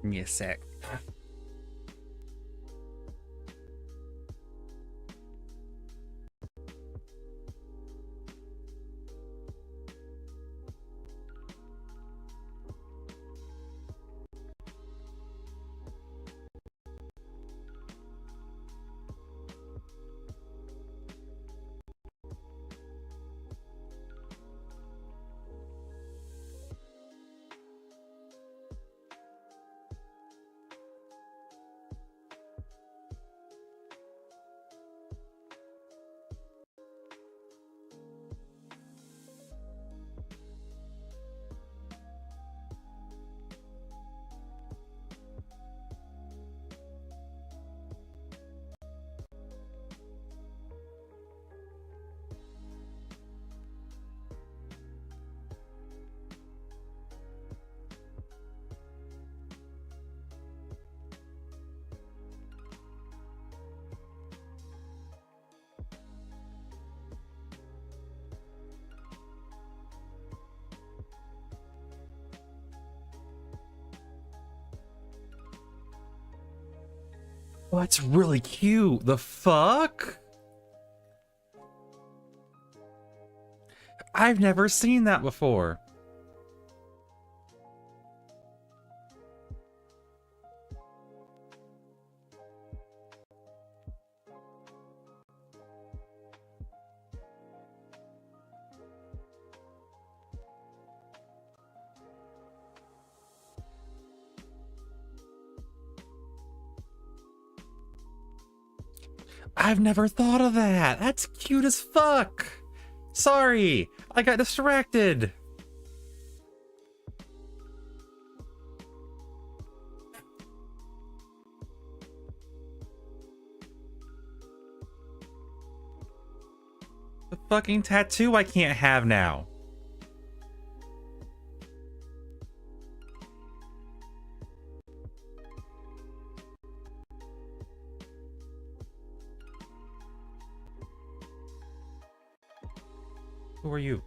Give me a sec. Oh, that's really cute. The fuck? I've never seen that before. I've never thought of that. That's cute as fuck. Sorry, I got distracted. The fucking tattoo I can't have now. Who are you?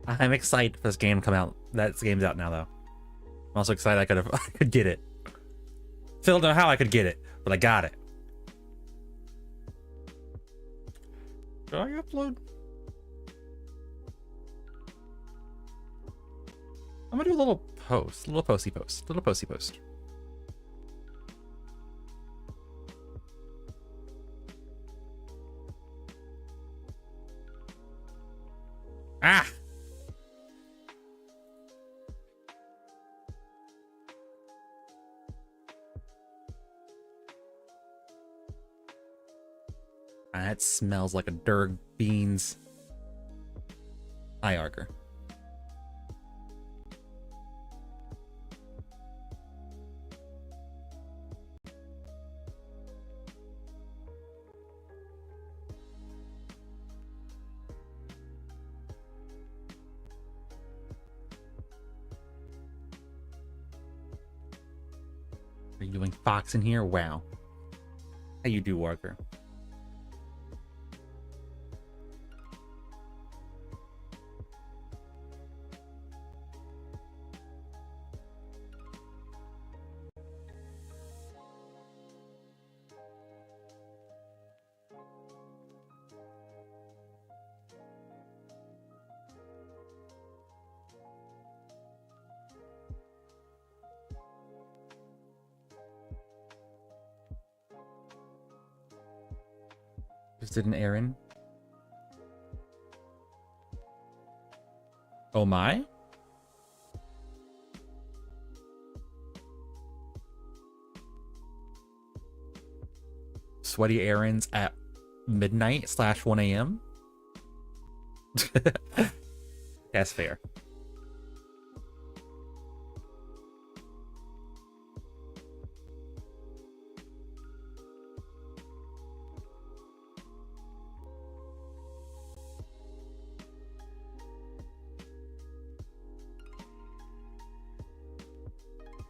I'm excited for this game to come out. That game's out now, though. I'm also excited I could get it. Still don't know how I could get it, but I got it. Did I upload? I'm gonna do a little post. Little posty post. Little posty post. Ah! That smells like a Durg beans. Hi, Arker. Are you doing Fox in here? Wow. How you do, Arker? Interested in Aaron? Oh my? Sweaty errands at midnight / 1 a.m. That's fair.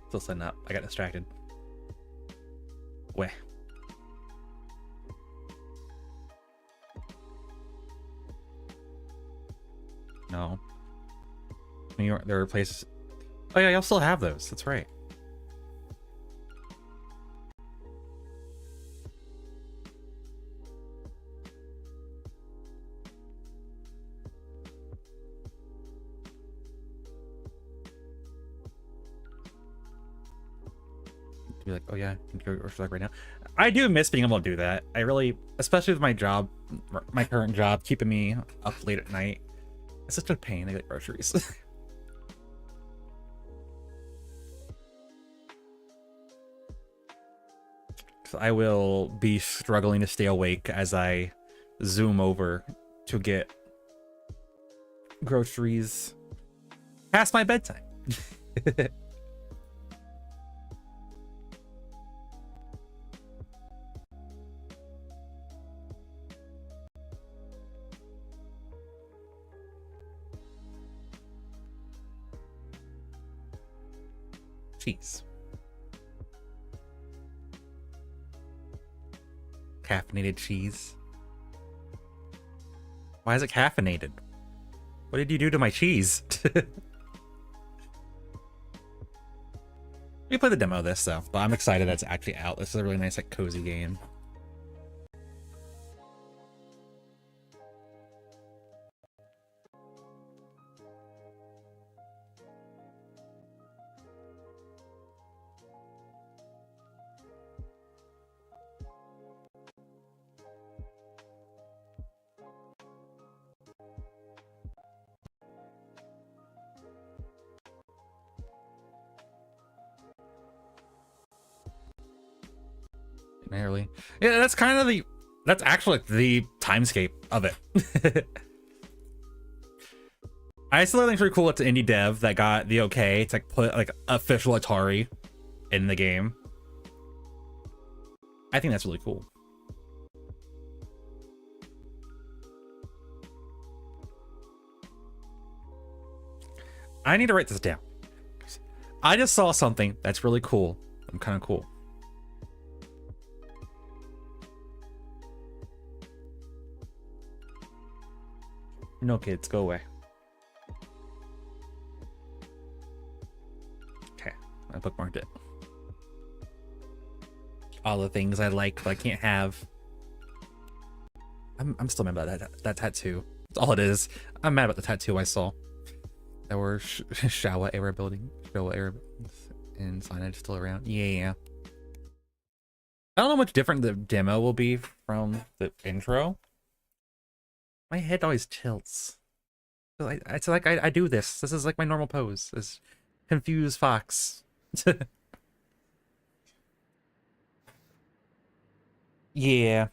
Still setting up. I got distracted. Weh. No. New York, there are places. Oh yeah, y'all still have those. That's right. Be like, oh yeah, I can go like right now. I do miss being able to do that. I really, especially with my job, my current job, keeping me up late at night. It's such a pain to get groceries. So I will be struggling to stay awake as I zoom over to get groceries past my bedtime. Cheese. Caffeinated cheese. Why is it caffeinated? What did you do to my cheese? We play the demo of this though, but I'm excited that it's actually out. This is a really nice, like, cozy game. Nearly. Yeah, that's kind of the, that's actually like the timescape of it. I still think it's pretty cool. It's an indie dev that got the okay to like put like official Atari in the game. I think that's really cool. I need to write this down. I just saw something that's really cool. I'm kind of cool. No kids, go away. Okay, I bookmarked it. All the things I like, but I can't have. I'm still mad about that tattoo. That's all it is. I'm mad about the tattoo I saw. There were Showa era building, Showa era and signage still around. Yeah. I don't know how much different the demo will be from the intro. My head always tilts. It's like I do this. This is like my normal pose. This confused fox. Yeah.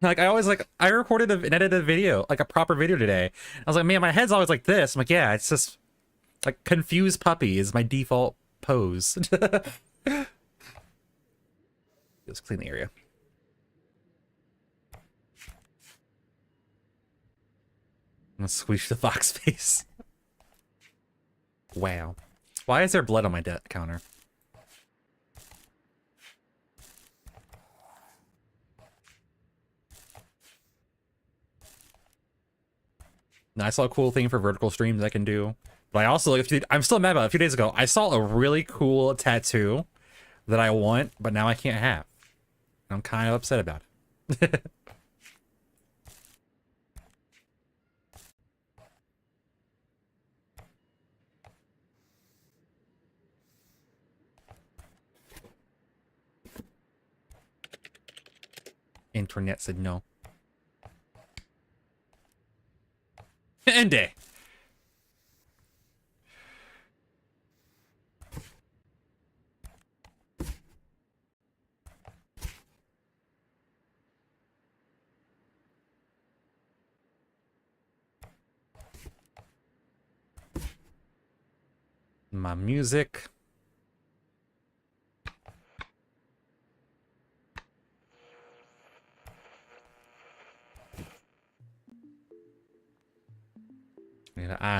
Like I recorded and edited a video, like a proper video today. I was like, man, my head's always like this. I'm like, yeah, it's just like confused puppy is my default pose. Let's clean the area. I'm gonna squish the fox face. Wow. Why is there blood on my counter? Now, I saw a cool thing for vertical streams I can do. But I also, I'm still mad about it. A few days ago, I saw a really cool tattoo that I want, but now I can't have. I'm kind of upset about it. Internet said no. Ende. My music.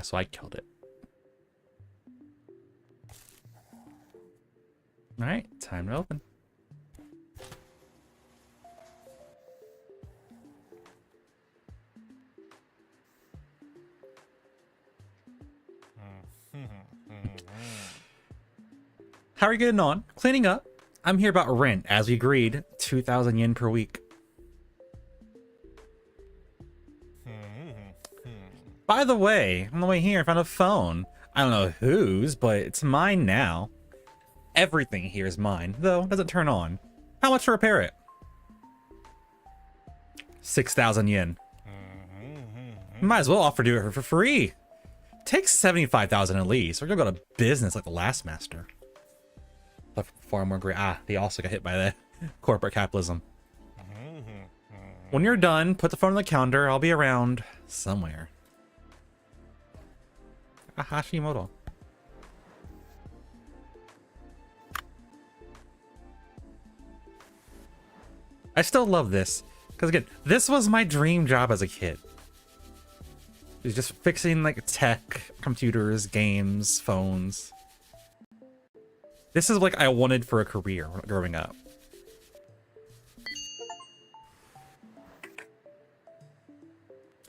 So I killed it. All right, time to open. How are you getting on? Cleaning up. I'm here about rent, as we agreed. 2,000 yen per week. By the way, on the way here, I found a phone. I don't know whose, but it's mine now. Everything here is mine, though it doesn't turn on. How much to repair it? 6,000 yen. Might as well offer to do it for free. Take 75,000 at least. We're gonna go to business like the last master. But far more great. Ah, they also got hit by the corporate capitalism. When you're done, put the phone on the counter. I'll be around somewhere. Hashimoto. I still love this. Because again, this was my dream job as a kid. It was just fixing like tech, computers, games, phones. This is like I wanted for a career growing up.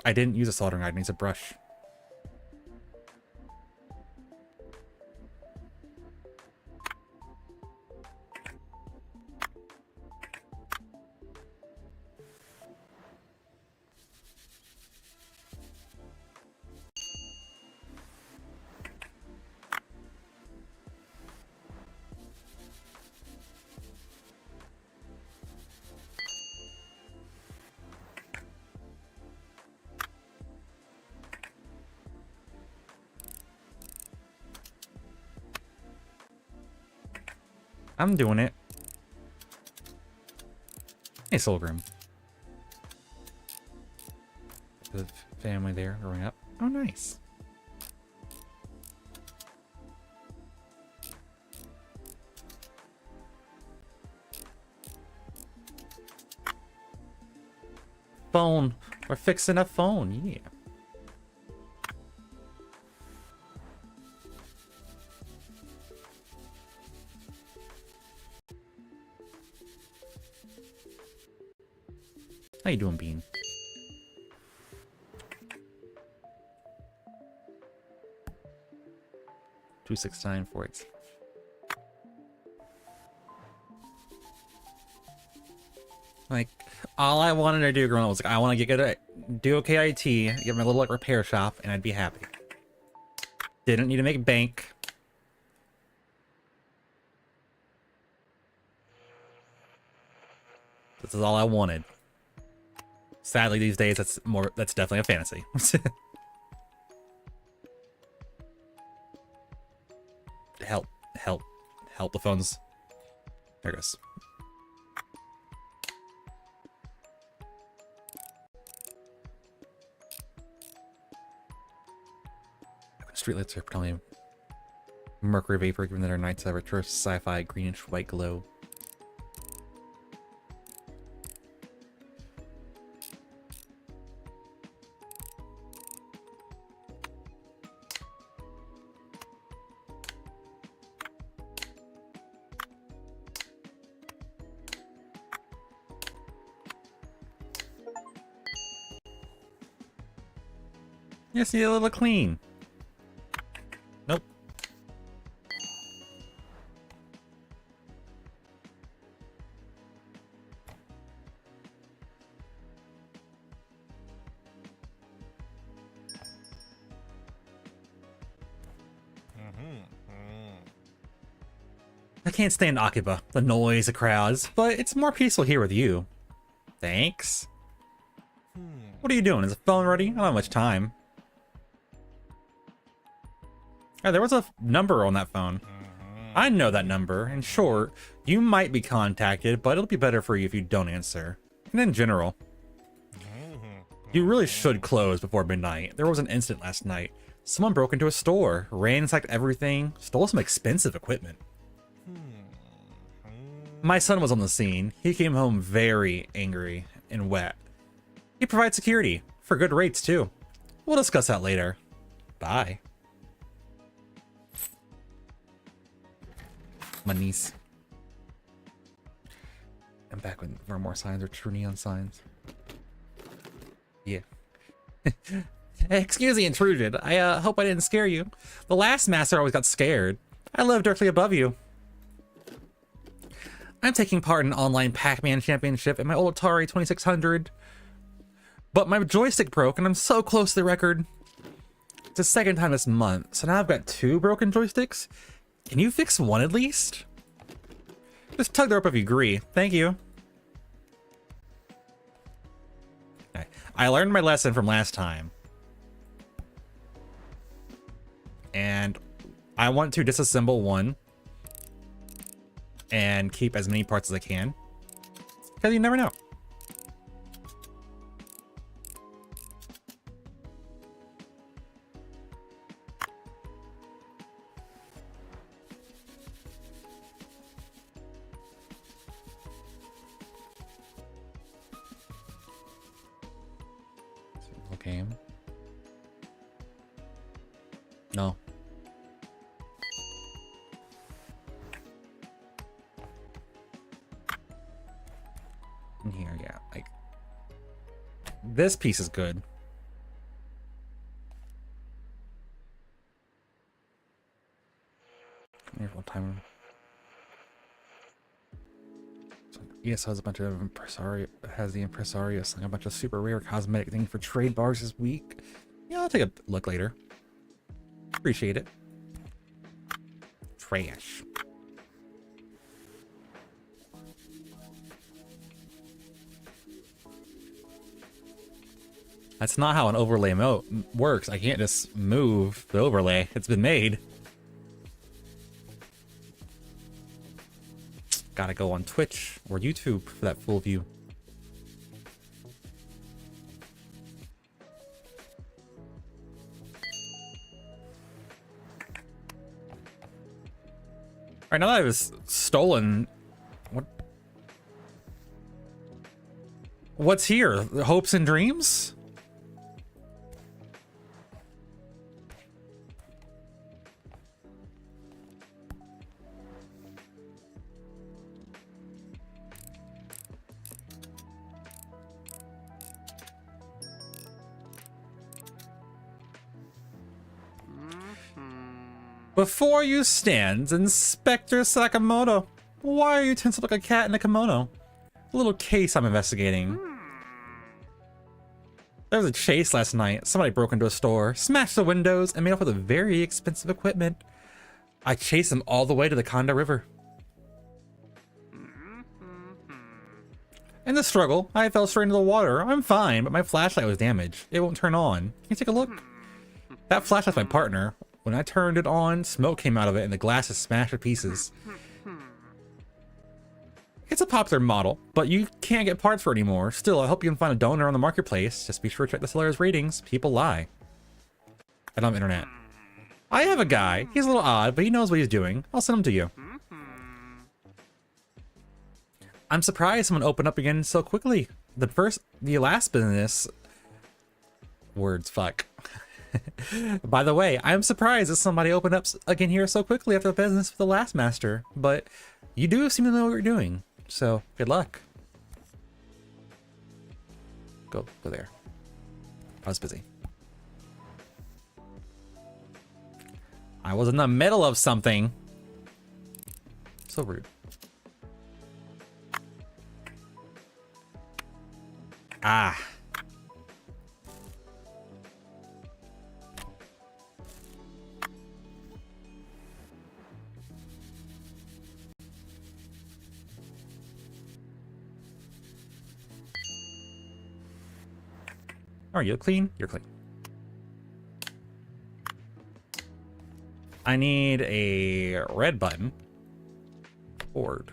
I didn't use a soldering iron, I used a brush. I'm doing it. Hey, Solgrim. The family there growing up. Oh, nice. Phone. We're fixing a phone. Yeah. How you doing, Bean? Two 694 Like, all I wanted to do growing up was like, I want to get good at do okay IT, get my little like repair shop, and I'd be happy. Didn't need to make bank. This is all I wanted. Sadly, these days, that's definitely a fantasy. Help the phones. There it goes. Streetlights are probably mercury vapor, given that our nights have a retro sci-fi greenish white glow. Yes, need a little clean. Nope. I can't stand Akiba, the noise, the crowds, but it's more peaceful here with you. Thanks. What are you doing? Is the phone ready? I don't have much time. Oh, there was a number on that phone. I know that number. In short, you might be contacted, but it'll be better for you if you don't answer. And in general, you really should close before midnight. There was an incident last night. Someone broke into a store, ransacked everything, stole some expensive equipment. My son was on the scene. He came home very angry and wet. He provides security, for good rates too. We'll discuss that later. Bye. My niece. I'm back with more signs or true neon signs. Yeah. Excuse the intrusion. I hope I didn't scare you. The last master always got scared. I live directly above you. I'm taking part in an online Pac-Man championship in my old Atari 2600, but my joystick broke and I'm so close to the record. It's the second time this month, so now I've got 2 broken joysticks. Can you fix one at least? Just tug the rope if you agree. Thank you. Okay. I learned my lesson from last time. And I want to disassemble one and keep as many parts as I can. Because you never know. Game. No. In here, yeah. Like this piece is good. Here's one timer. ESO has a bunch of impresario, has the impresario selling a bunch of super rare cosmetic things for trade bars this week. Yeah, I'll take a look later. Appreciate it. Trash. That's not how an overlay works. I can't just move the overlay. It's been made. Gotta go on Twitch or YouTube for that full view. Alright, now that I was stolen, what's here? Hopes and dreams? Before you stand, Inspector Sakamoto. Why are you tense up like a cat in a kimono? A little case I'm investigating. There was a chase last night. Somebody broke into a store, smashed the windows, and made off with a very expensive equipment. I chased them all the way to the Konda River. In the struggle, I fell straight into the water. I'm fine, but my flashlight was damaged. It won't turn on. Can you take a look? That flashlight's my partner. When I turned it on, smoke came out of it and the glass is smashed to pieces. It's a popular model, but you can't get parts for it anymore. Still, I hope you can find a donor on the marketplace. Just be sure to check the seller's ratings. People lie. I don't have internet. I have a guy. He's a little odd, but he knows what he's doing. I'll send him to you. I'm surprised someone opened up again so quickly. The last business... Words, fuck. By the way, I'm surprised that somebody opened up again here so quickly after the business with the last master, but you do seem to know what you're doing, so good luck. Go there. I was busy. I was in the middle of something. So rude. Ah. Are you clean? You're clean. I need a red button. Board.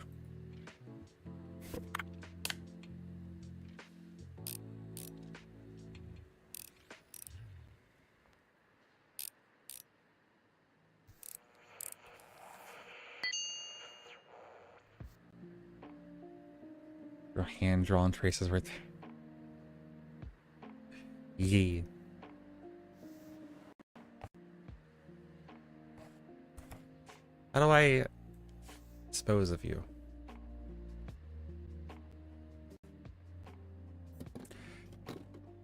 Hand-drawn traces right there. Yeah. How do I dispose of you?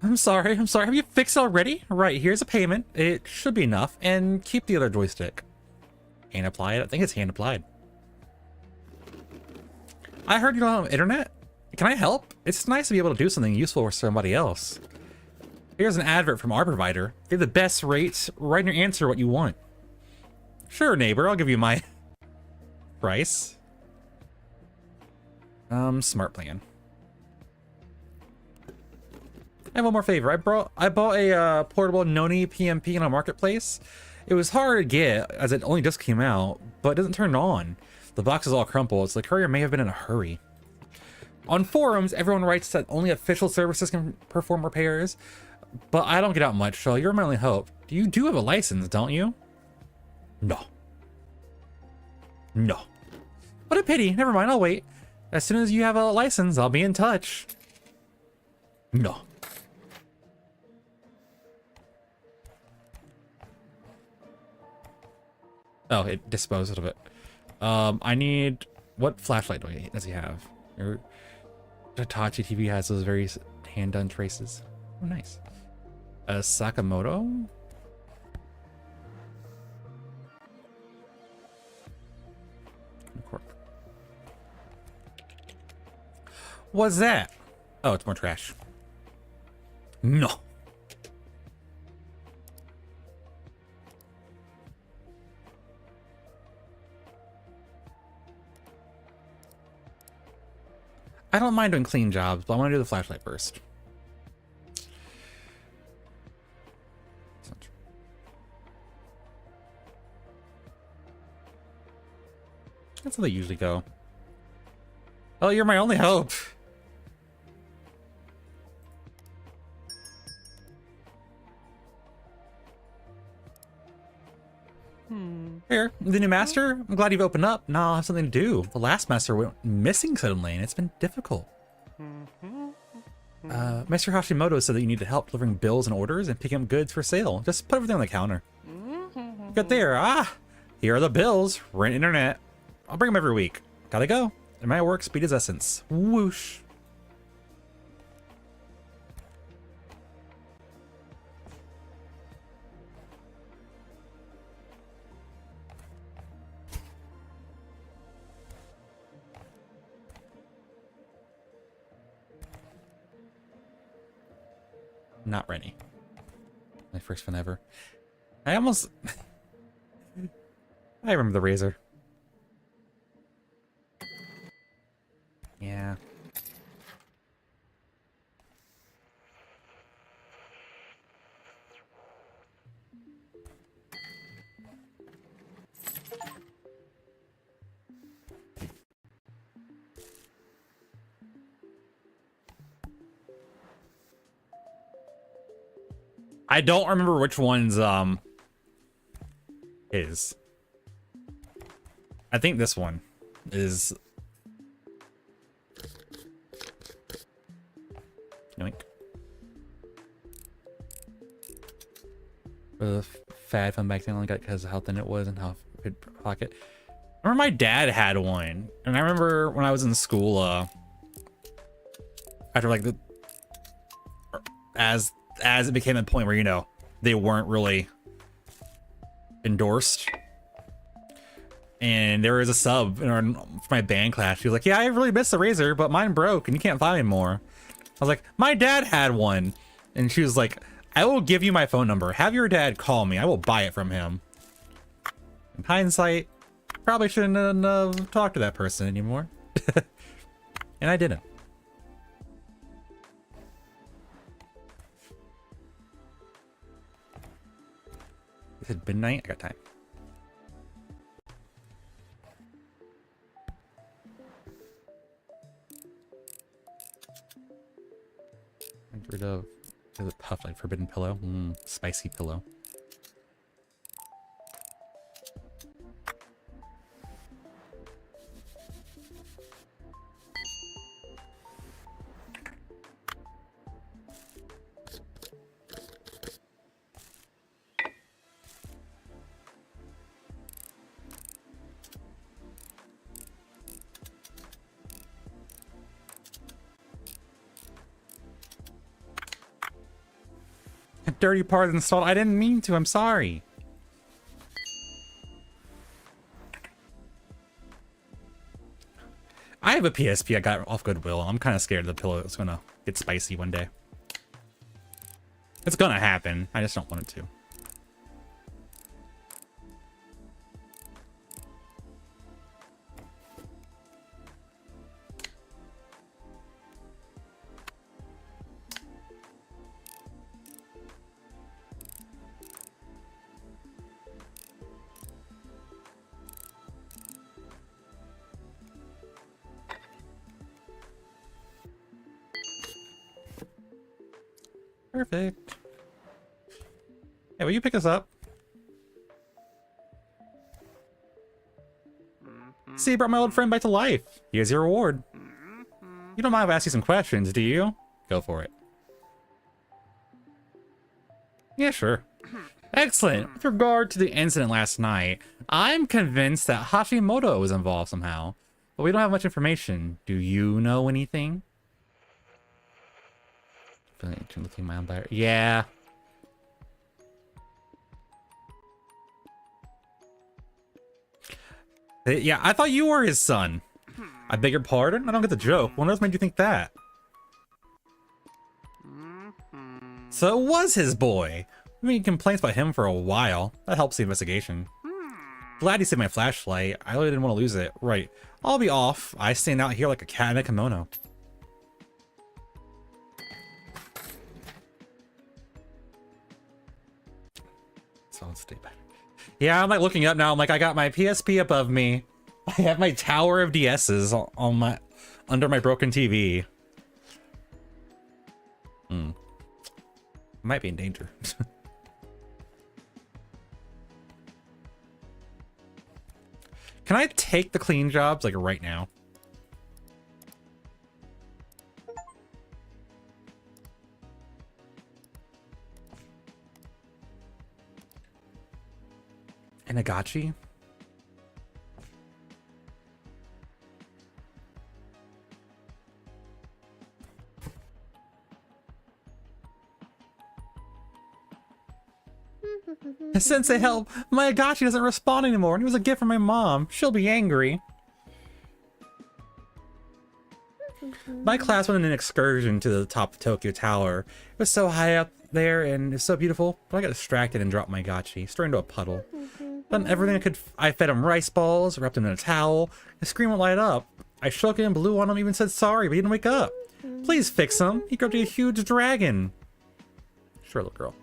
I'm sorry. Have you fixed it already? Right, here's a payment. It should be enough. And keep the other joystick. Hand applied? I think it's hand applied. I heard you don't have internet. Can I help? It's nice to be able to do something useful for somebody else. Here's an advert from our provider. They have the best rates. Write in your answer what you want. Sure, neighbor. I'll give you my price. Smart plan. I have one more favor. I bought a portable Noni PMP in a marketplace. It was hard to get as it only just came out, but it doesn't turn on. The box is all crumpled, so the courier may have been in a hurry. On forums, everyone writes that only official services can perform repairs, but I don't get out much, so you're my only hope. You do have a license, don't you? No. No. What a pity. Never mind, I'll wait. As soon as you have a license, I'll be in touch. No. Oh, it disposed of it. I need... What flashlight does he have? Hitachi TV has those very hand-done traces. Oh, nice. Sakamoto? What's that? Oh, it's more trash. No. I don't mind doing clean jobs, but I want to do the flashlight first. That's how they usually go. Oh, you're my only hope. Here, the new master. I'm glad you've opened up. Now I'll have something to do. The last master went missing suddenly, and it's been difficult. Mr. Hashimoto said that you need help delivering bills and orders and picking up goods for sale. Just put everything on the counter. Get there. Here are the bills. Rent internet. I'll bring them every week. Gotta go. And my work speed is essence. Whoosh. Not Rennie. My first one ever. I almost... I remember the razor. Yeah. I don't remember which one's is. I think this one is. Yoink. The fad phone back then only got because of how thin it was and how it could pocket. I remember my dad had one, and I remember when I was in school, after like as it became a point where, you know, they weren't really endorsed. And there was a sub for my band class. She was like, yeah, I really miss the razor, but mine broke and you can't find it anymore. I was like, my dad had one. And she was like, I will give you my phone number. Have your dad call me. I will buy it from him. In hindsight, probably shouldn't have talked to that person anymore. And I didn't. Is it midnight? I got time. Get rid of, is it puff like forbidden pillow? Spicy pillow. Dirty part installed. I didn't mean to. I'm sorry. I have a PSP I got off Goodwill. I'm kind of scared the pillow is gonna get spicy one day. It's gonna happen. I just don't want it to. Perfect. Hey, will you pick us up? See, you brought my old friend back to life. Here's your reward. You don't mind if I ask you some questions, do you? Go for it. Yeah, sure. Excellent. With regard to the incident last night, I'm convinced that Hashimoto was involved somehow. But we don't have much information. Do you know anything? Yeah. Yeah, I thought you were his son. I beg your pardon? I don't get the joke. What else made you think that? So it was his boy. I mean, complaints about him for a while. That helps the investigation. Glad you saved my flashlight. I really didn't want to lose it. Right. I'll be off. I stand out here like a cat in a kimono. So let's stay back. Yeah, I'm like looking up now. I'm like, I got my PSP above me. I have my tower of DS's on my under my broken TV. Might be in danger. Can I take the clean jobs like right now? Inagachi? Sensei, help! My Agachi doesn't respond anymore, and it was a gift from my mom. She'll be angry. My class went on an excursion to the top of Tokyo Tower. It was so high up there, and it was so beautiful, but I got distracted and dropped my Agachi, straight into a puddle. Done everything I could. I fed him rice balls, wrapped him in a towel. His screen won't light up. I shook him, blew on him, even said sorry, but he didn't wake up. Please fix him. He grew up to be a huge dragon. Sure, little girl.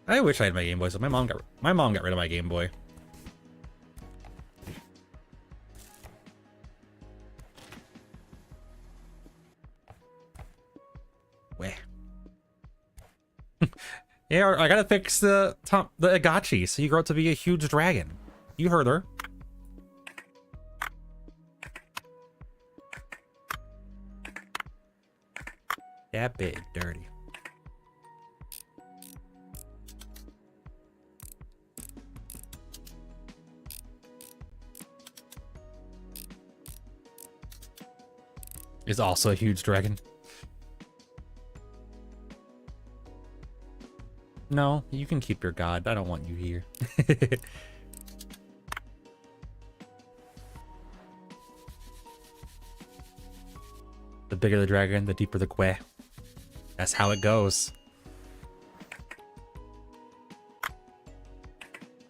I wish I had my Game Boy, so my mom got rid of my Game Boy. Weh. Yeah, I gotta fix the Agachi so you grow up to be a huge dragon. You heard her. That big, dirty. Is also a huge dragon. No, you can keep your god. I don't want you here. The bigger the dragon, the deeper the queh. That's how it goes.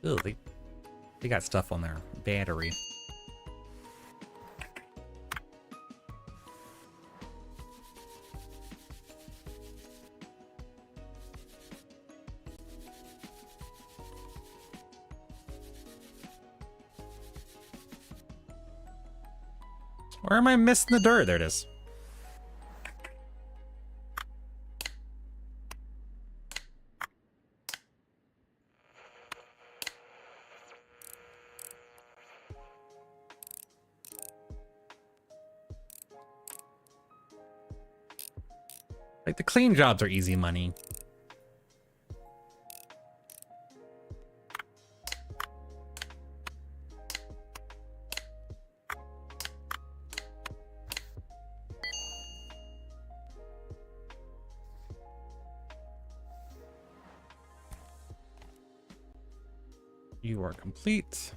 Ew, they got stuff on their battery. Where am I missing the dirt? There it is. Like, the clean jobs are easy money. You are complete.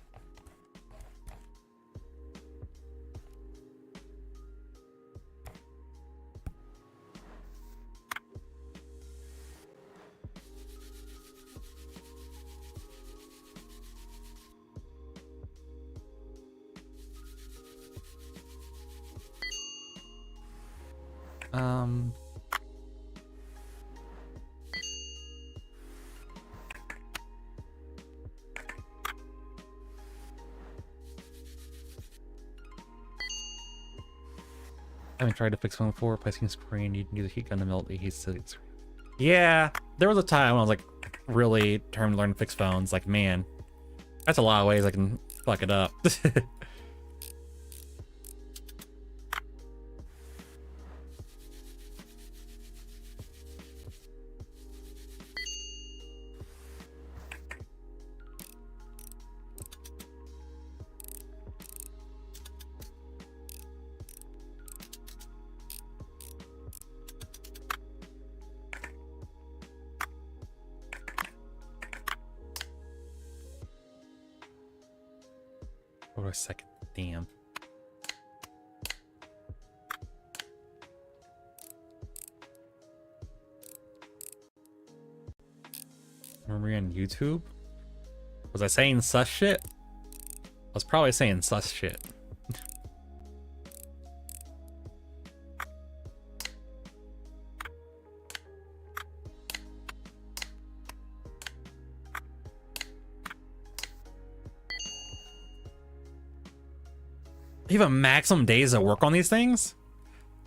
I haven't tried to fix phone before. Placing screen, you can use a heat gun to melt the heat screen. Yeah, there was a time when I was like really determined to learn to fix phones. Like, man, that's a lot of ways I can fuck it up. Hold on a second. Damn. Remember on YouTube? Was I saying sus shit? I was probably saying sus shit. You have a maximum days of work on these things?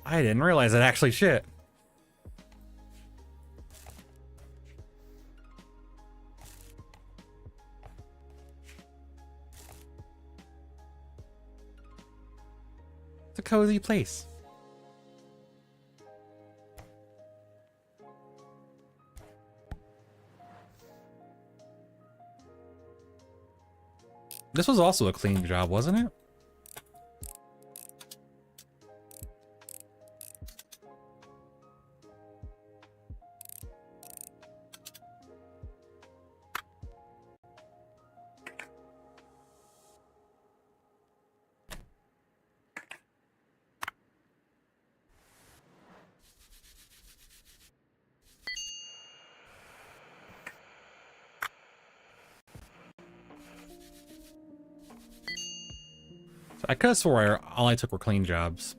I didn't realize it actually shit. It's a cozy place. This was also a clean job, wasn't it? I could have swore all I took were clean jobs.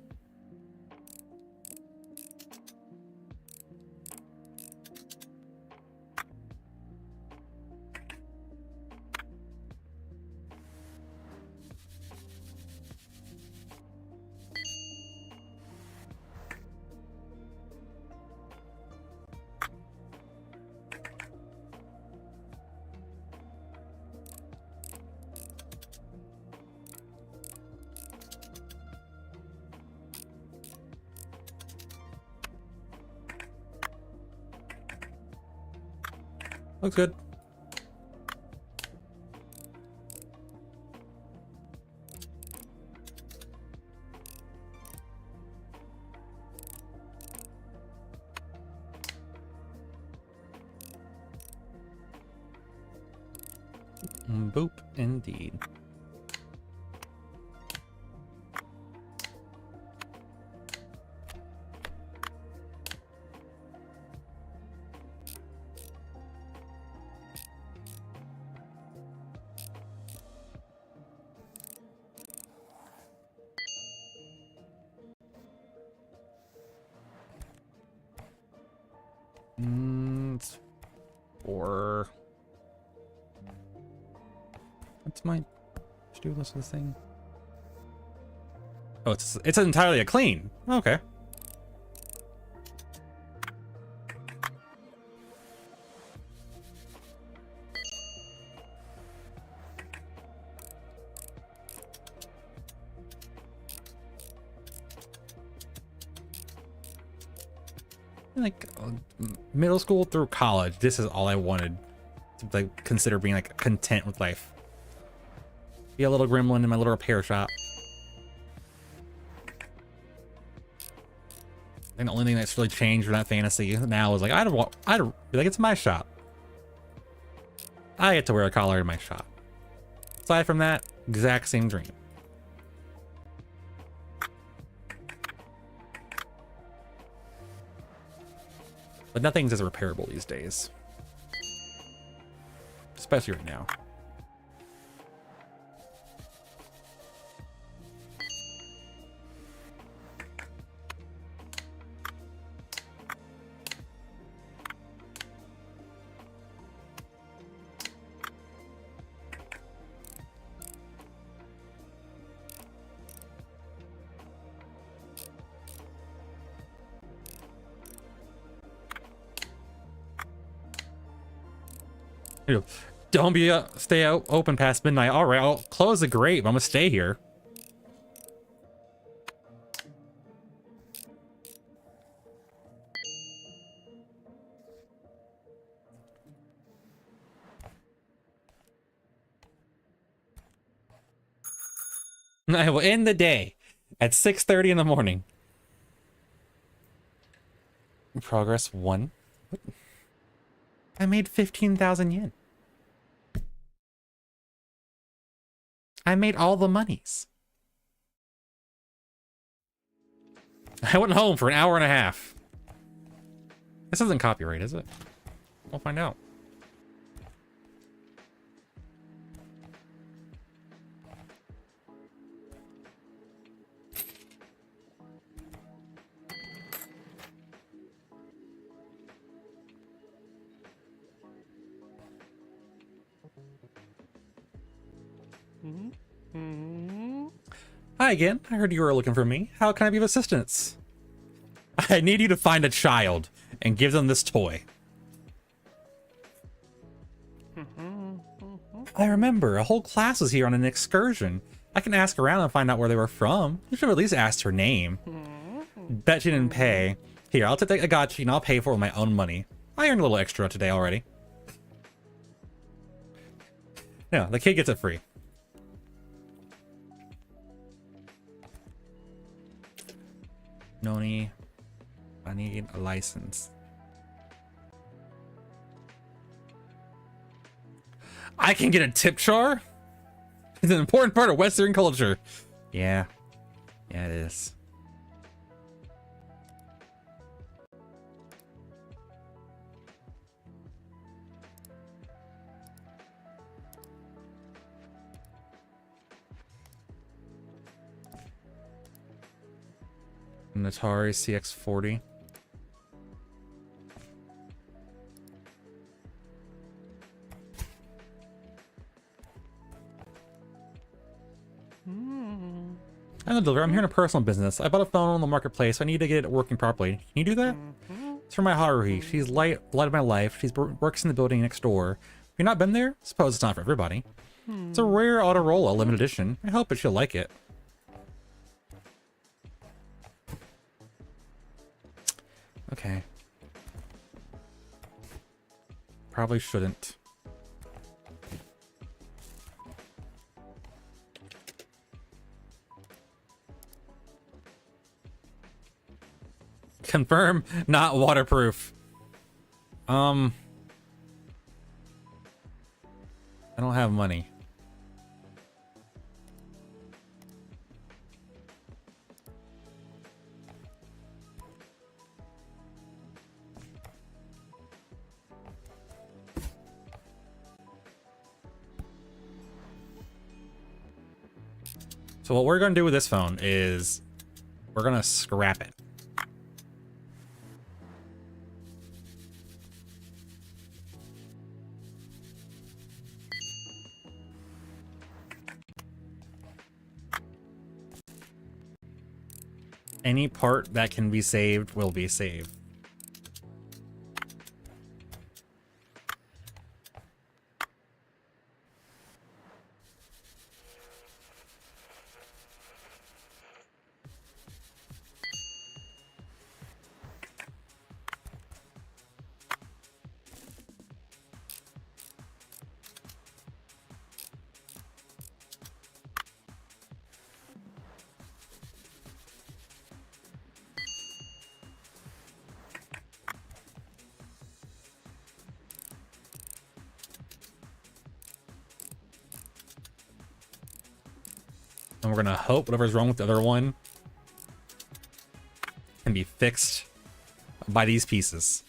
Looks good. Boop, indeed. Or what's my to-do list of this thing? Oh, it's entirely a clean. Okay. Like middle school through college, this is all I wanted to like consider being like content with life. Be a little gremlin in my little repair shop. And the only thing that's really changed from that fantasy now is like I'd be like, it's my shop. I get to wear a collar in my shop. Aside from that, exact same dream. But nothing's as repairable these days. Especially right now. Don't be stay out open past midnight. All right, I'll close the grate. I'm gonna stay here. I will end the day at 6:30 in the morning. Progress 1. I made 15,000 yen. I made all the monies. I went home for an hour and a half. This isn't copyright, is it? We'll find out. Hi again. I heard you were looking for me. How can I be of assistance? I need you to find a child and give them this toy. I remember. A whole class was here on an excursion. I can ask around and find out where they were from. You should have at least asked her name. Bet you didn't pay. Here, I'll take. I got you, and I'll pay for it with my own money. I earned a little extra today already. No, the kid gets it free. Noni, I need a license. I can get a tip jar? It's an important part of Western culture. Yeah. Yeah, it is. An Atari CX40. I'm the deliverer. I'm here in a personal business. I bought a phone on the marketplace, so I need to get it working properly. Can you do that? It's for my Haruhi. She's light of my life. She's works in the building next door. Have you not been there? Suppose it's not for everybody. It's a rare Autorola limited edition. I hope that she'll like it. Okay. Probably shouldn't. Confirm, not waterproof. I don't have money. So what we're going to do with this phone is we're going to scrap it. Any part that can be saved will be saved. we're gonna hope whatever's wrong with the other one can be fixed by these pieces.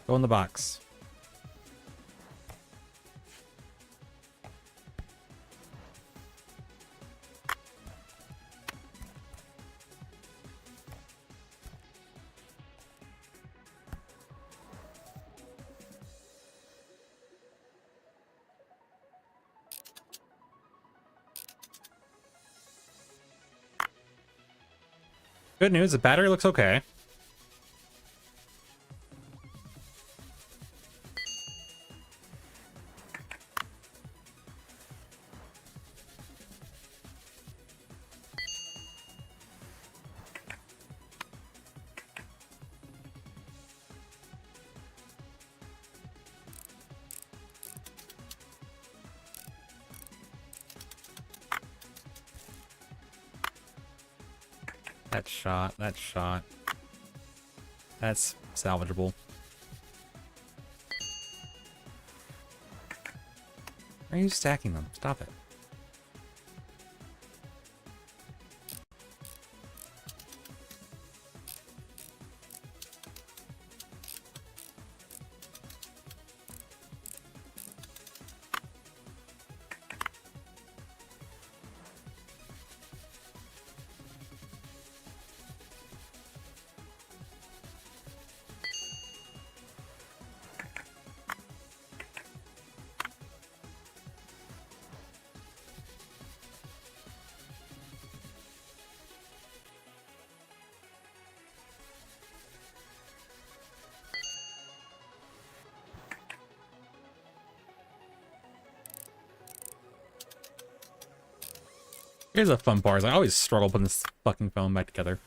Go in the box. Good news, the battery looks okay. That shot. That's salvageable. Why are you stacking them? Stop it. Here's a fun part. I always struggle putting this fucking phone back together.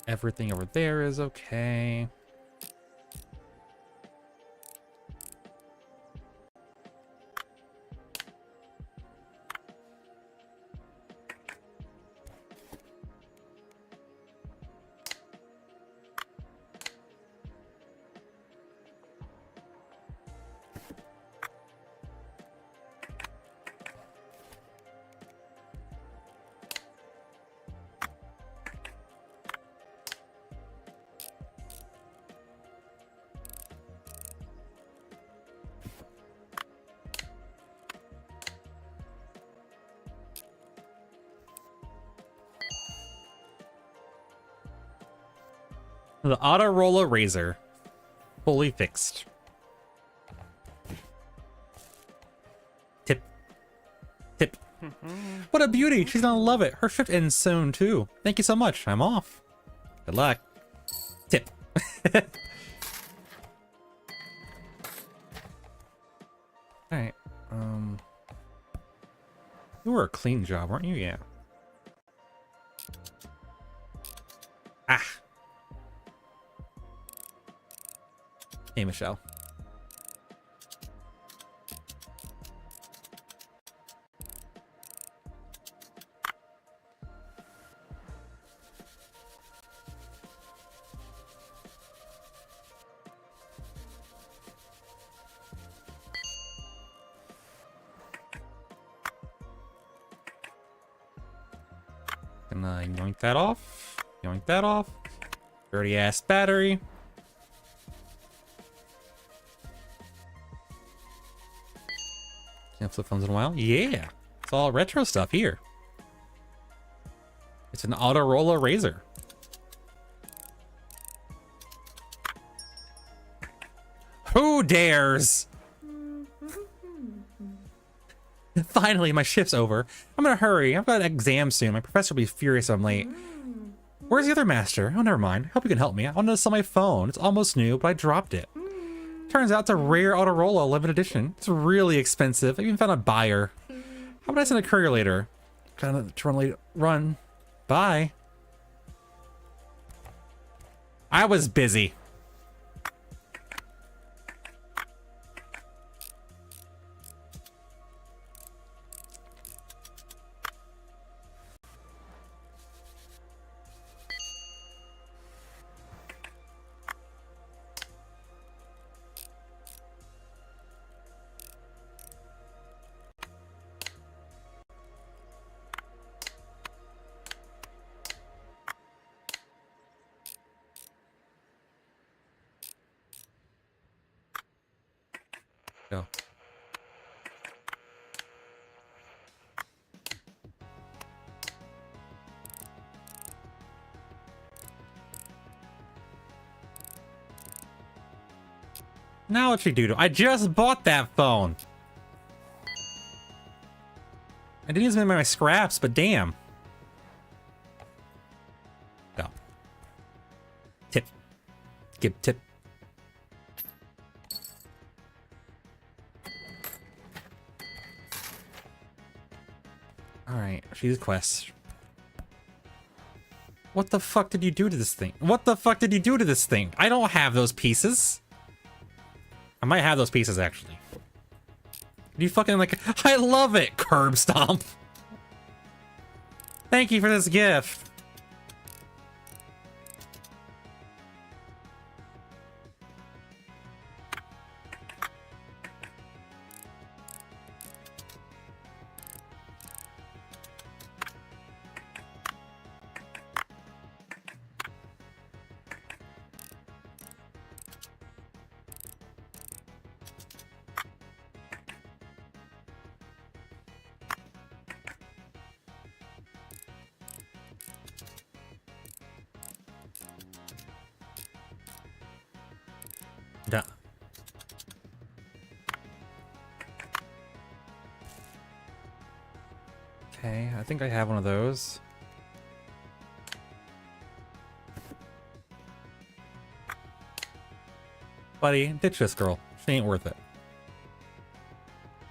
Everything over there is okay. The auto roller razor, fully fixed. Tip. Tip. What a beauty. She's gonna love it. Her shift ends soon too. Thank you so much. I'm off. Good luck. Tip. Alright. You were a clean job, weren't you? Yeah. Ah. Hey, Michelle. Gonna yoink that off. Yoink that off. Dirty ass battery. Can't flip phones in a while. Yeah. It's all retro stuff here. It's an auto roller razor. Who dares? Finally, my shift's over. I'm in a hurry. I've got an exam soon. My professor will be furious if I'm late. Where's the other master? Oh, never mind. Hope you can help me. I wanted to sell my phone. It's almost new, but I dropped it. Turns out it's a rare Autorola limited edition. It's really expensive. I even found a buyer. How about I send a courier later? Trying to run late. Run. Bye. I was busy. Go. Now what you do? I just bought that phone. I didn't use any of my scraps, but damn. Go. Tip. Give tip. Alright, she's quest. What the fuck did you do to this thing? What the fuck did you do to this thing? I don't have those pieces. I might have those pieces, actually. You fucking like... I love it, Curb Stomp. Thank you for this gift. Duh. Okay, I think I have one of those. Buddy, ditch this girl. She ain't worth it.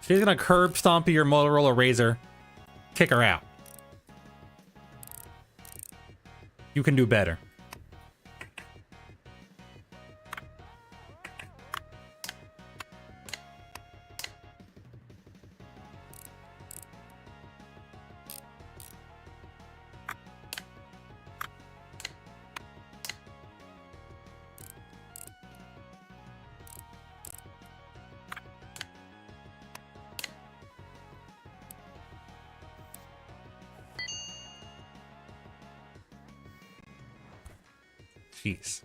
She's gonna curb stomp your Motorola Razr. Kick her out. You can do better. Jeez.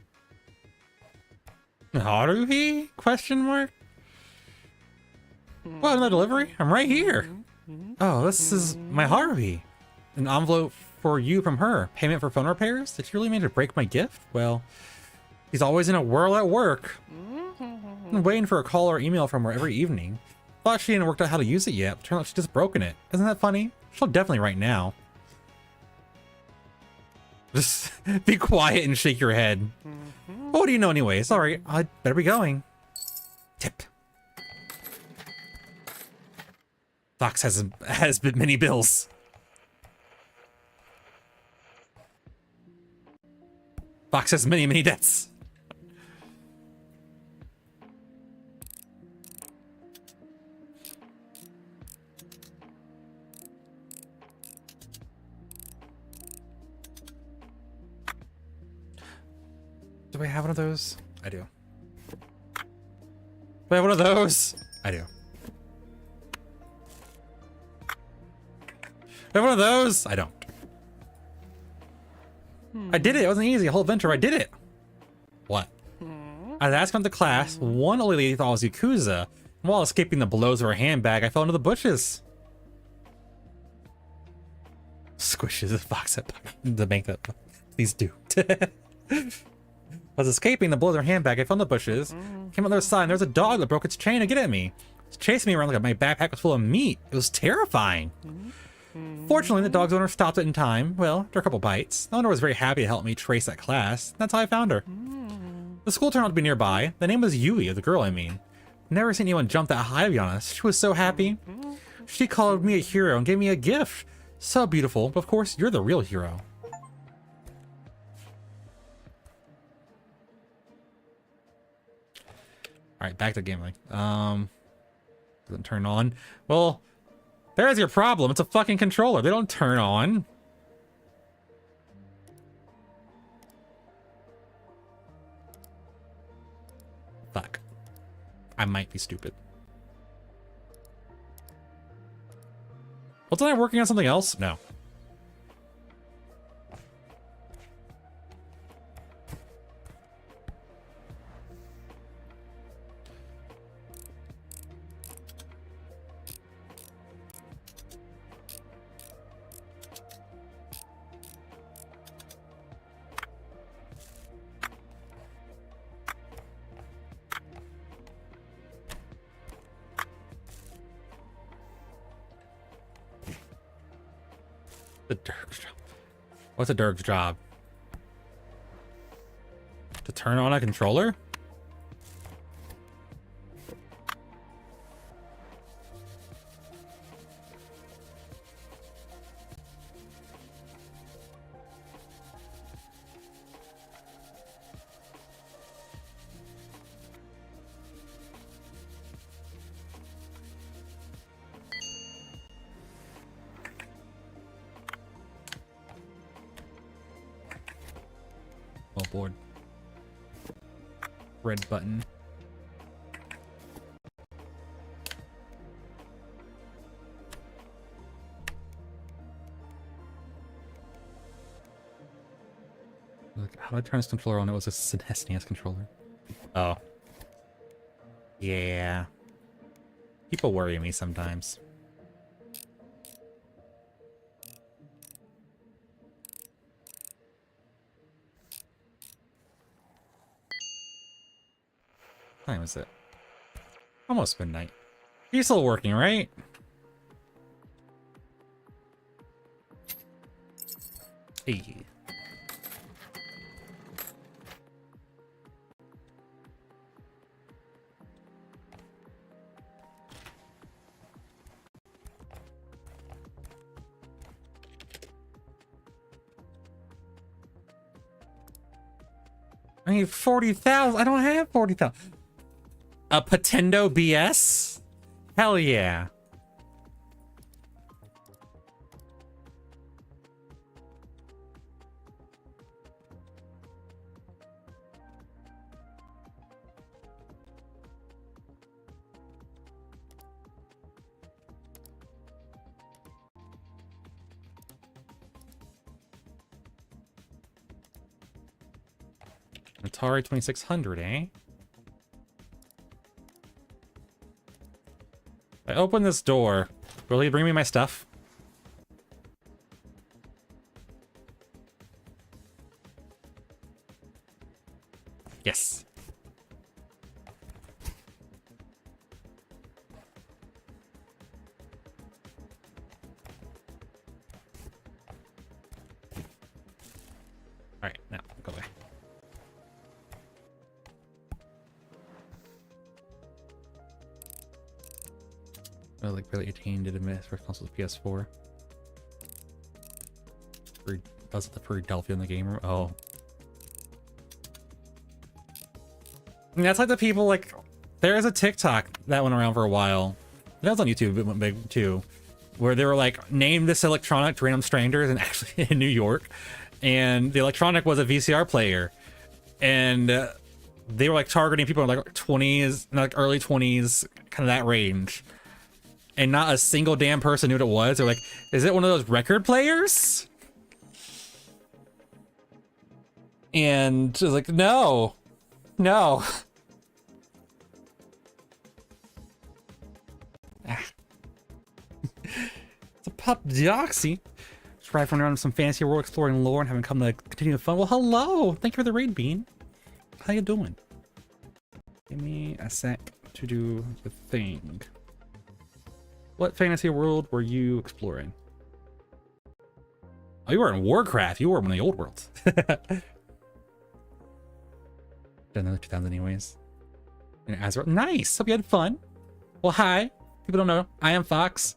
Haruhi? Question mark? What, another delivery? I'm right here. Oh, this is my Haruhi. An envelope for you from her. Payment for phone repairs? Did she really mean to break my gift? Well, he's always in a whirl at work. I'm waiting for a call or email from her every evening. Thought she hadn't worked out how to use it yet, but turned out she's just broken it. Isn't that funny? She'll definitely write now. Just be quiet and shake your head. Well, what do you know anyways? Alright, I'd better be going. Tip. Fox has many bills. Fox has many debts. Do I have one of those? I do. Do I have one of those? I do. Do I have one of those? I don't. I did it. It wasn't easy. A whole adventure. I did it. What? I was asking the class. One old lady thought I was Yakuza. While escaping the blows of her handbag, I fell into the bushes. Squishes the box up to make that. Please do. I was escaping the blows of her handbag. I fell in the bushes. Came on the other side, and there was a dog that broke its chain to get at me. chasing me around like my backpack was full of meat. It was terrifying. Fortunately, the dog's owner stopped it in time. Well, after a couple bites. The owner was very happy to help me trace that class. That's how I found her. The school turned out to be nearby. The name was Yui, the girl I mean. Never seen anyone jump that high, to be honest. She was so happy. She called me a hero and gave me a gift. So beautiful. But of course, you're the real hero. Alright, back to gambling. Doesn't turn on. Well, there's your problem. It's a fucking controller. They don't turn on. Fuck. I might be stupid. Wasn't I working on something else? No. The Dirk's job. What's a Dirk's job? To turn on a controller? Oh, board. Red button. Look, how do I turn this controller on? It was a SNES controller. Oh. Yeah. People worry me sometimes. What time is it? Almost midnight. You're still working, right? Hey. I need 40,000. I don't have 40,000. A Potendo BS? Hell yeah. Atari 2600, eh? I open this door. Will he bring me my stuff? Yes. All right, now go away. Oh, like barely 18 did a miss for consoles PS4. Was it the Philadelphia in the game room? Oh. I mean, that's like the people like there is a TikTok that went around for a while. That was on YouTube, it went big too. Where they were like, name this electronic to random strangers and actually in New York. And the electronic was a VCR player. And they were like targeting people in like 20s, like early 20s, kind of that range. And not a single damn person knew what it was. They're like, is it one of those record players? And I was like, no. No. It's a pup doxy. Just driving around some fantasy world, exploring lore, and having come to continue the fun. Well, hello. Thank you for the raid, Bean. How you doing? Give me a sec to do the thing. What fantasy world were you exploring? Oh, you were in Warcraft. You were in the old worlds. Done another 2000 anyways. And Azeroth. Nice. Hope you had fun. Well, hi. People don't know. I am Fox.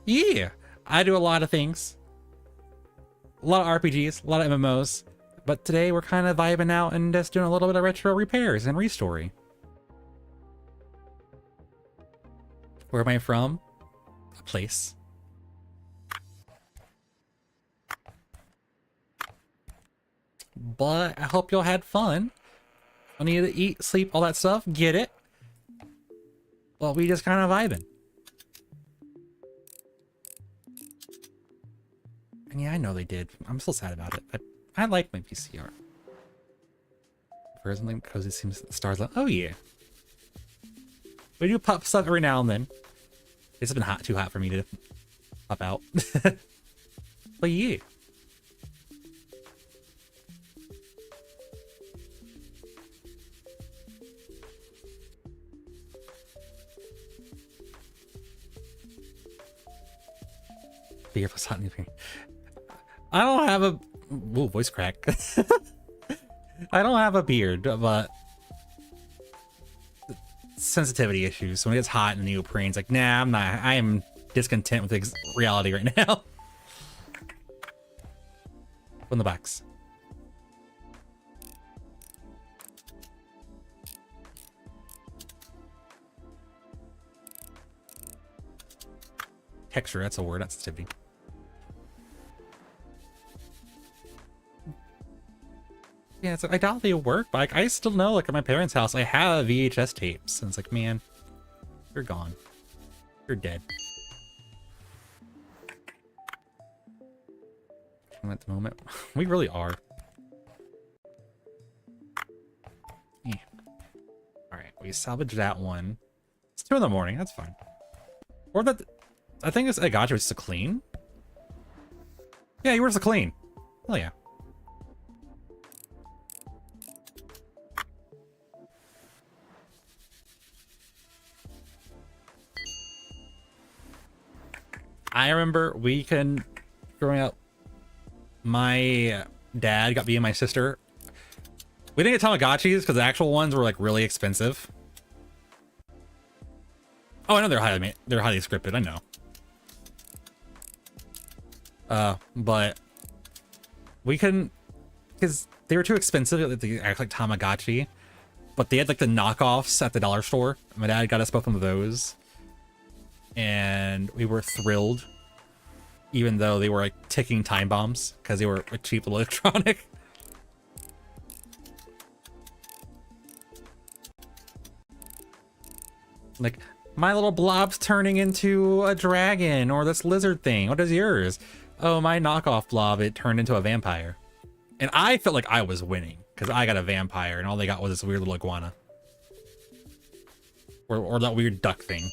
Yeah. I do a lot of things. A lot of RPGs, a lot of MMOs. But today we're kind of vibing out and just doing a little bit of retro repairs and Restory. Where am I from? A place. But I hope y'all had fun. I need to eat, sleep, all that stuff. Get it? Well, we just kind of vibing. And yeah, I know they did. I'm still sad about it, but I like my PCR. For something cozy seems the stars like, oh yeah. We do pop stuff every now and then. It's been too hot for me to pop out. But yeah. Beer plus hot new thing. I don't have a ooh, voice crack. I don't have a beard, but sensitivity issues. So when it gets hot in the neoprene's like, nah, I'm not. I am discontent with reality right now. From the box. Texture, that's a word, not sensitivity. Yeah, it's like, I doubt they work, but like, I still know, like, at my parents' house, I have VHS tapes. And it's like, man, you're gone. You're dead. At the moment, we really are. Yeah. Alright, we salvaged that one. It's 2 in the morning, that's fine. Or that, I think it's, I got you, it's to clean. Yeah, yours to clean. Hell yeah. I remember growing up, my dad got me and my sister. We didn't get Tamagotchis because the actual ones were like really expensive. Oh, I know they're highly scripted. I know. But we couldn't because they were too expensive. They act like Tamagotchi, but they had like the knockoffs at the dollar store. My dad got us both of those. And we were thrilled, even though they were like ticking time bombs because they were a cheap little electronic. Like, my little blob's turning into a dragon or this lizard thing. What is yours? Oh, my knockoff blob, it turned into a vampire. And I felt like I was winning because I got a vampire and all they got was this weird little iguana. Or that weird duck thing.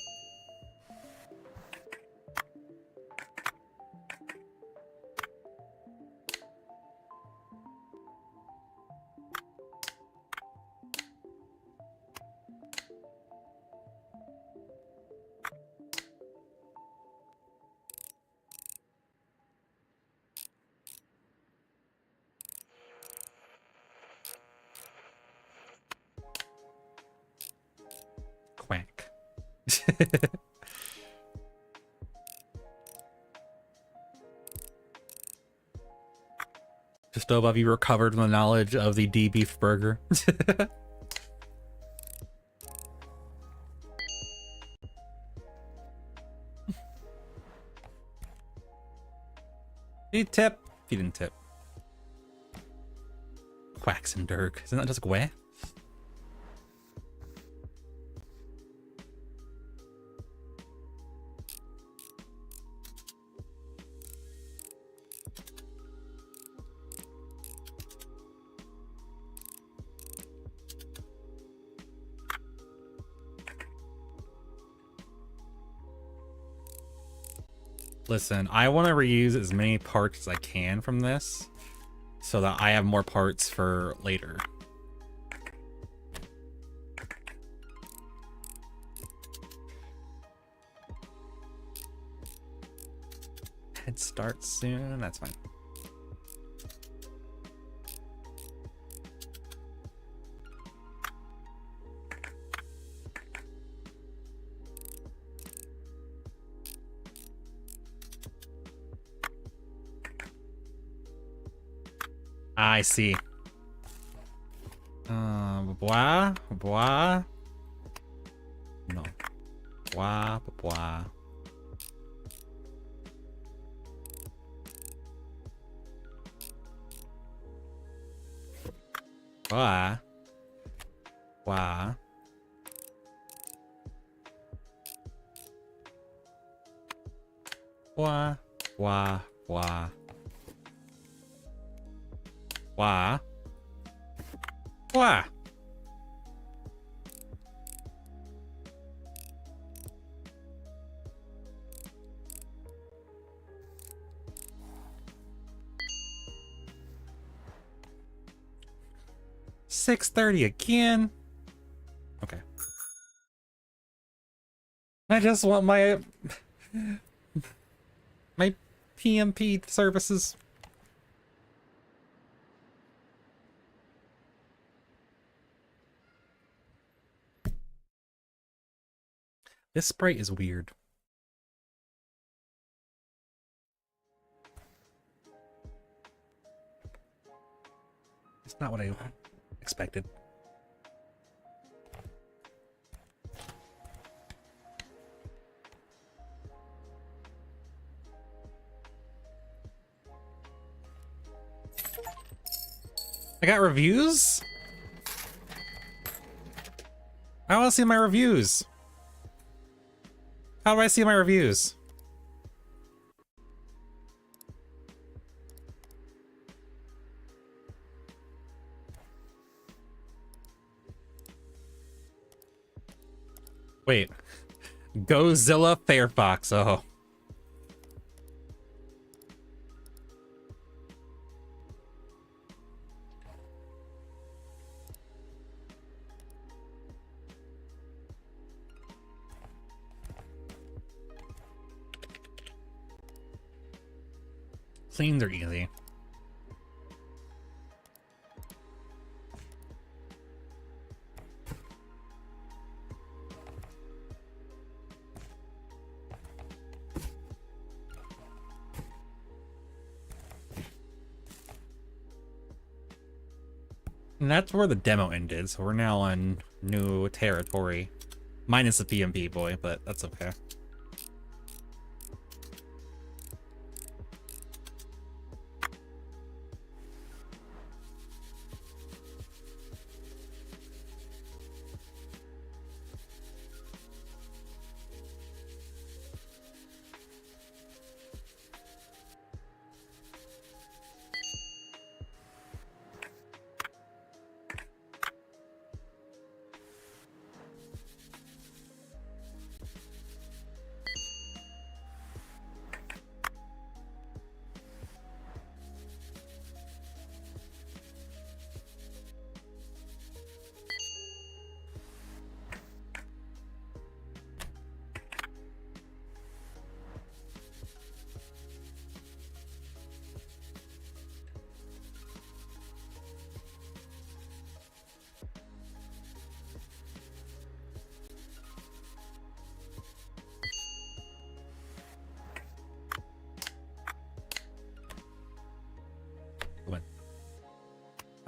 Quack. Just above you recovered from the knowledge of the D beef burger. Did you tip? If you didn't tip. Quacks and Dirk. Isn't that just like where? Listen, I want to reuse as many parts as I can from this so that I have more parts for later. Head start soon. That's fine. I see. Bois. No. Bois. Bois. Bois. 6:30 again. Okay. I just want my PMP services. This sprite is weird. It's not what I expected. I got reviews? I want to see my reviews. How do I see my reviews? Wait. Godzilla Firefox. Oh. Cleans are easy. And that's where the demo ended, so we're now on new territory. Minus the PMP boy, but that's okay.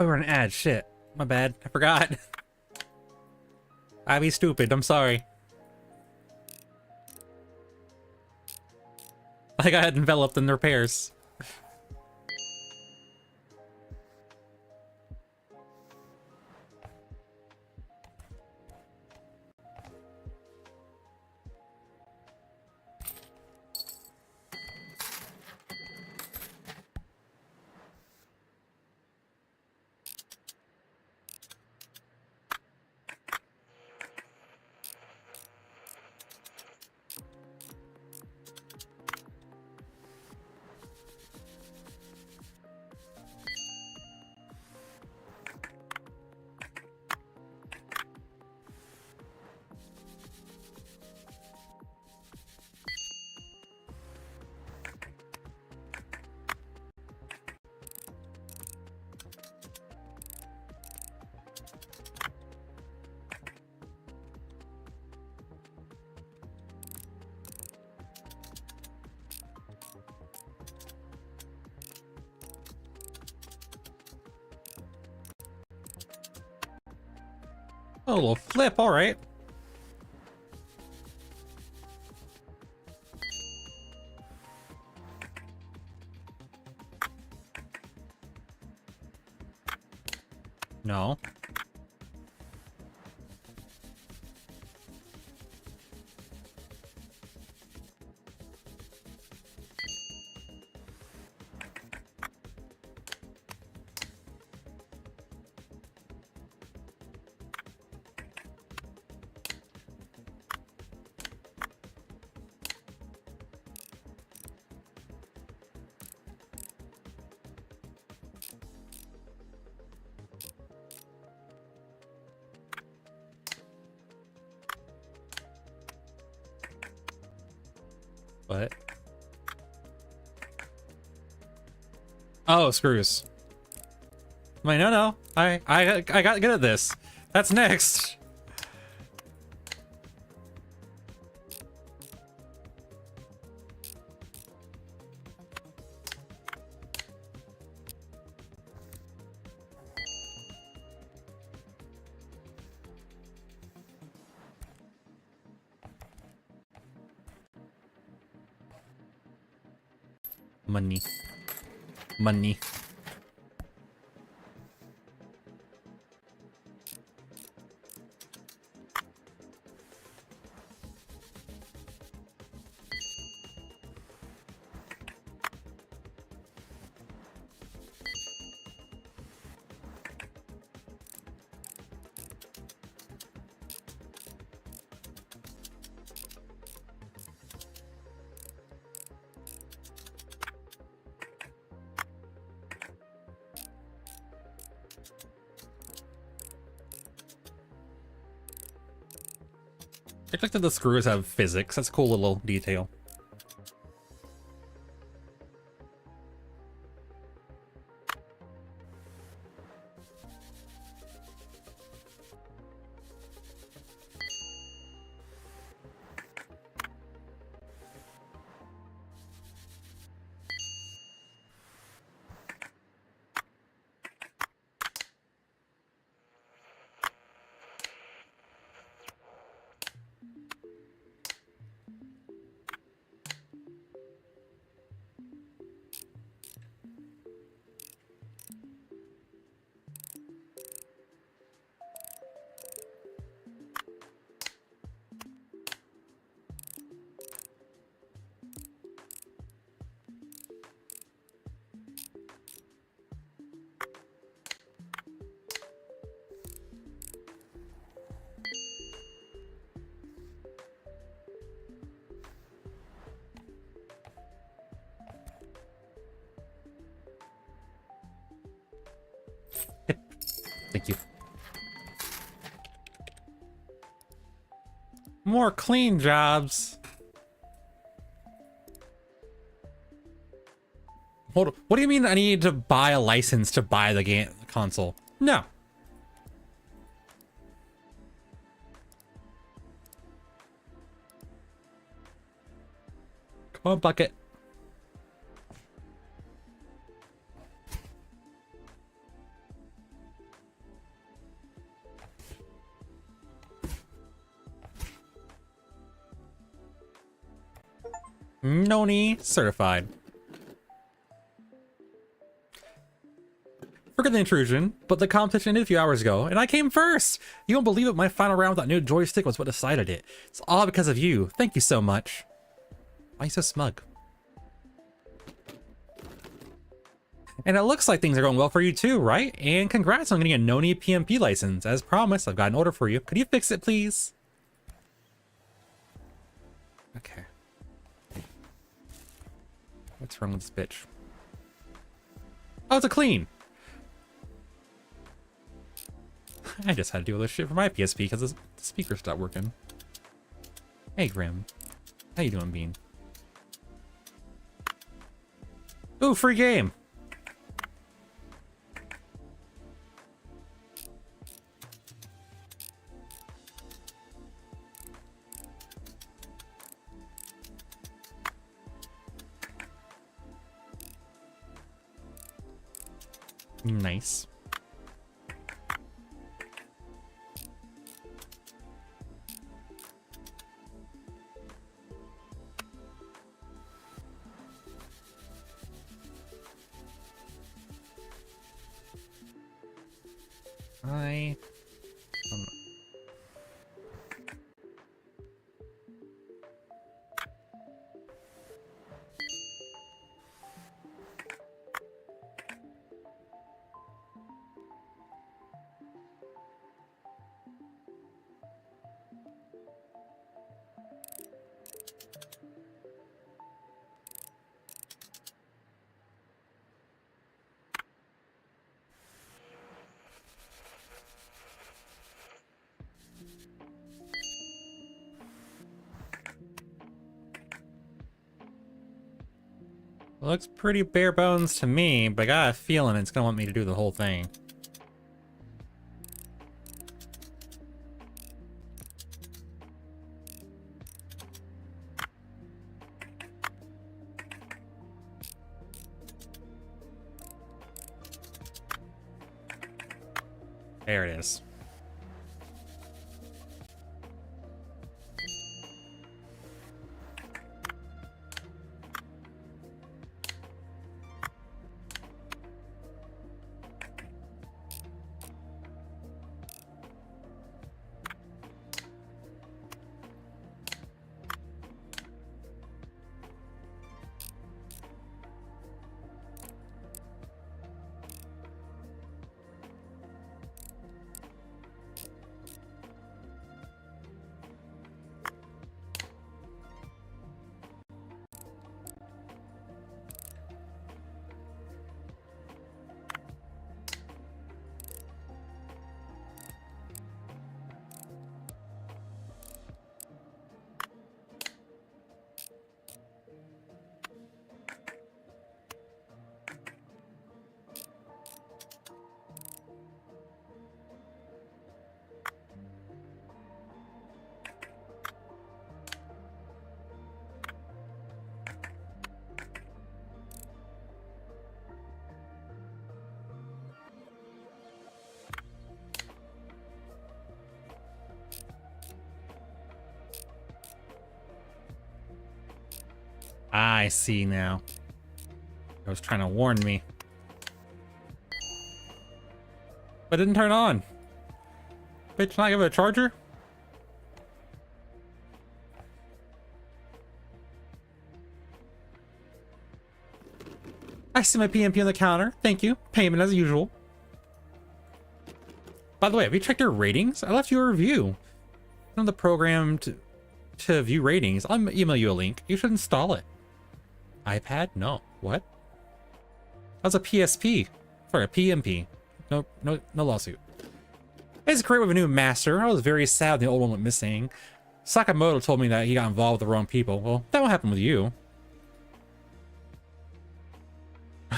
Oh, we're an ad. Shit. My bad. I forgot. I be stupid. I'm sorry. I got enveloped in repairs. Oh, a little flip, alright. No. What? Oh, screws. I'm like, no. I got good at this. That's next. Money. Money. I like that the screws have physics. That's a cool little detail. Thank you. More clean jobs. Hold on. What do you mean I need to buy a license to buy the game console? No. Come on, bucket. Noni certified. Forget the intrusion, but the competition ended a few hours ago, and I came first! You won't believe it, my final round with that new joystick was what decided it. It's all because of you. Thank you so much. Why are you so smug? And it looks like things are going well for you too, right? And congrats on getting a Noni PMP license. As promised, I've got an order for you. Could you fix it, please? Okay. What's wrong with this bitch? Oh, it's a clean! I just had to deal with this shit for my PSP because the speaker stopped working. Hey, Grim. How you doing, Bean? Ooh, free game! Nice. Hi. Looks pretty bare bones to me, but I got a feeling it's gonna want me to do the whole thing. There it is. I see now. I was trying to warn me. But it didn't turn on. Bitch, not give it a charger? I see my PMP on the counter. Thank you. Payment as usual. By the way, have you checked your ratings? I left you a review. On the program to view ratings. I'll email you a link. You should install it. iPad? No. What? That's a PSP. Sorry, a PMP. No lawsuit. It's great with a new master. I was very sad the old one went missing. Sakamoto told me that he got involved with the wrong people. Well, that won't happen with you.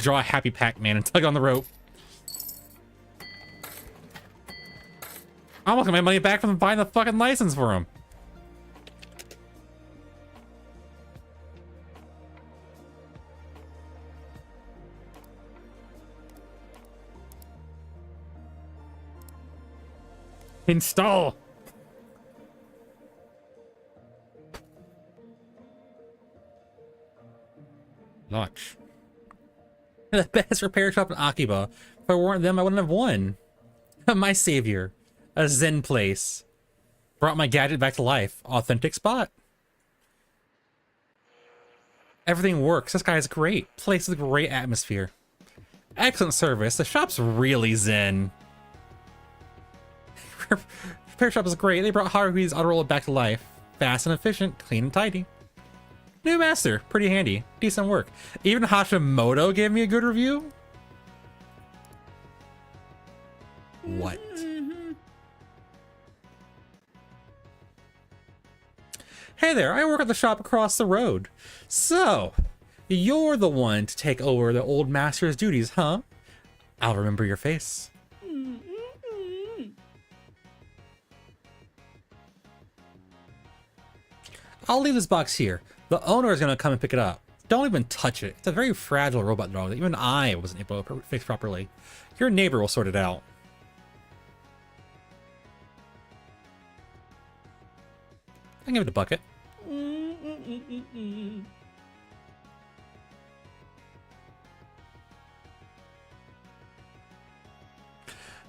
Draw a happy Pac-Man and tug on the rope. I almost got my money back from buying the fucking license for him. Install. Launch. The best repair shop in Akiba. If I weren't them, I wouldn't have won. My savior. A zen place. Brought my gadget back to life. Authentic spot. Everything works. This guy is great. Place is a great atmosphere. Excellent service. The shop's really zen. Repair shop is great. They brought Haruhi's auto roller back to life. Fast and efficient, clean and tidy. New master, pretty handy. Decent work. Even Hashimoto gave me a good review. What? Hey there, I work at the shop across the road. So, you're the one to take over the old master's duties, huh? I'll remember your face. I'll leave this box here. The owner is going to come and pick it up. Don't even touch it. It's a very fragile robot dog that even I wasn't able to fix properly. Your neighbor will sort it out. I can give it a bucket.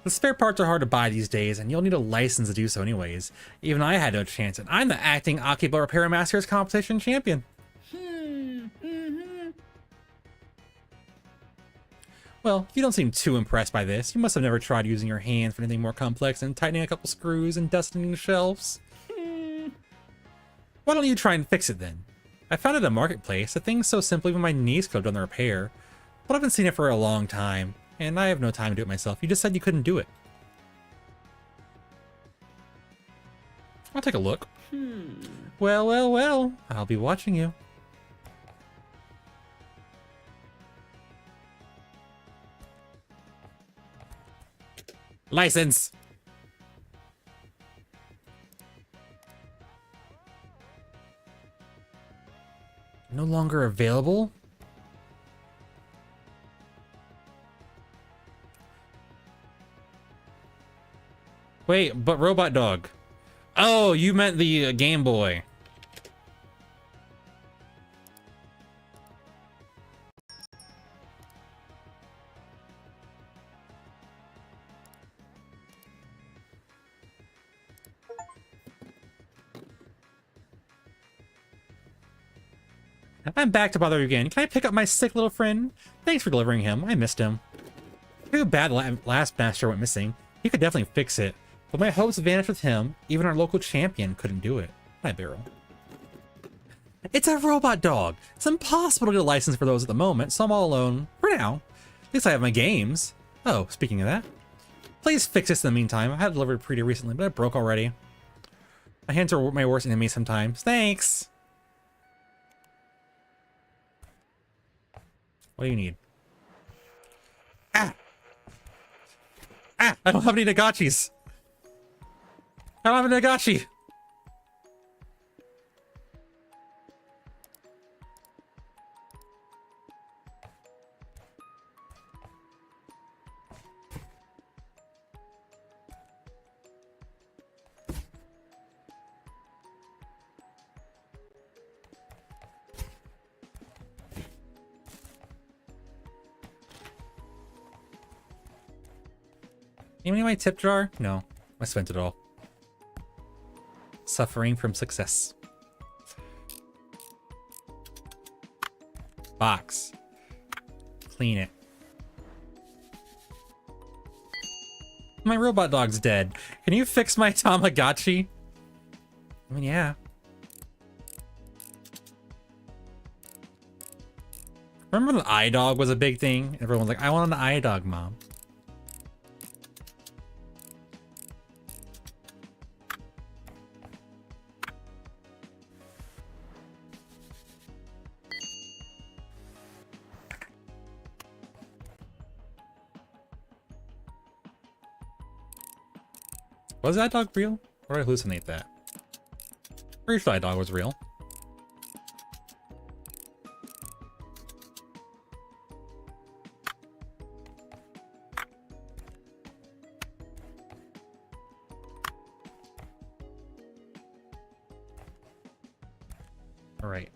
The spare parts are hard to buy these days, and you'll need a license to do so anyways. Even I had no chance, and I'm the acting Akiba Repair Masters competition champion. Well, if you don't seem too impressed by this, you must have never tried using your hands for anything more complex than tightening a couple screws and dusting the shelves. Why don't you try and fix it then? I found it at a marketplace, a thing so simple even my niece could have done the repair. But I've been seeing it for a long time, and I have no time to do it myself. You just said you couldn't do it. I'll take a look. Well, well, well. I'll be watching you. License! No longer available? Wait, but Robot Dog. Oh, you meant the Game Boy. I'm back to bother you again. Can I pick up my sick little friend? Thanks for delivering him. I missed him. Too bad last master went missing. He could definitely fix it. But my hopes vanished with him. Even our local champion couldn't do it. Hi, Barrel. It's a robot dog. It's impossible to get a license for those at the moment, so I'm all alone. For now. At least I have my games. Oh, speaking of that. Please fix this in the meantime. I had it delivered pretty recently, but it broke already. My hands are my worst enemy sometimes. Thanks! What do you need? Ah! Ah! I don't have any Nagachis! I don't have a Nagachi! You need my tip jar? No, I spent it all. Suffering from success. Box. Clean it. My robot dog's dead. Can you fix my Tamagotchi? I mean, yeah. Remember when iDog was a big thing? Everyone's like, I want an iDog, Mom. Was that dog real? Or did I hallucinate that? Pretty sure that dog was real. Alright.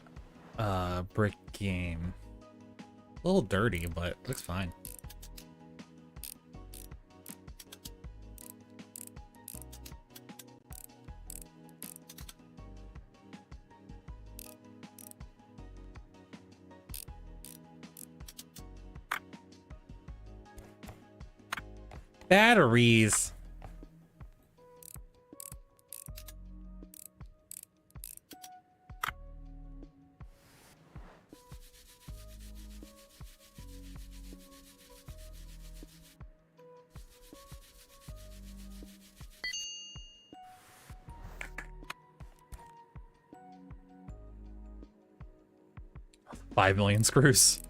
Brick game. A little dirty, but looks fine. Batteries. $5 million screws.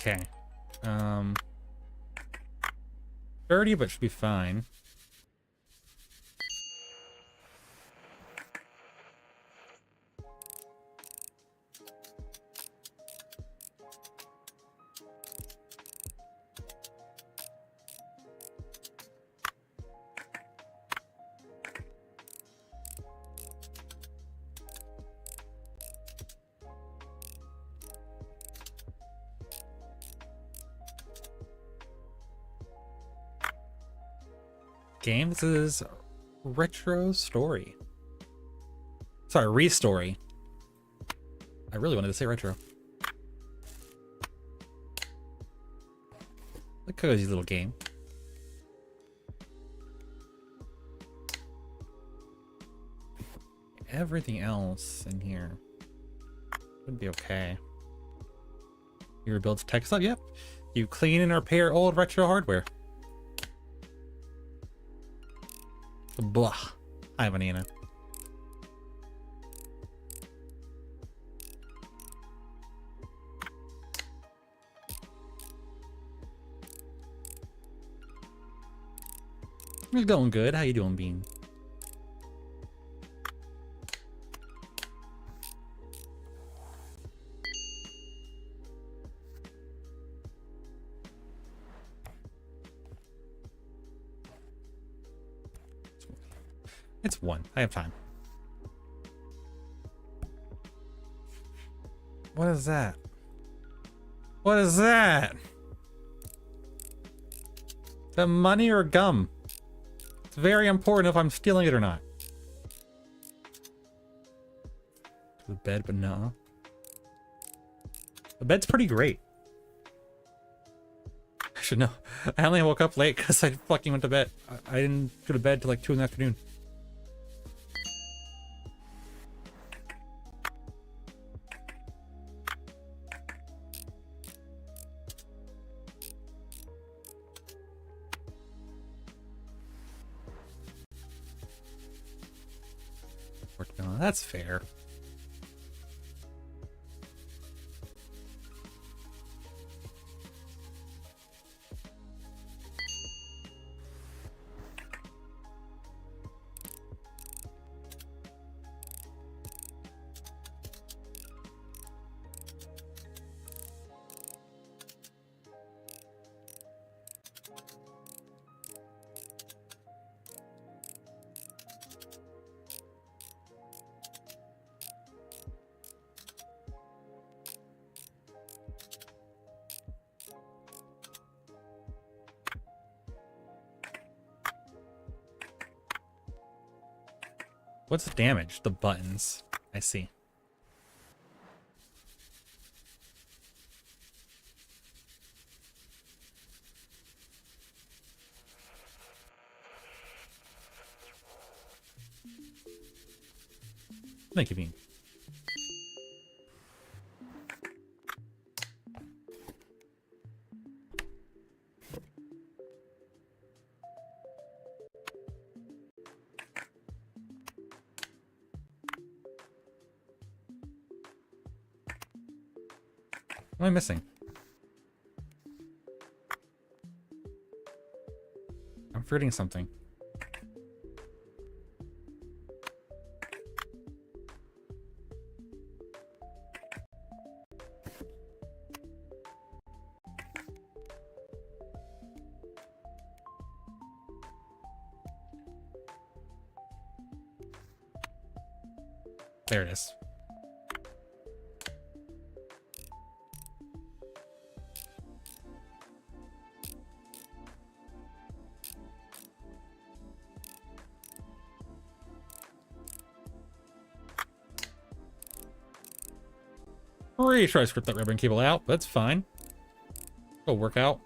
Okay. 30, but should be fine. Game. This is Retro Story. Sorry, Restory. I really wanted to say retro. The cozy little game. Everything else in here would be okay. You rebuild tech stuff? Yep. You clean and repair old retro hardware. Blah. Hi, Vanina. It's going good. How you doing, Bean? It's 1. I have time. What is that? What is that? Is that money or gum? It's very important if I'm stealing it or not. To the bed, but no. The bed's pretty great. I should know. I only woke up late because I fucking went to bed. I didn't go to bed till like 2 in the afternoon. That's fair. What's the damage? The buttons. I see. Thank you, Bean. What am I missing? I'm forgetting something. There it is. Pretty sure I script that ribbon cable out, but that's fine. It'll work out.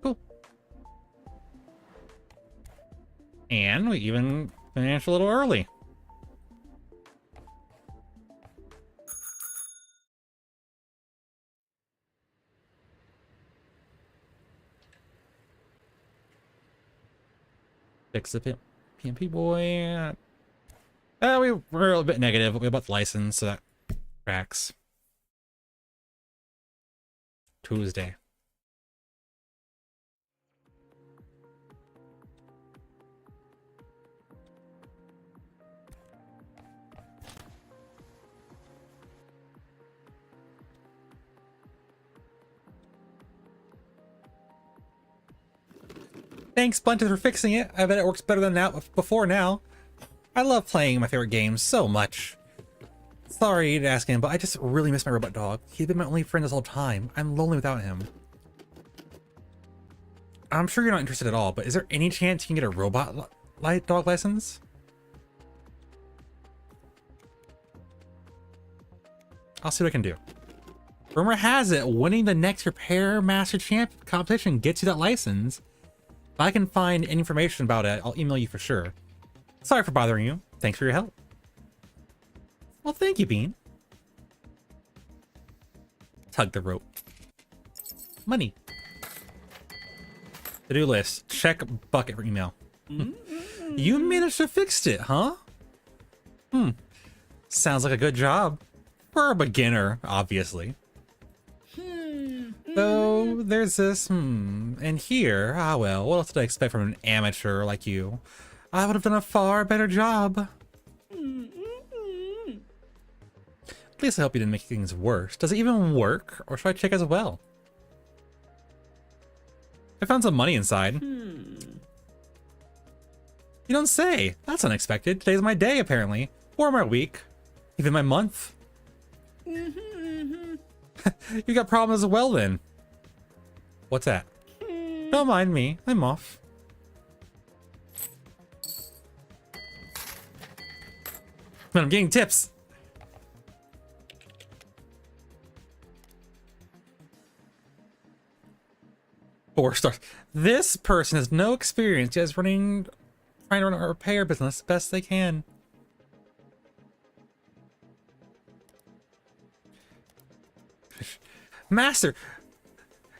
Cool. And we even Finish a little early. Fix the PMP boy. We were a bit negative about the license, so that tracks. Tuesday. Thanks, Splendid, for fixing it. I bet it works better than that before now. I love playing my favorite games so much. Sorry to ask him, but I just really miss my robot dog. He's been my only friend this whole time. I'm lonely without him. I'm sure you're not interested at all, but is there any chance you can get a robot dog license? I'll see what I can do. Rumor has it, winning the next Repair Master Champ competition gets you that license. If I can find any information about it, I'll email you for sure. Sorry for bothering you. Thanks for your help. Well, thank you, Bean. Tug the rope. Money. To-do list. Check bucket for email. You managed to fix it, huh? Sounds like a good job. For a beginner, obviously. So there's this, and here, well, what else did I expect from an amateur like you? I would have done a far better job. At least I hope you didn't make things worse. Does it even work, or should I check as well? I found some money inside. You don't say. That's unexpected. Today's my day, apparently. Or my week. Even my month. You got problems as well, then. What's that? Don't mind me. I'm off. But I'm getting tips. 4 stars. This person has no experience, just trying to run a repair business best they can. Master,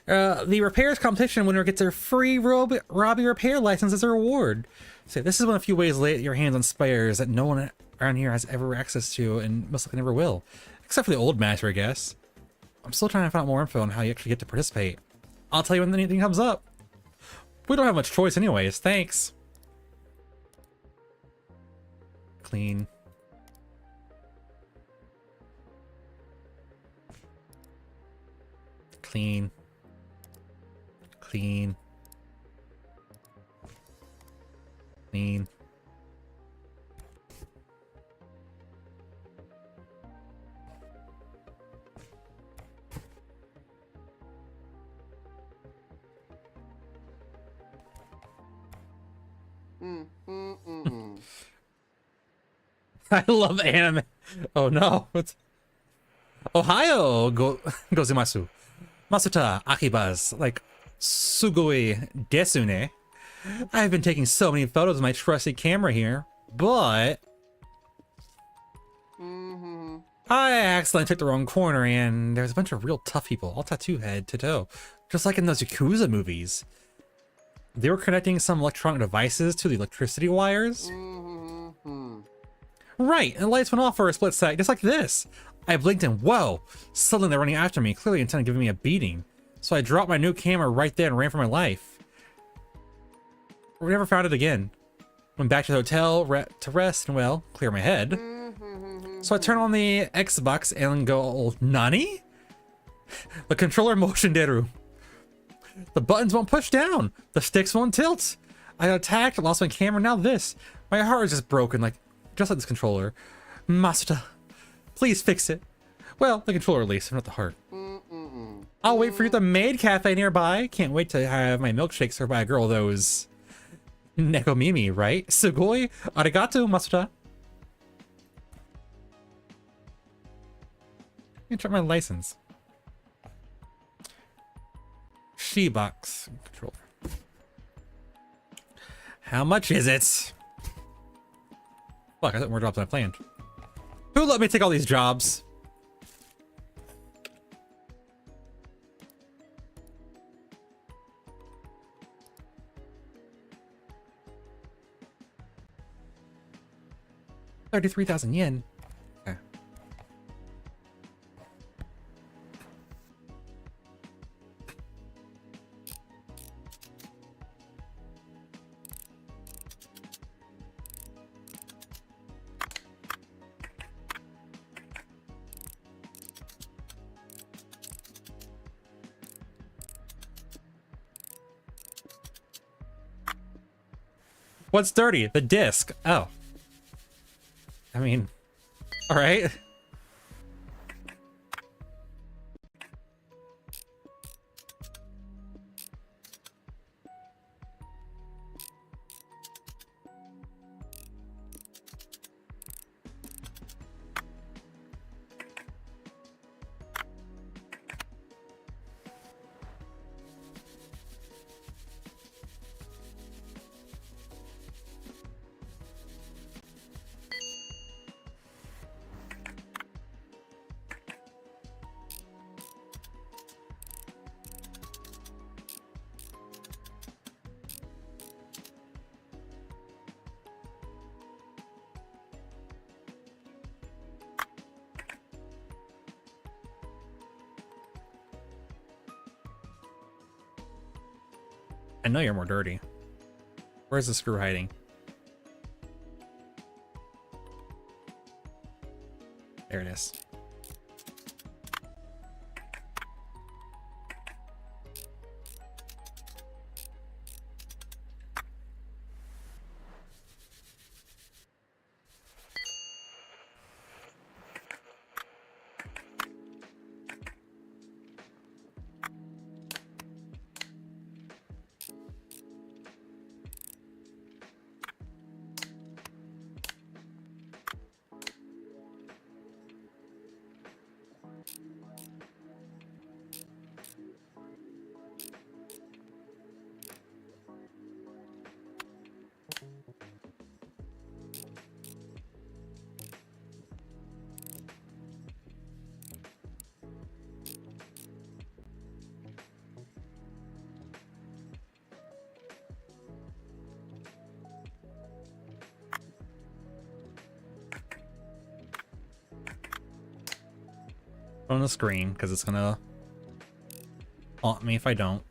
the repairs competition winner gets their free Robbie repair license as a reward. So this is one of the few ways to lay your hands on spares that no one around here has ever access to, and most likely never will. Except for the old master, I guess. I'm still trying to find out more info on how you actually get to participate. I'll tell you when anything comes up. We don't have much choice anyways, thanks. Clean. Clean. Clean. Clean. I love anime. Oh no. What's Ohio gozimasu. Masuta akibas. Like sugoi desu ne. I've been taking so many photos with my trusty camera here, but I accidentally took the wrong corner and there's a bunch of real tough people, all tattoo head to toe, just like in those Yakuza movies. They were connecting some electronic devices to the electricity wires. Right, and the lights went off for a split sec, just like this. I blinked and whoa, suddenly they're running after me, clearly intending to give me a beating. So I dropped my new camera right there and ran for my life. We never found it again. Went back to the hotel to rest and, well, clear my head. So I turn on the Xbox and go, Nani? The controller motion deru. The buttons won't push down. The sticks won't tilt. I got attacked, lost my camera, now this. My heart is just broken, just like this controller. Masuta, please fix it. Well, the controller at least, not the heart. I'll wait for you at the maid cafe nearby. Can't wait to have my milkshake served by a girl of those. Nekomimi, right? Sugoi, arigato, Masuta. Let me check my license. She-box controller. How much is it? Fuck, I took more jobs than I planned. Who let me take all these jobs? $33,000 yen. Okay. What's dirty? The disc. Oh. I mean, all right. I know you're more dirty. Where's the screw hiding? There it is. On the screen, because it's gonna haunt me if I don't.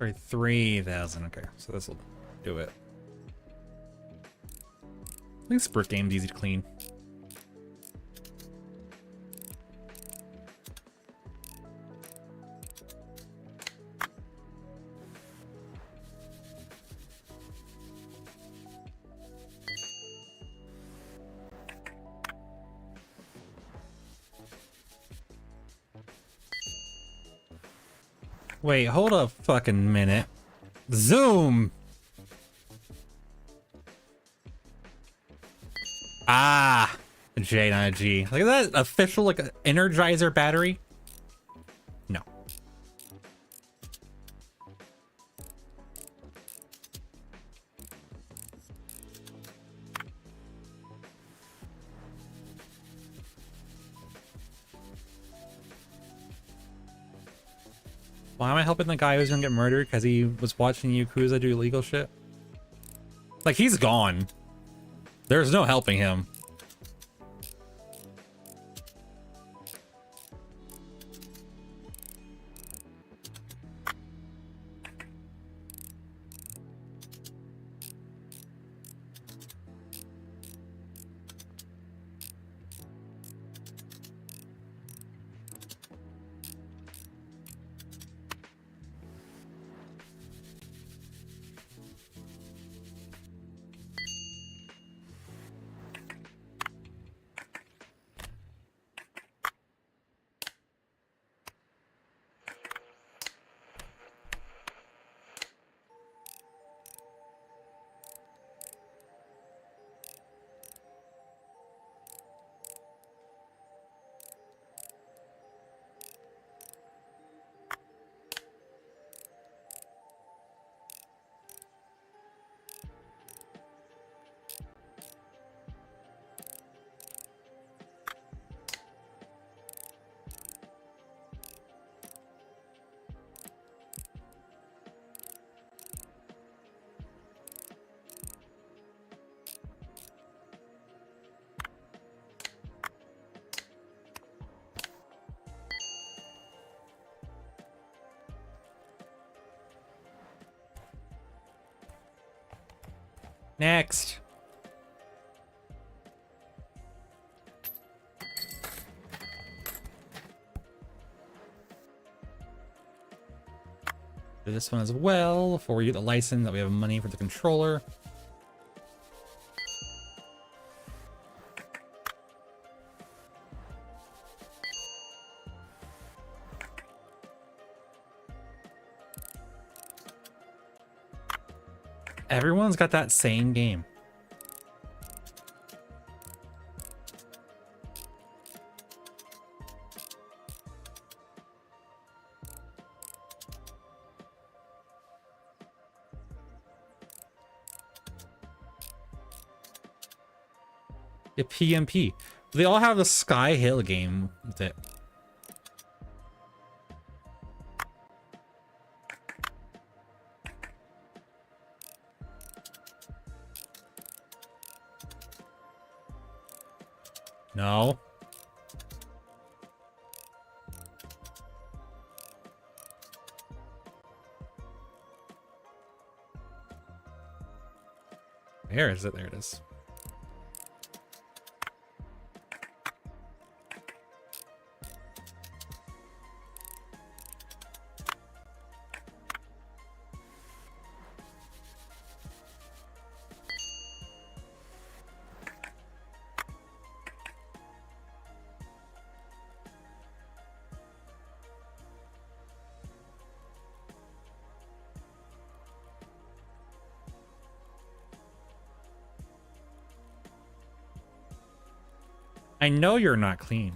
Or 3,000. Okay, so this will do it. I think Spurt game's easy to clean. Wait, hold a fucking minute. Zoom! Ah! A J, not a G. Look at that official, like, Energizer battery. No. Why am I helping the guy who's gonna get murdered because he was watching Yakuza do illegal shit? Like, he's gone. There's no helping him. Next. Do this one as well before we get the license that we have money for the controller. Everyone's got that same game. Yeah, PMP. They all have the Sky Hill game with it. No. Where is it? There it is. I know you're not clean.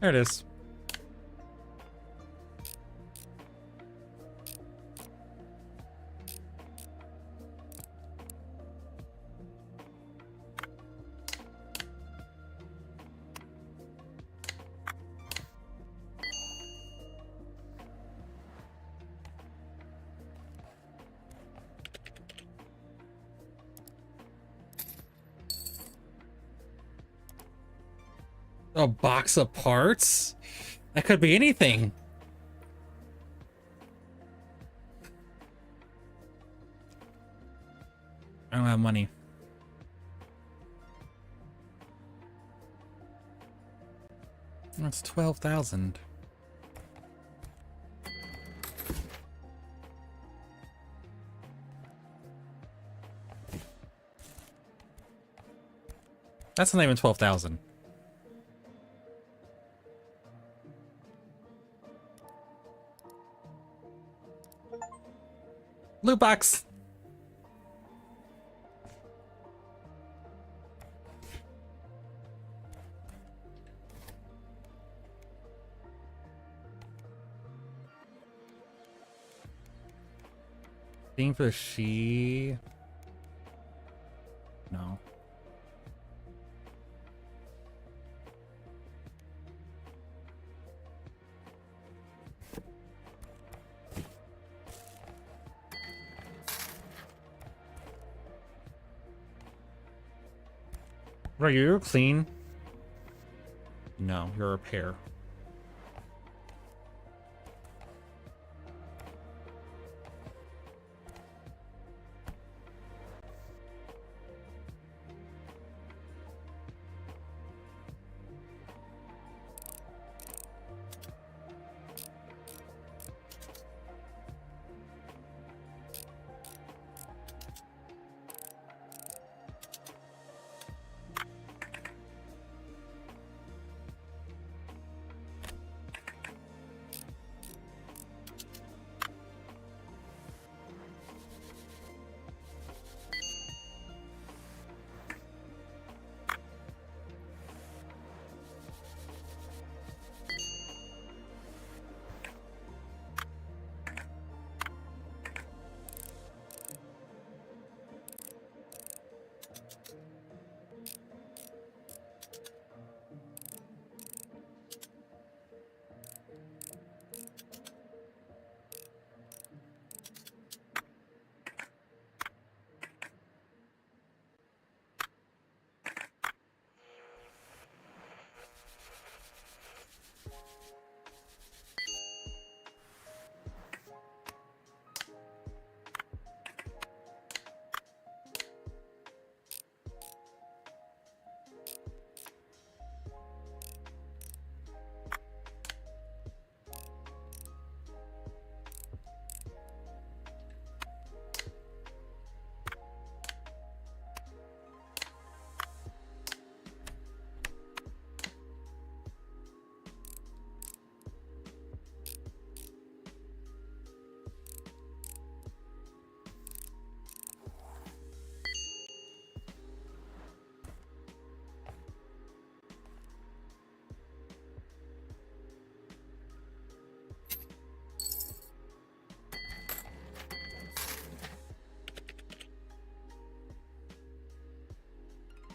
There it is. A box of parts? That could be anything. I don't have money. That's 12,000. That's not even 12,000. Loot box. Thing for the she. No. Right, you're clean. No, you're a repair.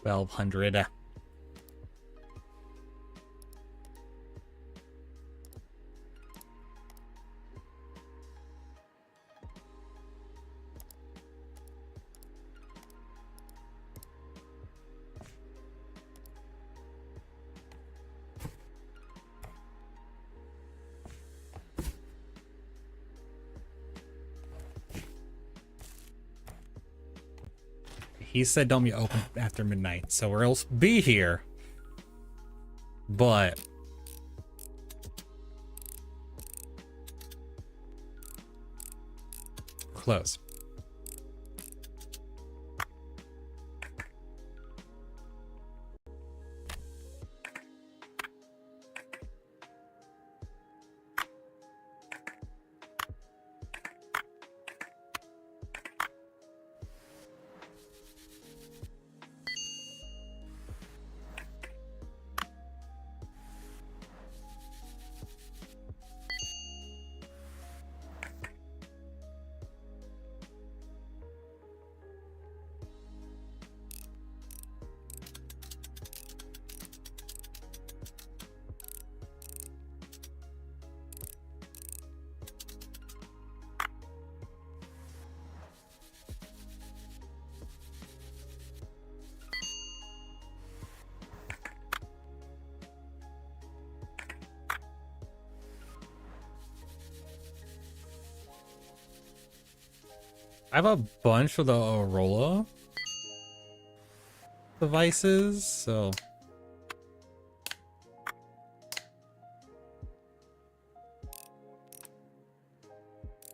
1200. He said don't be open after midnight, so we'll be here. But close. I have a bunch of the Aurora devices, so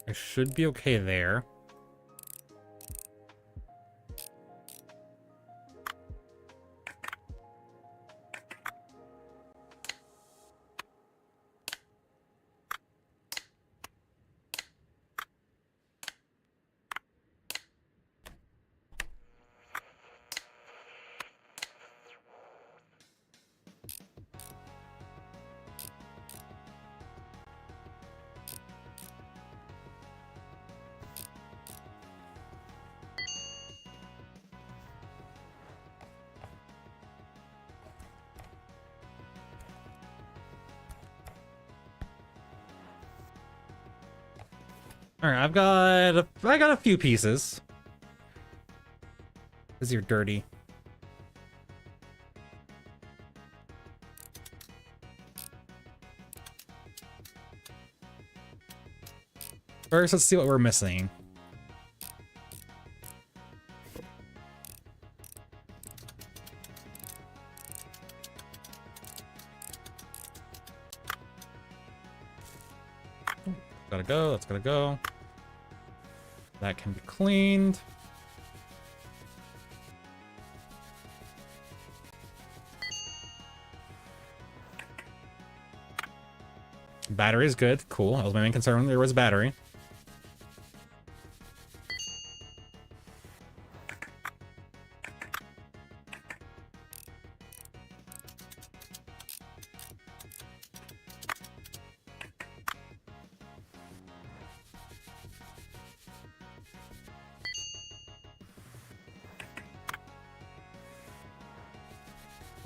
I should be okay there. All right, I got a few pieces. Because you're dirty. First, let's see what we're missing. Gotta go, that's gotta go. That can be cleaned. Battery is good, cool. That was my main concern when there was battery.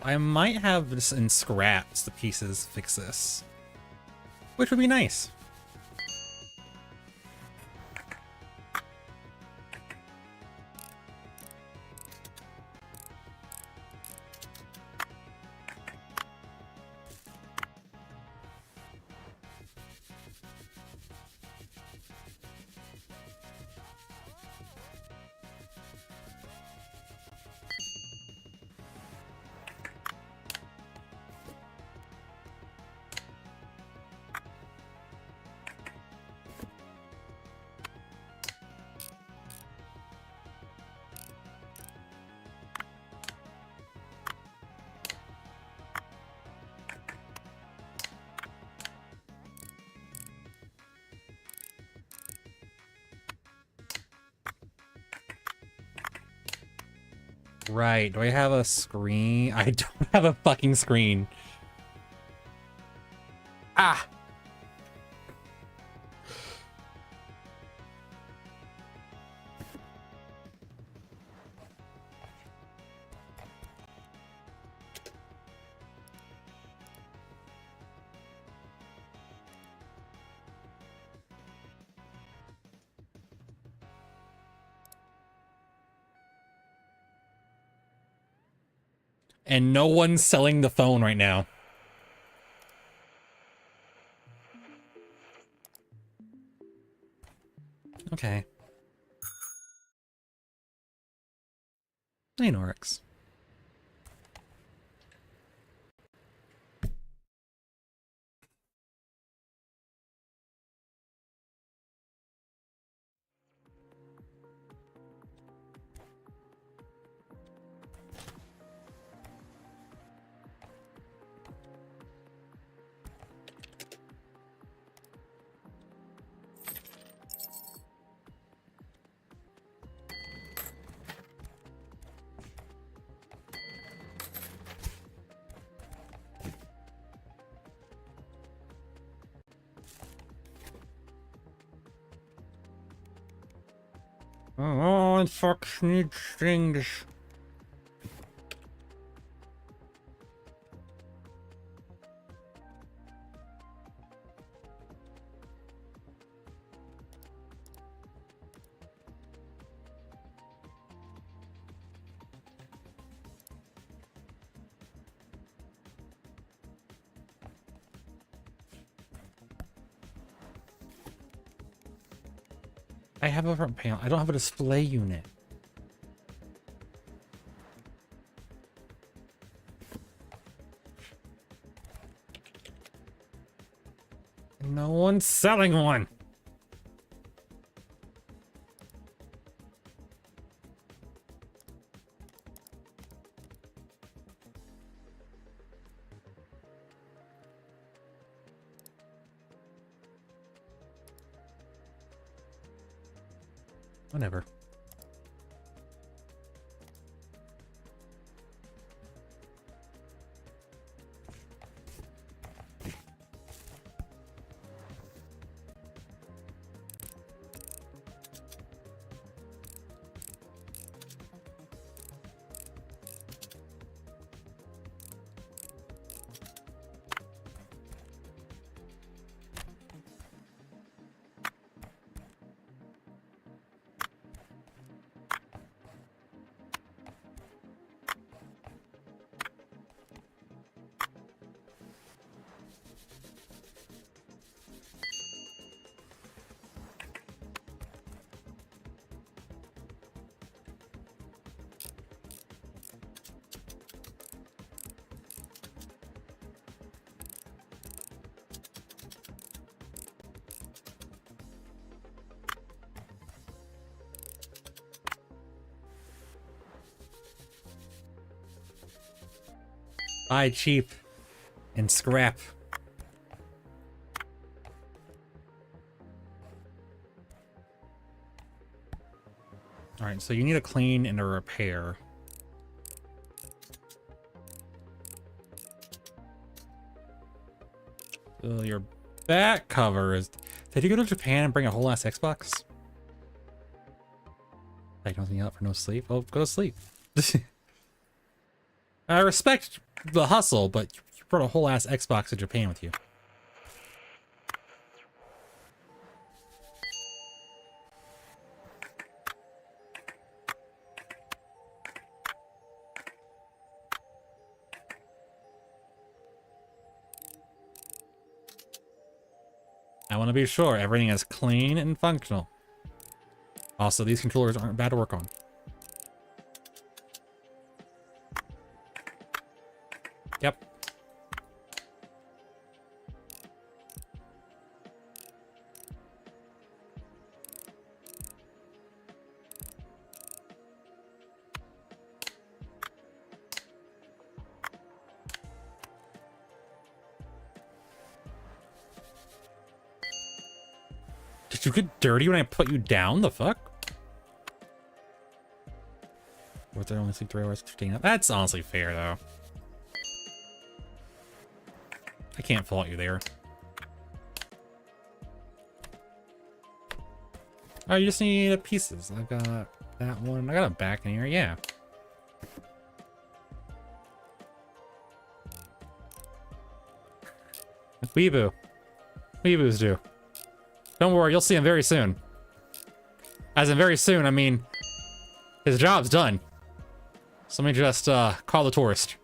I might have this in scraps, the pieces fix this. Which would be nice. Right, do I have a screen? I don't have a fucking screen. Ah! And no one's selling the phone right now. Okay. Hey, Norix. Oh, and fuck needs things. I have a front panel. I don't have a display unit. No one's selling one. Whatever. Buy cheap and scrap. All right, so you need a clean and a repair. So your back cover is... Did you go to Japan and bring a whole ass Xbox? Like nothing out for no sleep? Oh, go to sleep. I respect the hustle, but you brought a whole ass Xbox to Japan with you. I want to be sure everything is clean and functional. Also, these controllers aren't bad to work on. Yep. Did you get dirty when I put you down? The fuck? What's there only sleep 3 hours 15 up? That's honestly fair though. I can't fault you there. Oh, you just need pieces. I've got that one. I got a back in here, yeah. Weeboo. Weeboos do. Don't worry, you'll see him very soon. As in very soon, I mean, his job's done. So let me just call the tourist.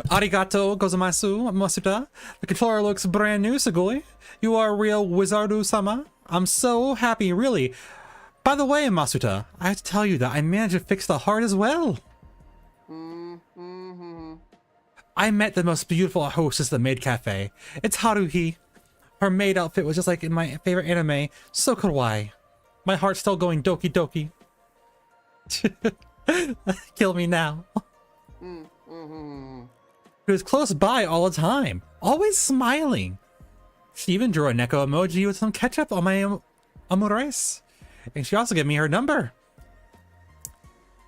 Arigato gozaimasu, Masuda. The controller looks brand new, Sugoi. You are a real wizardu-sama. I'm so happy, really. By the way, Masuda, I have to tell you that I managed to fix the heart as well. I met the most beautiful hostess at the maid cafe. It's Haruhi. Her maid outfit was just like in my favorite anime, so kawaii. My heart's still going doki doki. Kill me now. She was close by all the time, always smiling. She even drew a neko emoji with some ketchup on my omurice. And she also gave me her number.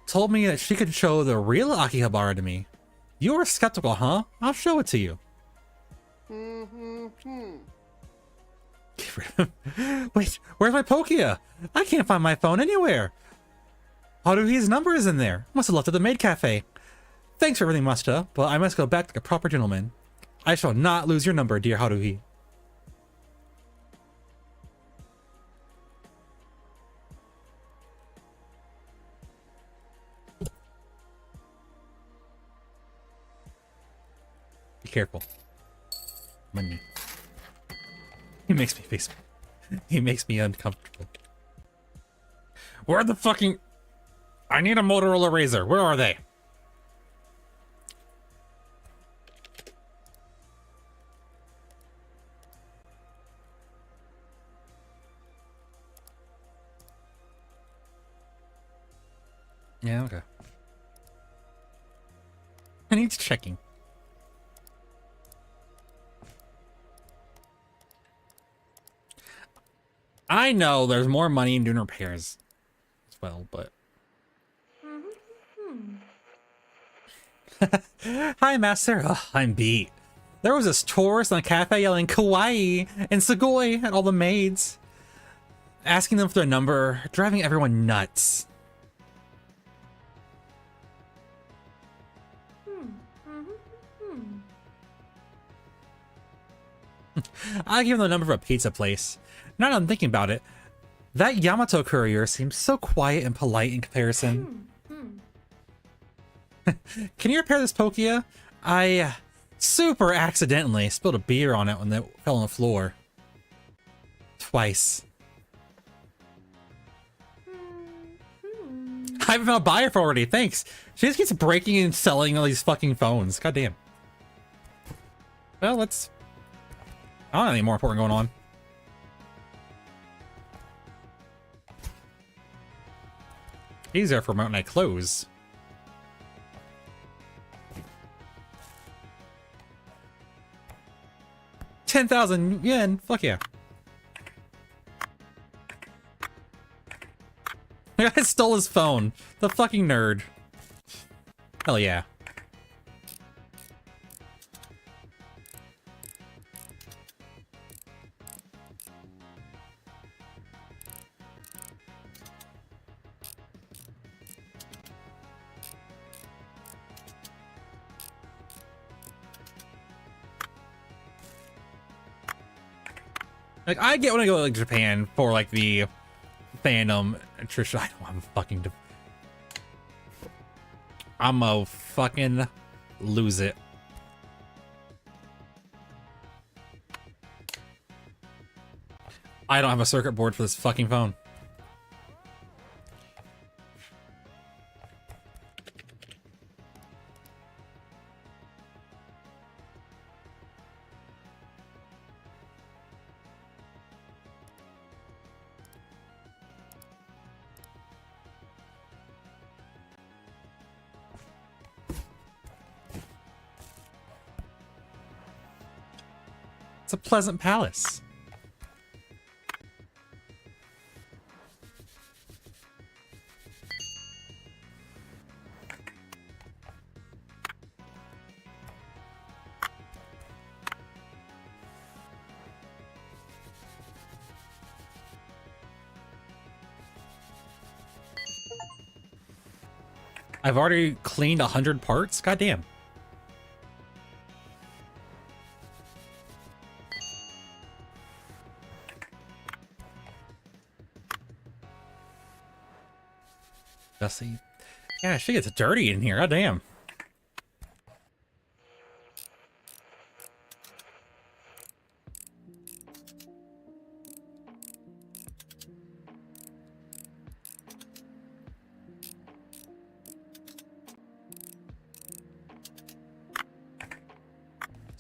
Told me that she could show the real Akihabara to me. You were skeptical, huh? I'll show it to you. Wait, where's my Pokia? I can't find my phone anywhere. Haruhi's number is in there. Must have left at the maid cafe. Thanks for everything, Masuda, but I must go back like a proper gentleman. I shall not lose your number, dear Haruhi. Be careful. Money. He makes me face. He makes me uncomfortable. Where are the fucking... I need a Motorola Razr. Where are they? Yeah, okay. I need checking. I know there's more money in doing repairs as well, but... Hi, Master. Ugh, I'm beat. There was this tourist in a cafe yelling kawaii and sugoi at all the maids, asking them for their number, driving everyone nuts. I give them the number of a pizza place. Now that I'm thinking about it, that Yamato courier seems so quiet and polite in comparison. Can you repair this Pokia? I super accidentally spilled a beer on it when it fell on the floor. Twice. I haven't found a buyer for already, thanks. She just keeps breaking and selling all these fucking phones. God damn. Well, let's... I don't have anything more important going on. He's there for a moment and I close. $10,000 yen. Fuck yeah. The guy stole his phone. The fucking nerd. Hell yeah. Like, I get when I go to like, Japan for like the fandom Trisha. I don't have a fucking. I'm a fucking lose it. I don't have a circuit board for this fucking phone. It's a pleasant palace. I've already cleaned 100 parts? Goddamn. Dusty. Yeah, she gets dirty in here. God damn.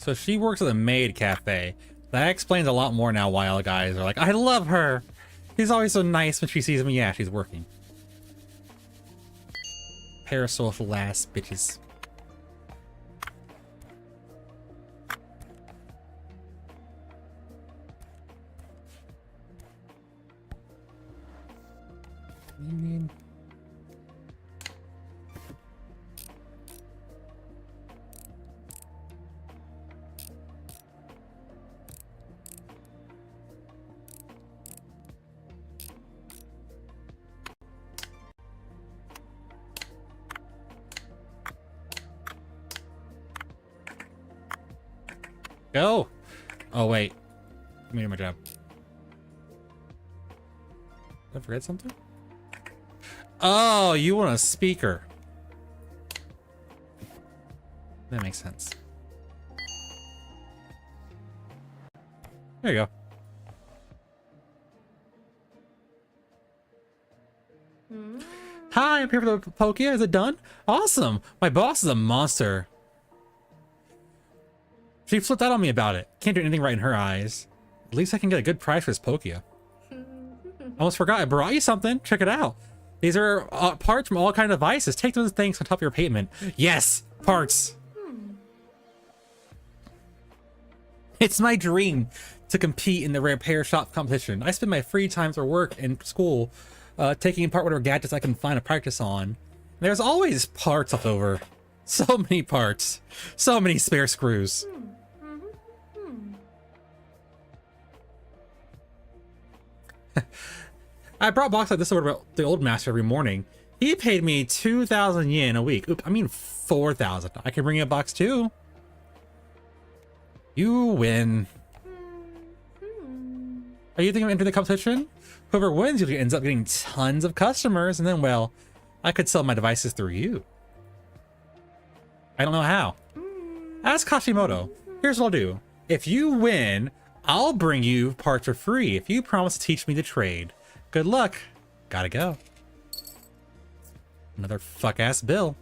So she works at the maid cafe. That explains a lot more now why all the guys are like, I love her. She's always so nice when she sees me. Yeah, she's working. Parasocial ass bitches. You mean? Go! Oh, wait. I made my job. Did I forget something? Oh, you want a speaker. That makes sense. There you go. Hi, I'm here for the Pokia. Is it done? Awesome. My boss is a monster. She flipped out on me about it. Can't do anything right in her eyes. At least I can get a good price for this Pokia. Almost forgot. I brought you something. Check it out. These are parts from all kind of devices. Take those things on top of your payment. Yes, parts. It's my dream to compete in the repair shop competition. I spend my free time for work and school taking apart whatever gadgets I can find to practice on. There's always parts left over. So many parts. So many spare screws. I brought a box like this over to the old master every morning. He paid me 2,000 yen a week. Oop, I mean 4,000. I can bring you a box too. You win. Are you thinking of entering the competition? Whoever wins usually ends up getting tons of customers, and then, well, I could sell my devices through you. I don't know how. Ask Hashimoto. Here's what I'll do. If you win, I'll bring you parts for free if you promise to teach me the trade. Good luck. Gotta go. Another fuck-ass bill.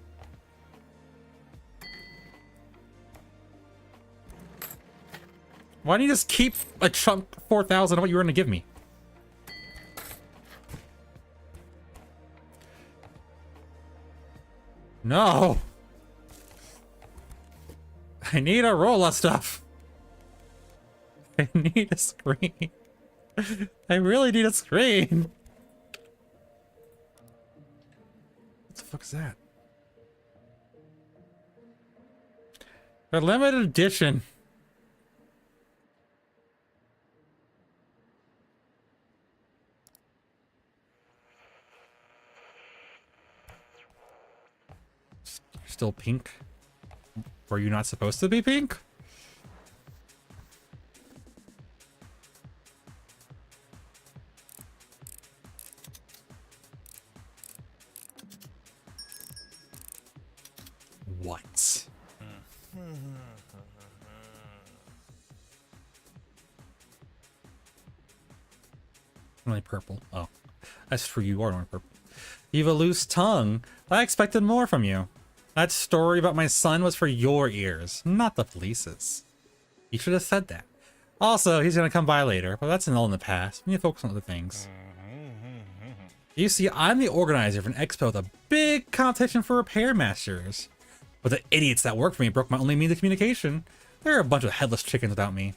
Why don't you just keep a chunk 4,000 of what you were going to give me? No. I need a roll of stuff. I need a screen. I really need a screen. What the fuck is that? A limited edition. Still pink? Were you not supposed to be pink? What? Only purple. Oh, that's true. You are only purple. You've a loose tongue. I expected more from you. That story about my son was for your ears, not the police's. You should have said that. Also, he's gonna come by later, but that's all in the past. We need to focus on other things. You see, I'm the organizer of an expo with a big competition for repair masters. But the idiots that work for me broke my only means of communication. They're a bunch of headless chickens without me.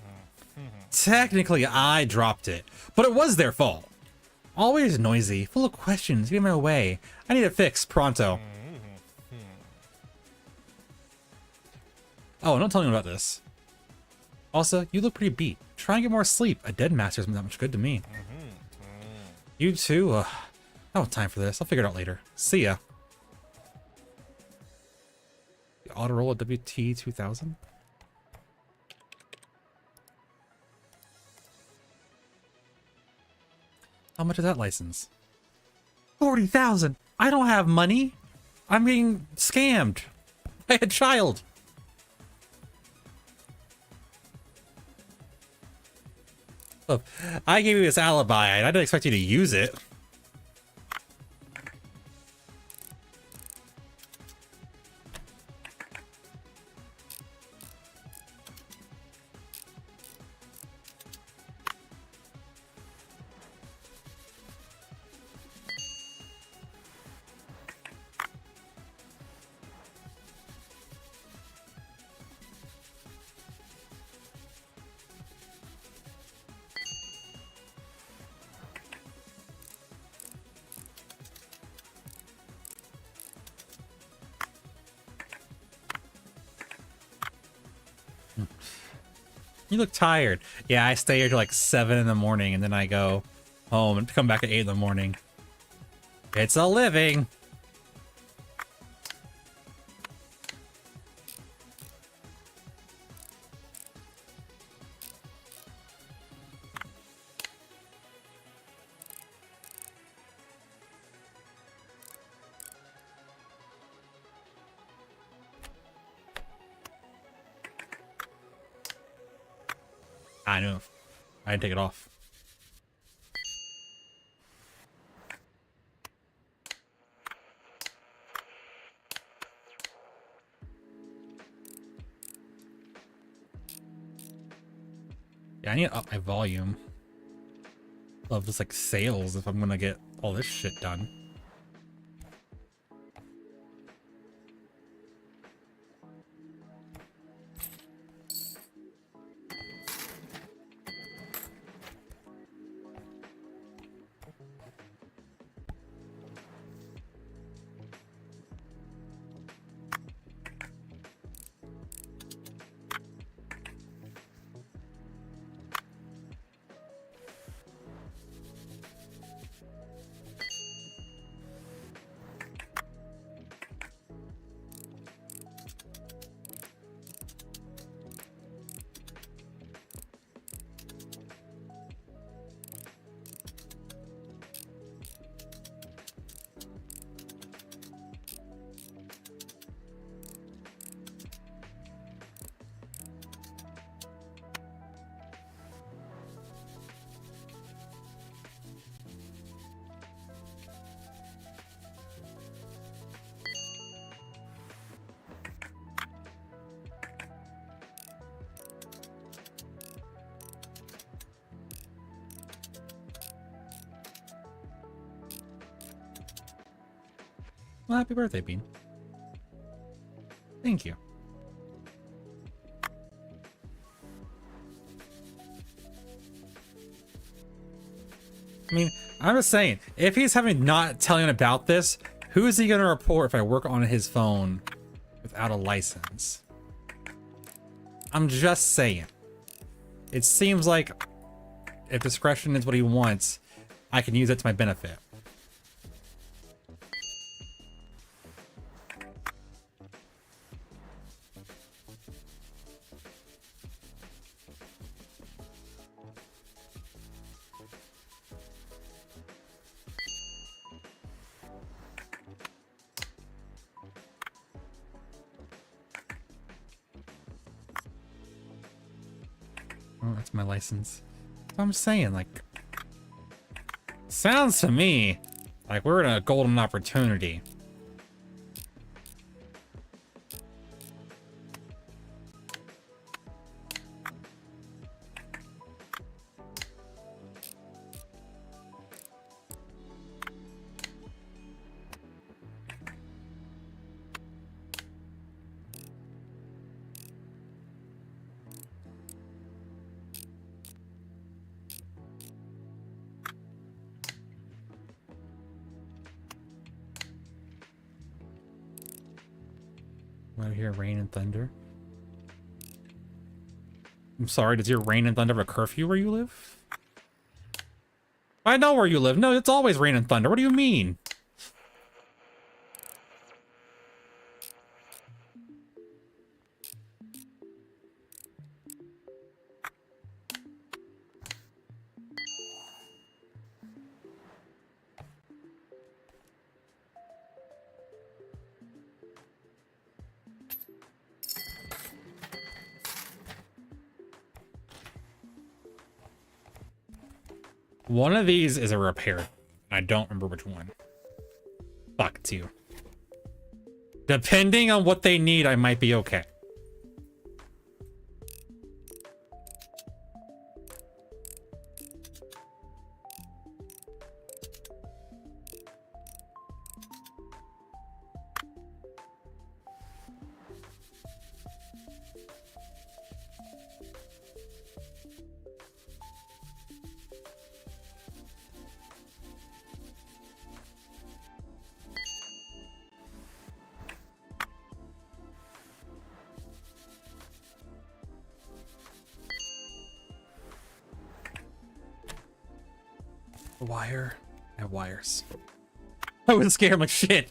Technically, I dropped it, but it was their fault. Always noisy, full of questions, get in my way. I need it fixed, pronto. Oh, don't tell me about this. Also, you look pretty beat. Try and get more sleep. A dead master isn't that much good to me. You too? I don't have time for this. I'll figure it out later. See ya. The auto roll at WT 2000? How much is that license? 40,000! I don't have money! I'm being scammed by a child! Look, I gave you this alibi, and I didn't expect you to use it. You look tired. Yeah, I stay here till like 7 in the morning and then I go home and come back at 8 in the morning. It's a living. I knew. I had to take it off. Yeah, I need to up my volume of just like sales if I'm gonna get all this shit done. Well, happy birthday, Bean. Thank you. I mean, I'm just saying, if he's having not telling about this, who is he going to report if I work on his phone without a license? I'm just saying. It seems like if discretion is what he wants, I can use it to my benefit. Oh, that's my license. So I'm saying, like, sounds to me like we're in a golden opportunity. I hear rain and thunder. I'm sorry, does your rain and thunder have a curfew where you live? I know where you live. No, it's always rain and thunder. What do you mean? One of these is a repair. I don't remember which one. Fuck you. Depending on what they need, I might be okay. Wire. I have wires. I was scared. I'm like, shit.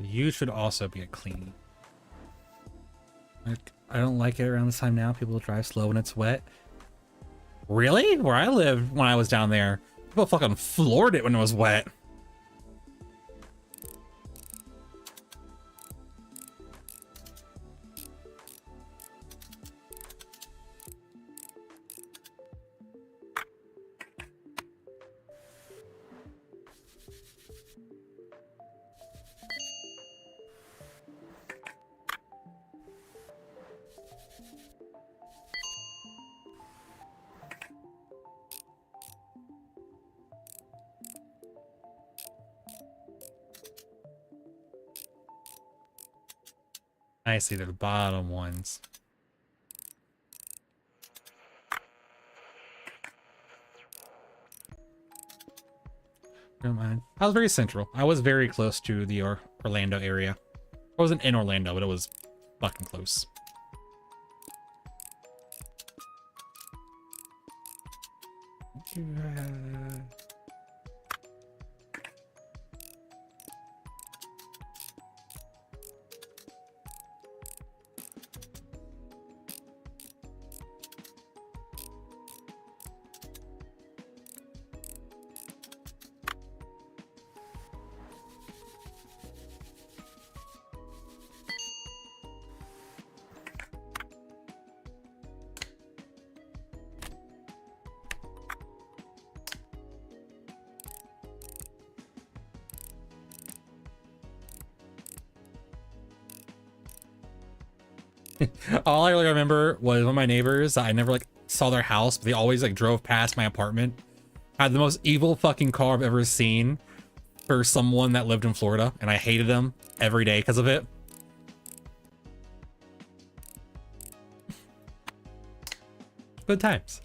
You should also be a clean. Like, I don't like it around this time now. People drive slow when it's wet. Really? Where I lived when I was down there, people fucking floored it when it was wet. I see they're the bottom ones. Never mind. I was very central. I was very close to the Orlando area. I wasn't in Orlando, but it was fucking close. All I really remember was one of my neighbors, I never like saw their house, but they always like drove past my apartment. Had the most evil fucking car I've ever seen for someone that lived in Florida, and I hated them every day because of it. Good times.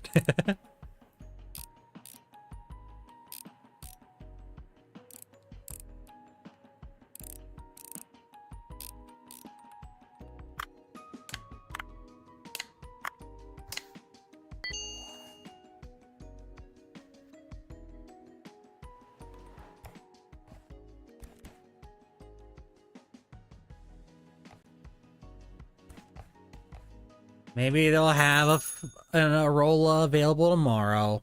Maybe they'll have an Arola available tomorrow.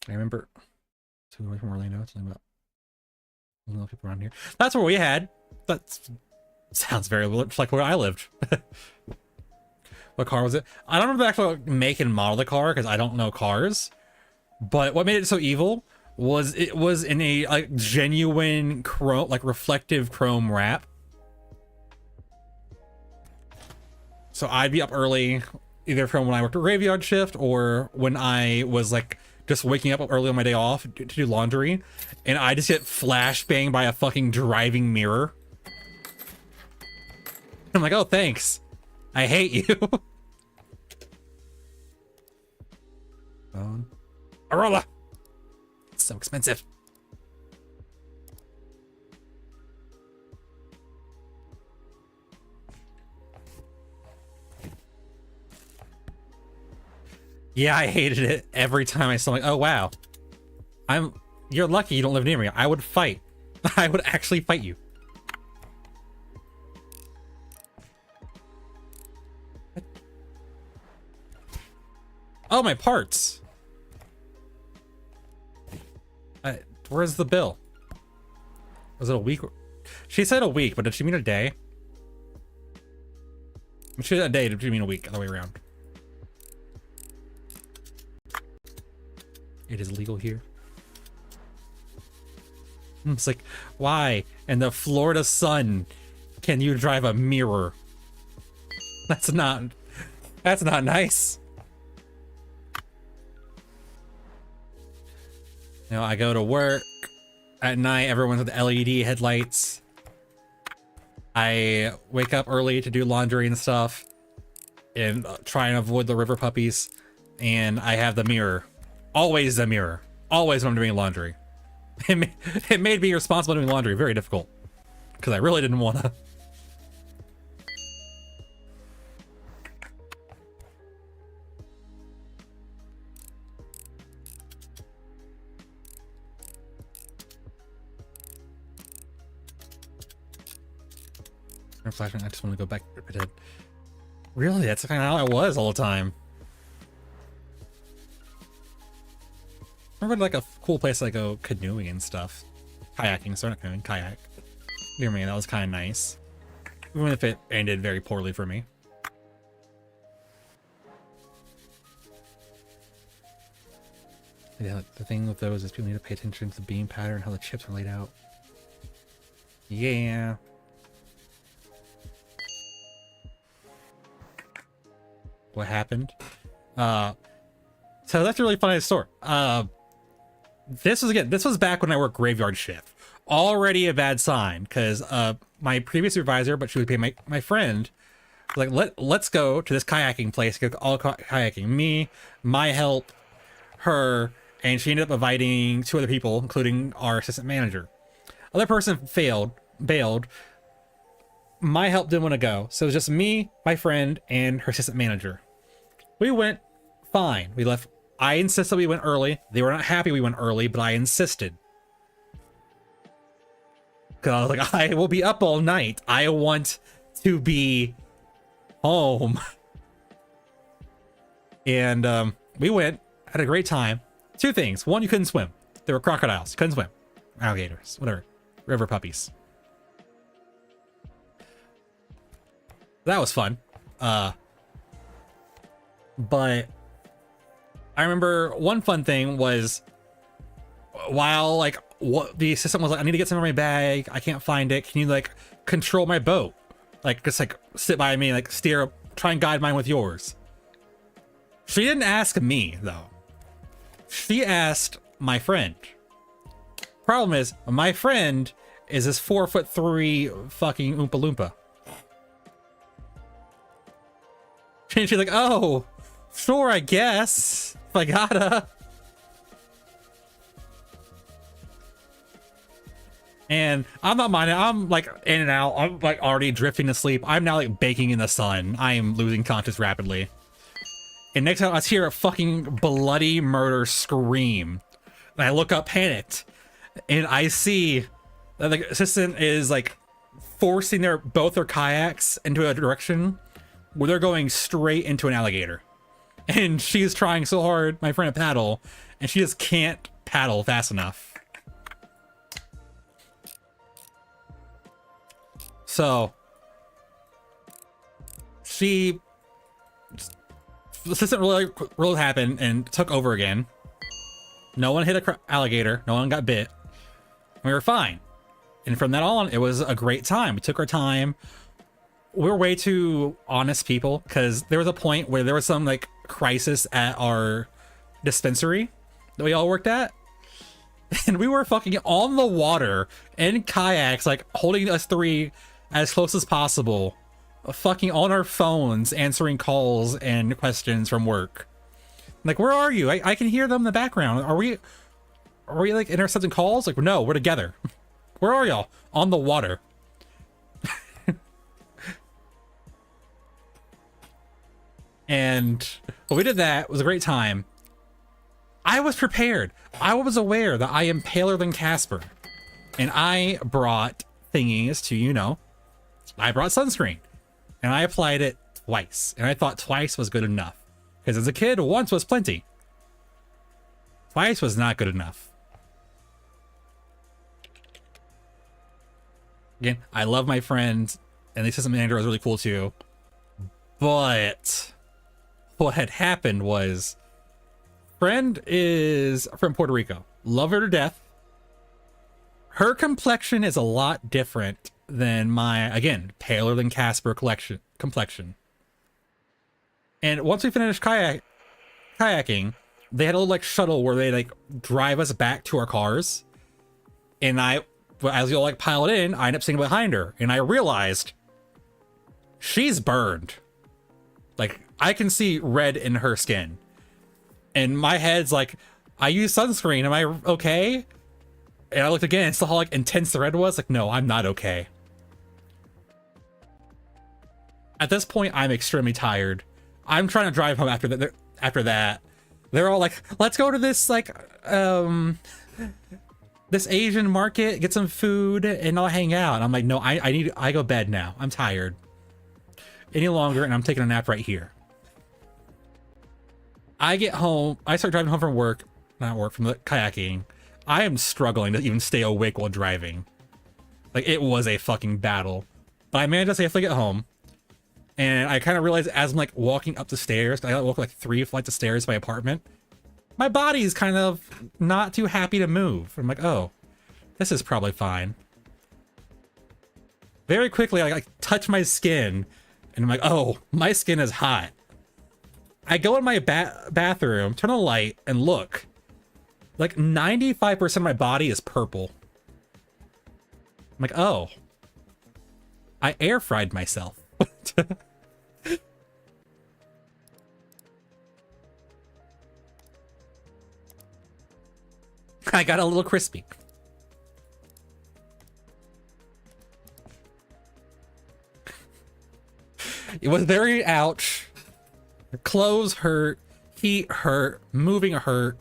I remember to away from Orlando. It's about a lot of people around here. That's where we had. That sounds very like where I lived. What car was it? I don't remember the actual make and model of the car because I don't know cars. But what made it so evil was it was in a like genuine chrome, like reflective chrome wrap. So I'd be up early, either from when I worked a graveyard shift or when I was like just waking up early on my day off to do laundry, and I just get flashbanged by a fucking driving mirror. I'm like, oh, thanks. I hate you. Arola. It's so expensive. Yeah, I hated it every time I saw like, oh wow. You're lucky you don't live near me. I would fight. I would actually fight you. Oh, my parts. Where's the bill? Was it a week? She said a week, but did she mean a day? If she said a day, did she mean a week? Other way around. It is legal here. It's like, why? In the Florida sun, can you drive a mirror? That's not nice. You know, I go to work at night, everyone's with LED headlights. I wake up early to do laundry and stuff and try and avoid the river puppies. And I have the mirror. Always the mirror. Always when I'm doing laundry. It made being responsible doing laundry very difficult because I really didn't want to. Flashing. I just want to go back to it. Really, that's kind of how I was all the time. Remember, like a cool place to like, go canoeing and stuff, kayaking. Sorry, not canoeing, kayak. Near me, that was kind of nice, even if it ended very poorly for me. Yeah, the thing with those is people need to pay attention to the beam pattern, how the chips are laid out. Yeah. What happened? So that's a really funny story. This was back when I worked graveyard shift. Already a bad sign, because my previous supervisor, but she would pay my friend, like, let's go to this kayaking place, go all kayaking. Me, my help, her, and she ended up inviting 2 other people, including our assistant manager. Other person bailed. My help didn't want to go, so it was just me, my friend, and her assistant manager. We went fine. We left. I insisted we went early. They were not happy we went early, but I insisted. Because I was like, I will be up all night. I want to be home. And we went, had a great time. 2 things. 1, you couldn't swim. There were crocodiles. You couldn't swim. Alligators. Whatever. River puppies. That was fun. But I remember one fun thing was while like what the assistant was like, I need to get some in my bag. I can't find it. Can you like control my boat? Like just like sit by me, like steer, try and guide mine with yours. She didn't ask me though. She asked my friend. Problem is, my friend is this 4'3" fucking Oompa Loompa. And she's like, oh, sure, I guess. If I gotta. And I'm not minding. I'm like in and out. I'm like already drifting to sleep. I'm now like baking in the sun. I am losing conscious rapidly. And next time I hear a fucking bloody murder scream. And I look up panicked. And I see that the assistant is like forcing both their kayaks into a direction where they're going straight into an alligator. And she's trying so hard, my friend, to paddle, and she just can't paddle fast enough. So the assistant really happened and took over again. No one hit an alligator. No one got bit. We were fine. And from that on, it was a great time. We took our time. We were way too honest people, because there was a point where there was some like crisis at our dispensary that we all worked at. And we were fucking on the water in kayaks, like holding us 3 as close as possible, fucking on our phones, answering calls and questions from work. Like, where are you? I can hear them in the background. Are we like intercepting calls? Like, no, we're together. Where are y'all? On the water. And well, we did that. It was a great time. I was prepared. I was aware that I am paler than Casper. And I brought thingies to, you know, I brought sunscreen. And I applied it twice. And I thought twice was good enough. Because as a kid, once was plenty. Twice was not good enough. Again, I love my friend, and the assistant manager was really cool too. But what had happened was, friend is from Puerto Rico. Love her to death. Her complexion is a lot different than my, again, paler than Casper complexion. And once we finished kayaking, they had a little like shuttle where they like drive us back to our cars. And as you all like piled in, I end up sitting behind her, and I realized she's burned. Like, I can see red in her skin. And my head's like, I use sunscreen. Am I okay? And I looked again and saw how like intense the red was. Like, no, I'm not okay. At this point, I'm extremely tired. I'm trying to drive home after that. They're all like, let's go to this like this Asian market, get some food, and I'll hang out. And I'm like, no, I go bed now. I'm tired any longer, and I'm taking a nap right here. I get home, I start driving home from work, from the kayaking. I am struggling to even stay awake while driving. Like, it was a fucking battle. But I managed to safely get home. And I kind of realized as I'm like walking up the stairs, I walk like 3 flights of stairs to my apartment, my body's kind of not too happy to move. I'm like, oh, this is probably fine. Very quickly, I like touch my skin, and I'm like, oh, my skin is hot. I go in my bathroom, turn on the light, and look. Like 95% of my body is purple. I'm like, oh, I air fried myself. I got a little crispy. It was very ouch. Clothes hurt, feet hurt, moving hurt.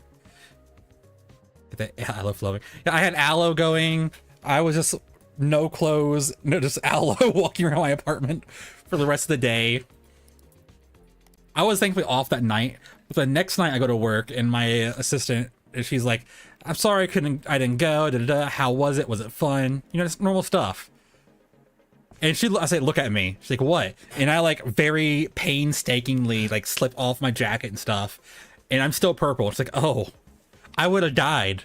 The aloe flowing. Yeah, I had aloe going. I was just no clothes, no, just aloe walking around my apartment for the rest of the day. I was thankfully off that night, but the next night I go to work and my assistant, she's like, I'm sorry I didn't go, how was it? Was it fun? You know, just normal stuff. And I say, look at me. She's like, what? And I like very painstakingly like slip off my jacket and stuff. And I'm still purple. She's like, oh, I would have died.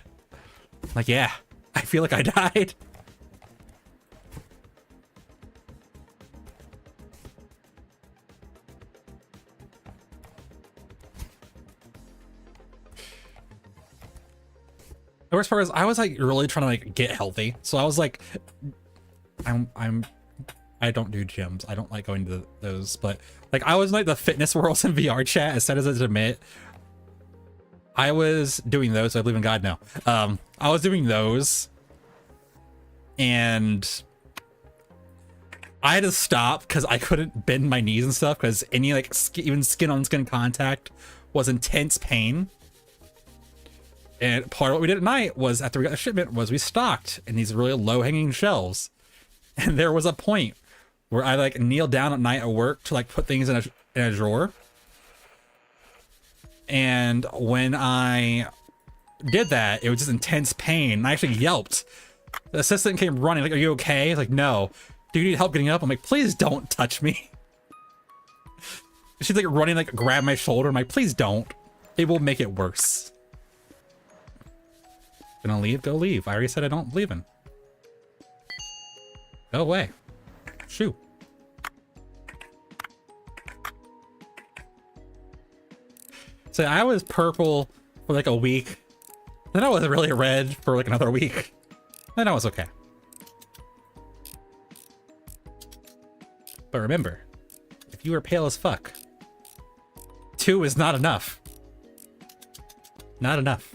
I'm like, yeah, I feel like I died. The worst part is I was like really trying to like get healthy. So I was like, I don't do gyms. I don't like going to those, but like I was like the fitness worlds in VR chat, as sad as I admit. I was doing those. I believe in God now. I was doing those, and I had to stop because I couldn't bend my knees and stuff because any like even skin on skin contact was intense pain. And part of what we did at night was after we got the shipment was we stocked in these really low hanging shelves, and there was a point where I like kneeled down at night at work to like put things in a drawer. And when I did that, it was just intense pain. And I actually yelped. The assistant came running, like, are you okay? He's like, no. Do you need help getting up? I'm like, please don't touch me. She's like running, like grab my shoulder. I'm like, please don't. It will make it worse. Gonna leave? Go leave. I already said I don't believe in. Go away. Shoo. So I was purple for like a week. Then I was really red for like another week. Then I was okay. But remember, if you are pale as fuck, 2 is not enough. Not enough.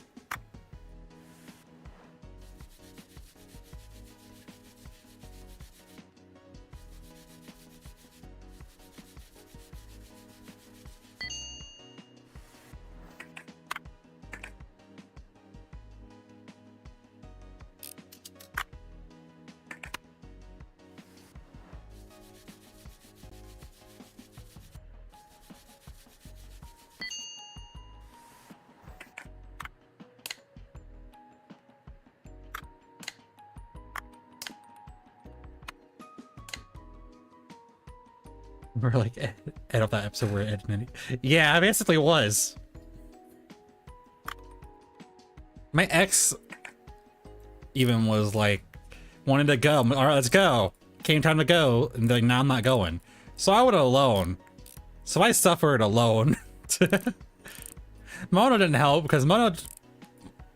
We're like, end of that episode where Ed and Eddie. Yeah, I basically was. My ex even was like, wanted to go. All right, let's go. Came time to go. And they're like, nah, I'm not going. So I went alone. So I suffered alone. Mona didn't help because Mona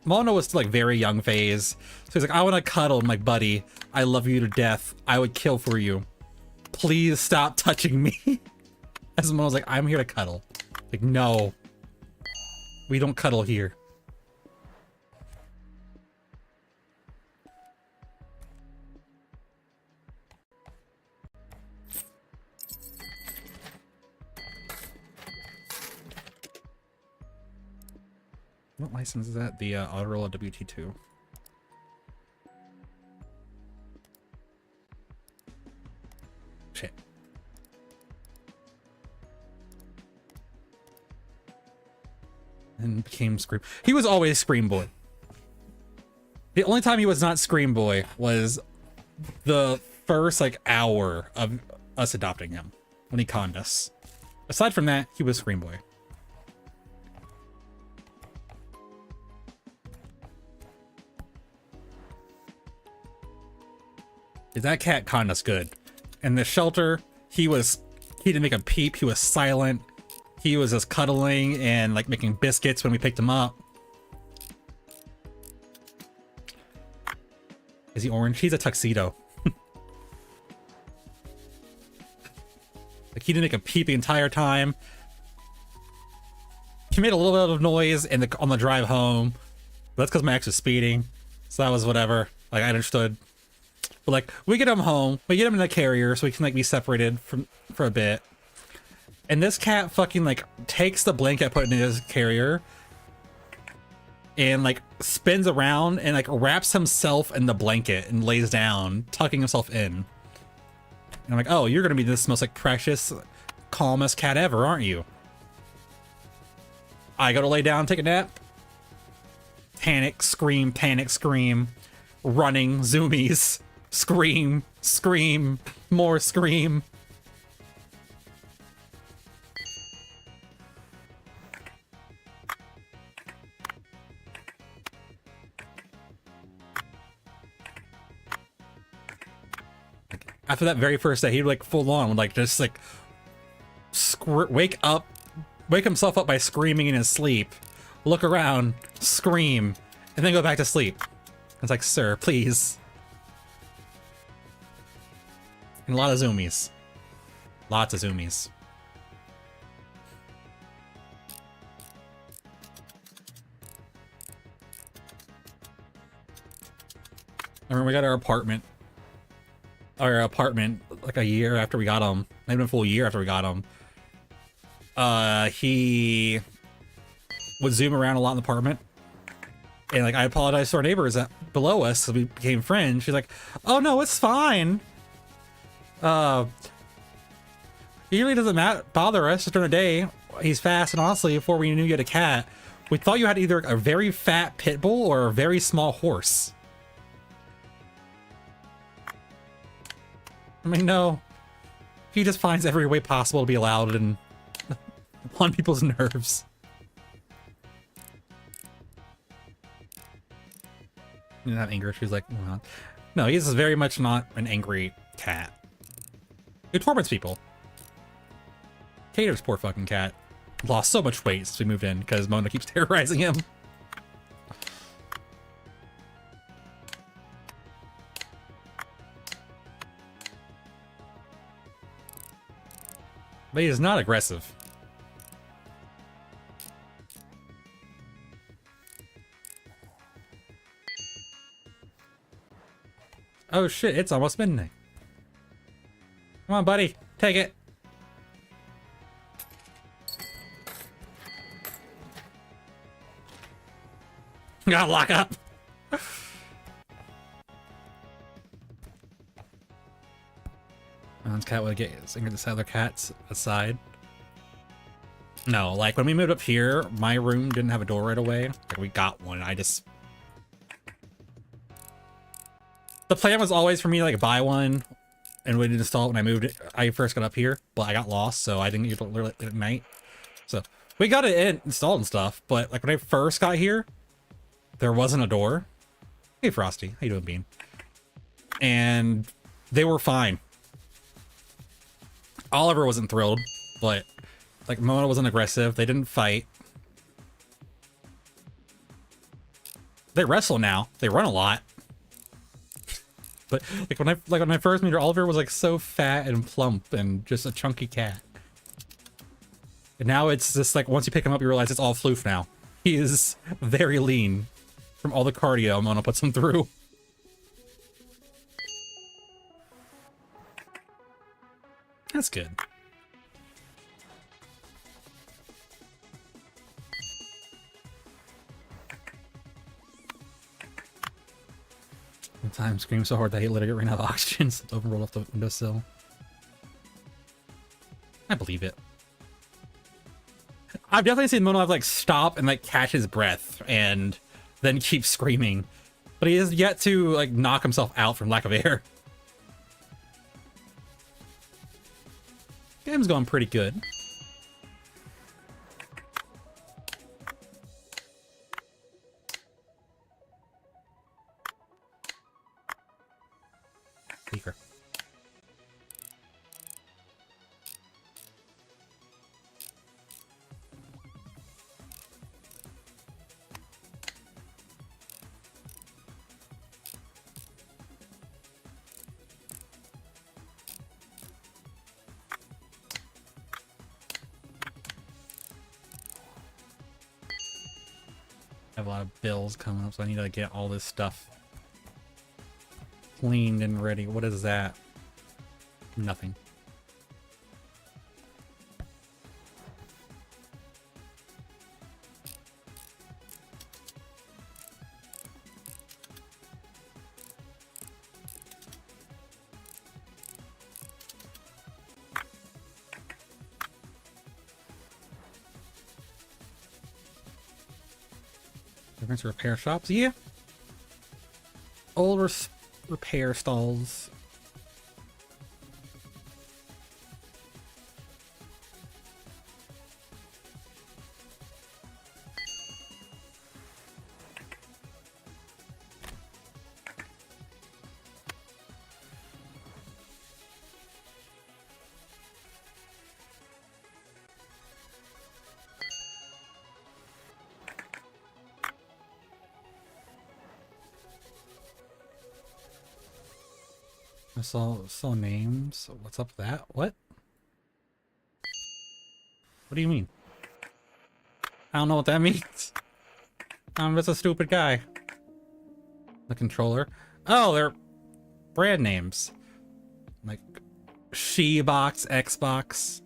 was still like very young phase. So he's like, I want to cuddle. I'm like, buddy, I love you to death. I would kill for you. Please stop touching me. As Mona was like, I'm here to cuddle. Like, no. We don't cuddle here. What license is that? The Autorola WT2. Shit. And became Scream. He was always Scream Boy. The only time he was not Scream Boy was the first like hour of us adopting him when he conned us. Aside from that, he was Scream Boy. That cat conned us good. In the shelter, he didn't make a peep. He was silent. He was just cuddling and like making biscuits when we picked him up. Is he orange? He's a tuxedo. Like he didn't make a peep the entire time. He made a little bit of noise on the drive home. But that's because my ex was speeding. So that was whatever. Like I understood. But like we get him home, we get him in the carrier so we can like be separated for a bit. And this cat fucking like takes the blanket, put it in his carrier, and like spins around and like wraps himself in the blanket and lays down, tucking himself in. And I'm like, oh, you're gonna be this most like precious, calmest cat ever, aren't you? I go to lay down, take a nap. Panic, scream, running, zoomies. Scream, scream, more scream. After that very first day, he'd like full on, like just like wake himself up by screaming in his sleep, look around, scream, and then go back to sleep. It's like, sir, please. And a lot of zoomies. Lots of zoomies. I remember we got our apartment like a year after we got him. Not even a full year after we got him. He would zoom around a lot in the apartment. And like I apologized to our neighbors below us, so we became friends. She's like, oh no, it's fine. He really doesn't bother us just during the day. He's fast, and honestly, before we knew you had a cat, we thought you had either a very fat pit bull or a very small horse. I mean, no. He just finds every way possible to be loud and on people's nerves. Not angry. She's like, well, no, he's very much not an angry cat. He torments people. Cater's poor fucking cat lost so much weight since we moved in because Mona keeps terrorizing him. But he is not aggressive. Oh shit, it's almost midnight. Come on, buddy. Take it. Gotta lock up. This cat would get this other cat's aside. No, like when we moved up here, my room didn't have a door right away. Like we got one. The plan was always for me to like buy one and we didn't install it when I moved it. I first got up here, but I got lost, so I didn't get to literally at night. So we got it installed and stuff, but like when I first got here, there wasn't a door. Hey Frosty, how you doing, Bean? And they were fine. Oliver wasn't thrilled, but like Mona wasn't aggressive. They didn't fight. They wrestle now. They run a lot. But like when I first met her, Oliver was like so fat and plump and just a chunky cat. And now it's just like once you pick him up, you realize it's all floof now. He is very lean from all the cardio Mona puts him through. That's good. Sometimes scream so hard that he literally ran out of oxygen, so over rolled off the windowsill. I believe it. I've definitely seen Mono have like stop and like catch his breath and then keep screaming, but he has yet to like knock himself out from lack of air. Game's going pretty good. Speaker. I have a lot of bills coming up, so I need to get all this stuff cleaned and ready. What is that? Nothing. Different repair shops? Yeah. Old repair stalls. I saw names. What's up with that? What? What do you mean? I don't know what that means. I'm just a stupid guy. The controller. Oh, they're brand names. Like She-Box, Xbox.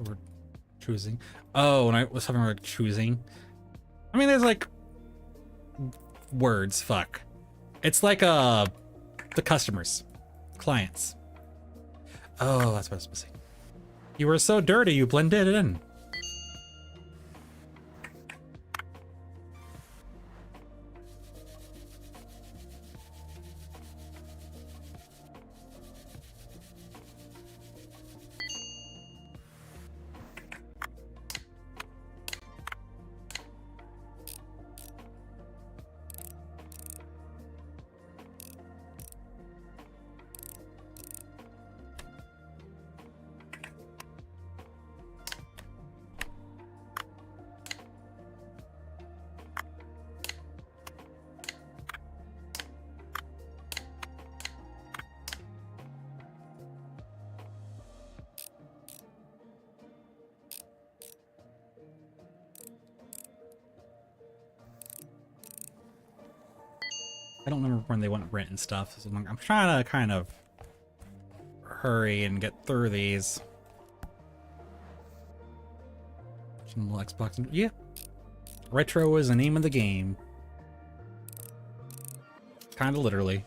We're choosing. Oh, and I was talking about choosing. I mean, there's like words. Fuck. It's like the customers, clients. Oh, that's what I was supposed to say. You were so dirty, you blended it in. I don't remember when they went rent and stuff. So I'm trying to kind of hurry and get through these. Some Xbox. Yeah. Retro is the name of the game. Kind of literally.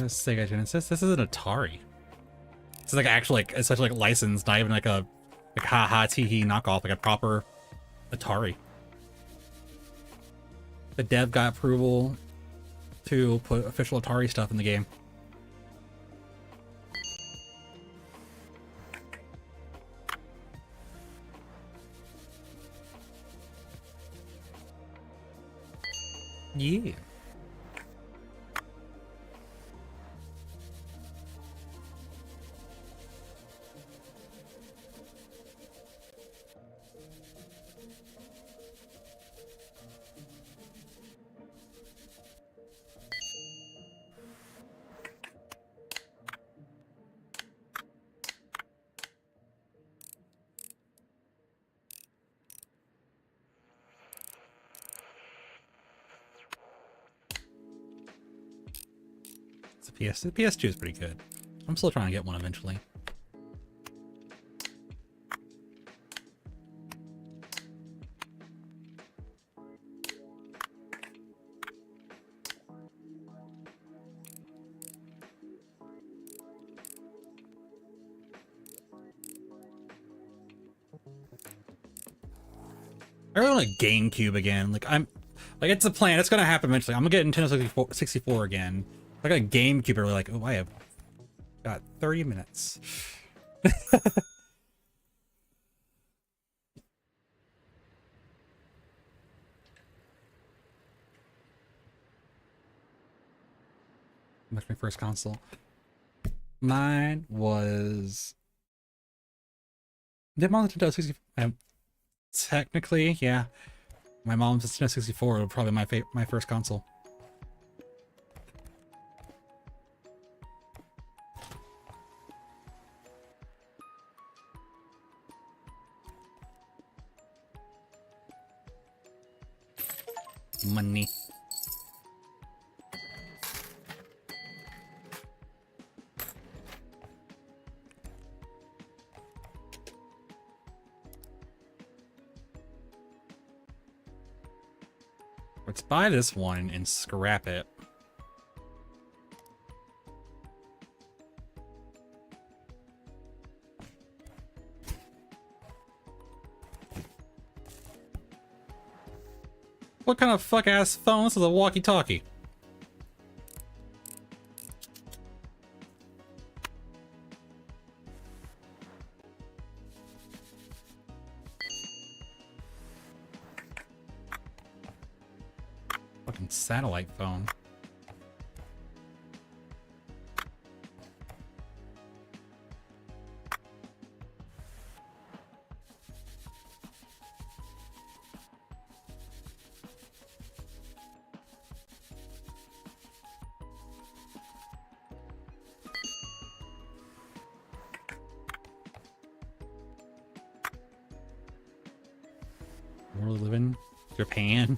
Sega Genesis. This is an Atari. It's like actual, like essentially like licensed, not even like a like ha tee hee knockoff, like a proper Atari. The dev got approval to put official Atari stuff in the game. Yeah. The PS2 is pretty good. I'm still trying to get one eventually. I really want a GameCube again. Like it's a plan. It's gonna happen eventually. I'm gonna get Nintendo 64 again. I got a GameCube. Really like, oh, I have got 30 minutes. What's my first console? Mine was. Did mom Nintendo 64? Technically, yeah. My mom's Nintendo 64 was probably my first console. Money. Let's buy this one and scrap it. What kind of fuck-ass phone? This is a walkie-talkie. Fucking satellite phone. We're living Japan.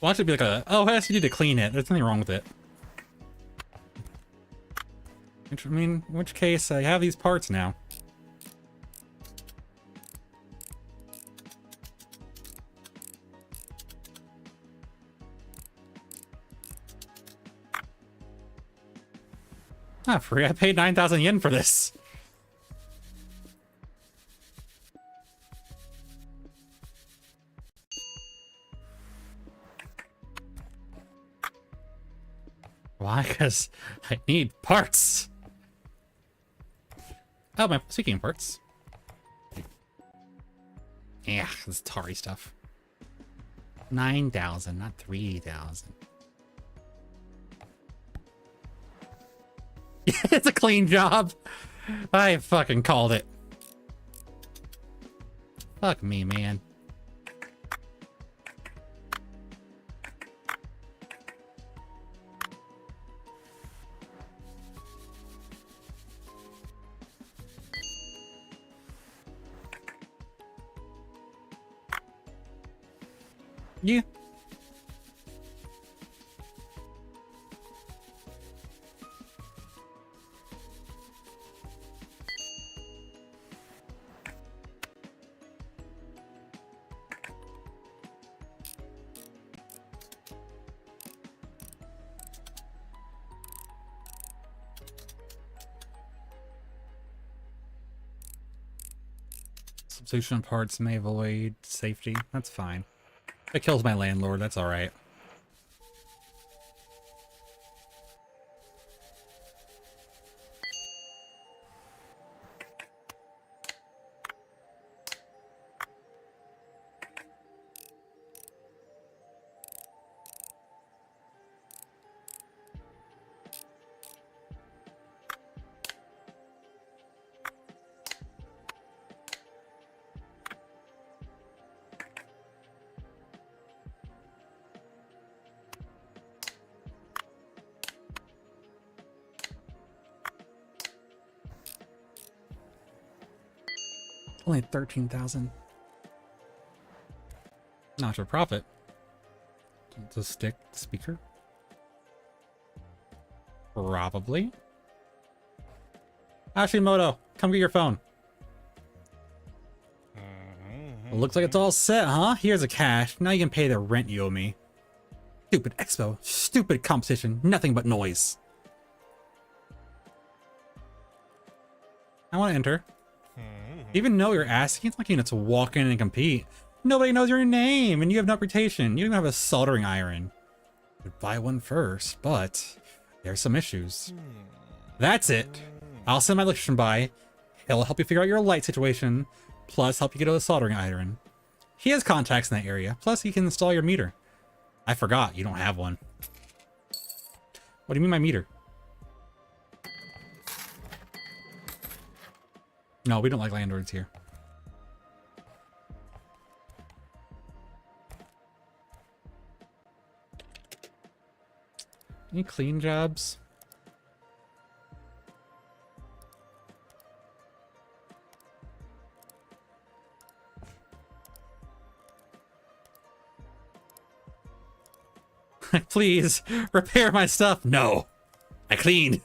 Watch it be like a, oh, yes, you need to clean it. There's nothing wrong with it. Which, I mean, in which case, I have these parts now. Ah, free. I paid 9,000 yen for this. Why? Because I need parts. Oh, my speaking of parts. Yeah, this Atari stuff. 9,000, not 3,000. It's a clean job. I fucking called it. Fuck me, man. Yeah. Substitution parts may void safety. That's fine. It kills my landlord. That's all right. Only 13,000. Not for profit. The stick speaker? Probably. Hashimoto, come get your phone. Well, looks like it's all set, huh? Here's the cash. Now you can pay the rent you owe me. Stupid expo. Stupid competition. Nothing but noise. I want to enter. Even though you're asking, it's like you know to walk in and compete. Nobody knows your name, and you have no reputation. You don't even have a soldering iron. You'd buy one first, but there's some issues. That's it. I'll send my electrician by. He'll help you figure out your light situation, plus help you get a soldering iron. He has contacts in that area, plus he can install your meter. I forgot, you don't have one. What do you mean my meter? No, we don't like landlords here. Any clean jobs? Please, repair my stuff. No, I clean.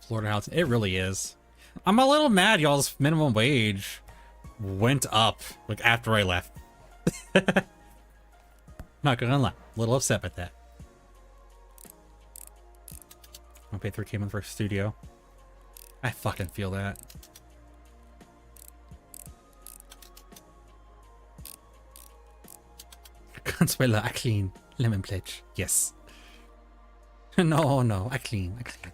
Florida house, it really is. I'm a little mad y'all's minimum wage went up like after I left. Not gonna lie, a little upset with that. I'll pay 3K a month for a studio. I fucking feel that. Consuela, I clean. Lemon pledge. Yes. No, no, I clean. I clean.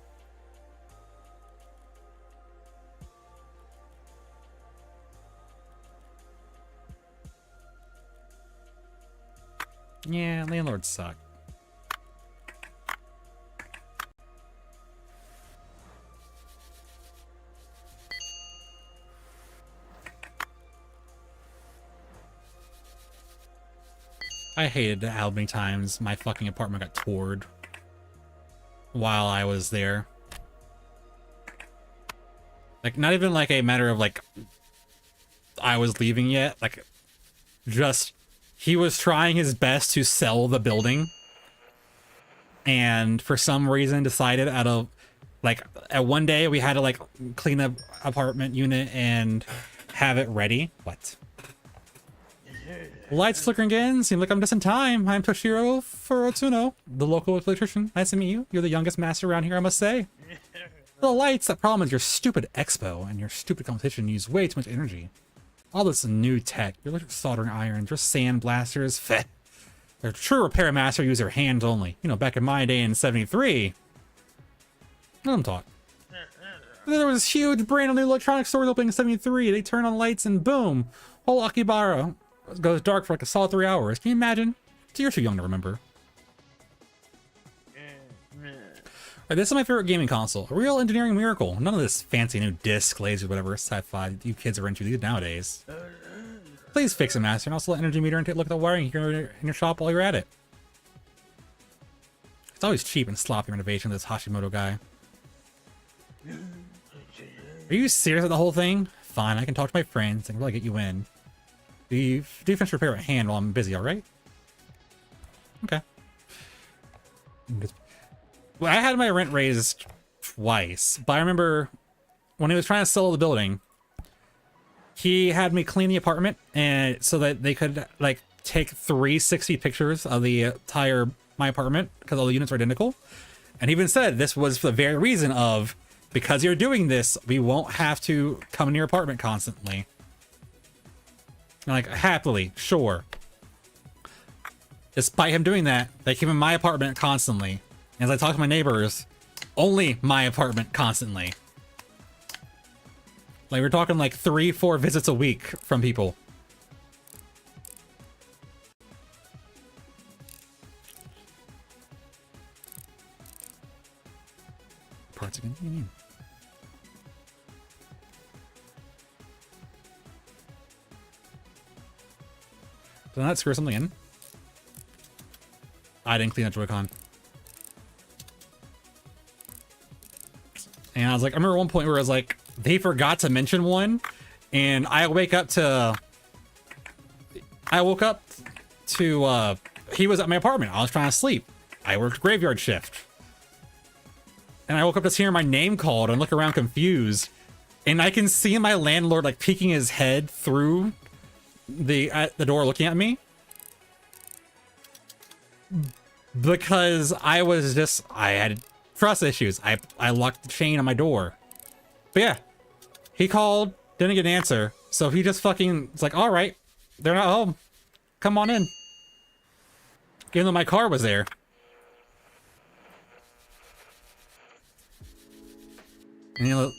Yeah, landlords suck. I hated how many times my fucking apartment got toured while I was there. Like, not even like a matter of like I was leaving yet, like just he was trying his best to sell the building, and for some reason decided out of like at one day we had to like clean up apartment unit and have it ready. What? Lights flickering again. Seems like I'm just in time. I'm Toshiro Furutuno, the local electrician. Nice to meet you. You're the youngest master around here, I must say. The lights, that problem is your stupid expo and your stupid competition use way too much energy. All this new tech, your electric soldering irons, your sand blasters, feh. Their true repair master use their hands only. You know, back in my day in 73. Let them talk. There was this huge brand new electronics store opening in 73. They turn on lights and boom, whole Akibara goes dark for like a solid 3 hours. Can you imagine? You're too young to remember. Right, this is my favorite gaming console. A real engineering miracle. None of this fancy new disc, laser, whatever sci-fi you kids are into these nowadays. Please fix it, master, and also let energy meter and take a look at the wiring here in your shop while you're at it. It's always cheap and sloppy renovation of this Hashimoto guy. Are you serious with the whole thing? Fine, I can talk to my friends and really get you in. Do you finish repair at hand while I'm busy, alright? Okay. Well, I had my rent raised twice, but I remember when he was trying to sell the building, he had me clean the apartment and so that they could like take 360 pictures of the entire my apartment because all the units are identical. And he even said this was for the very reason of, because you're doing this, we won't have to come in your apartment constantly. And like, happily, sure. Despite him doing that, they came in my apartment constantly. As I talk to my neighbors, only my apartment constantly. Like, we're talking like 3-4 visits a week from people. Parts again? What do you mean? Did I not screw something in? I didn't clean that Joy-Con. And I was like, I remember one point where I was like, they forgot to mention one, and I woke up to, he was at my apartment. I was trying to sleep. I worked graveyard shift. And I woke up just hearing my name called and look around confused. And I can see my landlord like peeking his head through the door looking at me. Because I had trust issues. I locked the chain on my door. But yeah, he called, didn't get an answer. So he just fucking, it's like, all right, they're not home. Come on in. Even though my car was there. And you know,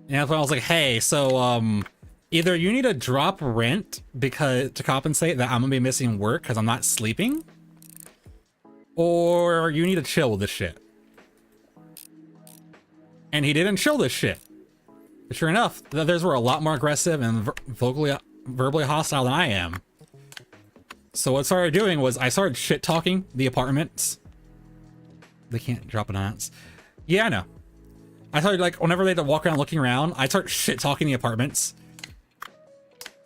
yeah, that's when I was like, hey, so either you need to drop rent because to compensate that I'm gonna be missing work because I'm not sleeping, or you need to chill with this shit. And he didn't chill this shit. But sure enough, the others were a lot more aggressive and verbally hostile than I am. So what I started doing was I started shit talking the apartments. They can't drop it on us. Yeah, I know. I started like whenever they had to walk around looking around, I start shit talking the apartments.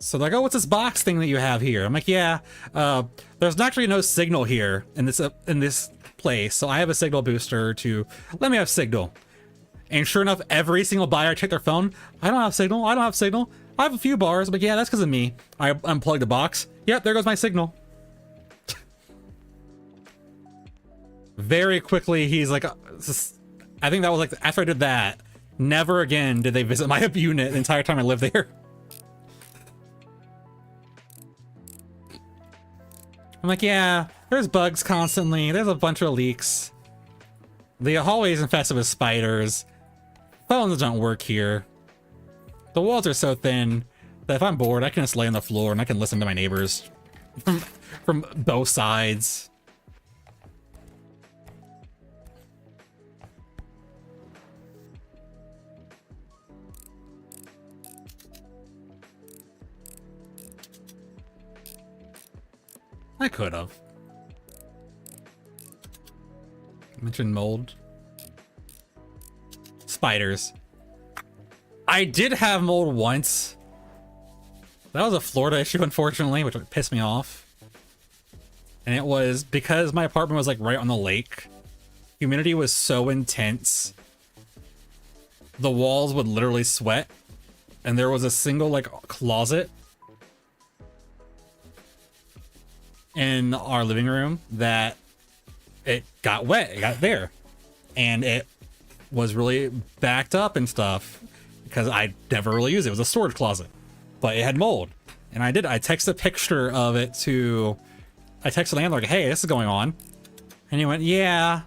So they're like, oh, what's this box thing that you have here? I'm like, yeah, there's actually no signal here in this place. So I have a signal booster to let me have signal. And sure enough, every single buyer checked their phone. I don't have signal. I don't have signal. I have a few bars, but yeah, that's because of me. I unplugged the box. Yep, there goes my signal. Very quickly, he's like, I think that was like, after I did that, never again did they visit my unit the entire time I lived there. I'm like, yeah, there's bugs constantly. There's a bunch of leaks. The hallway's infested with spiders. Phones don't work here. The walls are so thin that if I'm bored, I can just lay on the floor and I can listen to my neighbors from both sides. I could have. Mentioned mold. Spiders. I did have mold once. That was a Florida issue, unfortunately, which pissed me off. And it was because my apartment was like right on the lake. Humidity was so intense. The walls would literally sweat. And there was a single like closet in our living room that it got wet. It got there. And it was really backed up and stuff because I never really used it. It was a storage closet, but it had mold. And I texted a picture of it to, I texted the landlord, hey, this is going on. And he went, yeah,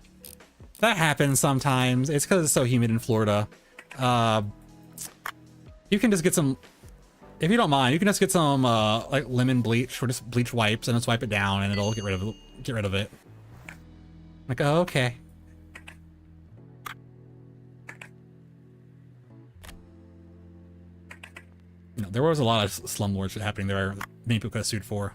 that happens sometimes. It's because it's so humid in Florida. You can just get some, if you don't mind, you can just get some like lemon bleach or just bleach wipes and just wipe it down and it'll get rid of it. Like, oh, okay. You know, there was a lot of slumlord shit happening there many people could have sued for.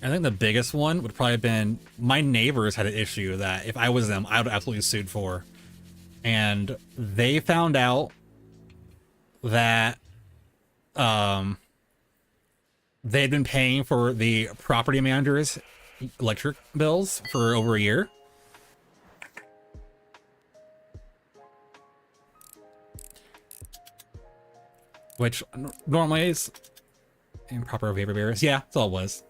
I think the biggest one would probably have been my neighbors had an issue that if I was them, I would have absolutely sued for. And they found out that they had been paying for the property manager's electric bills for over a year. which normally is improper vapor barriers. Yeah, that's all it was.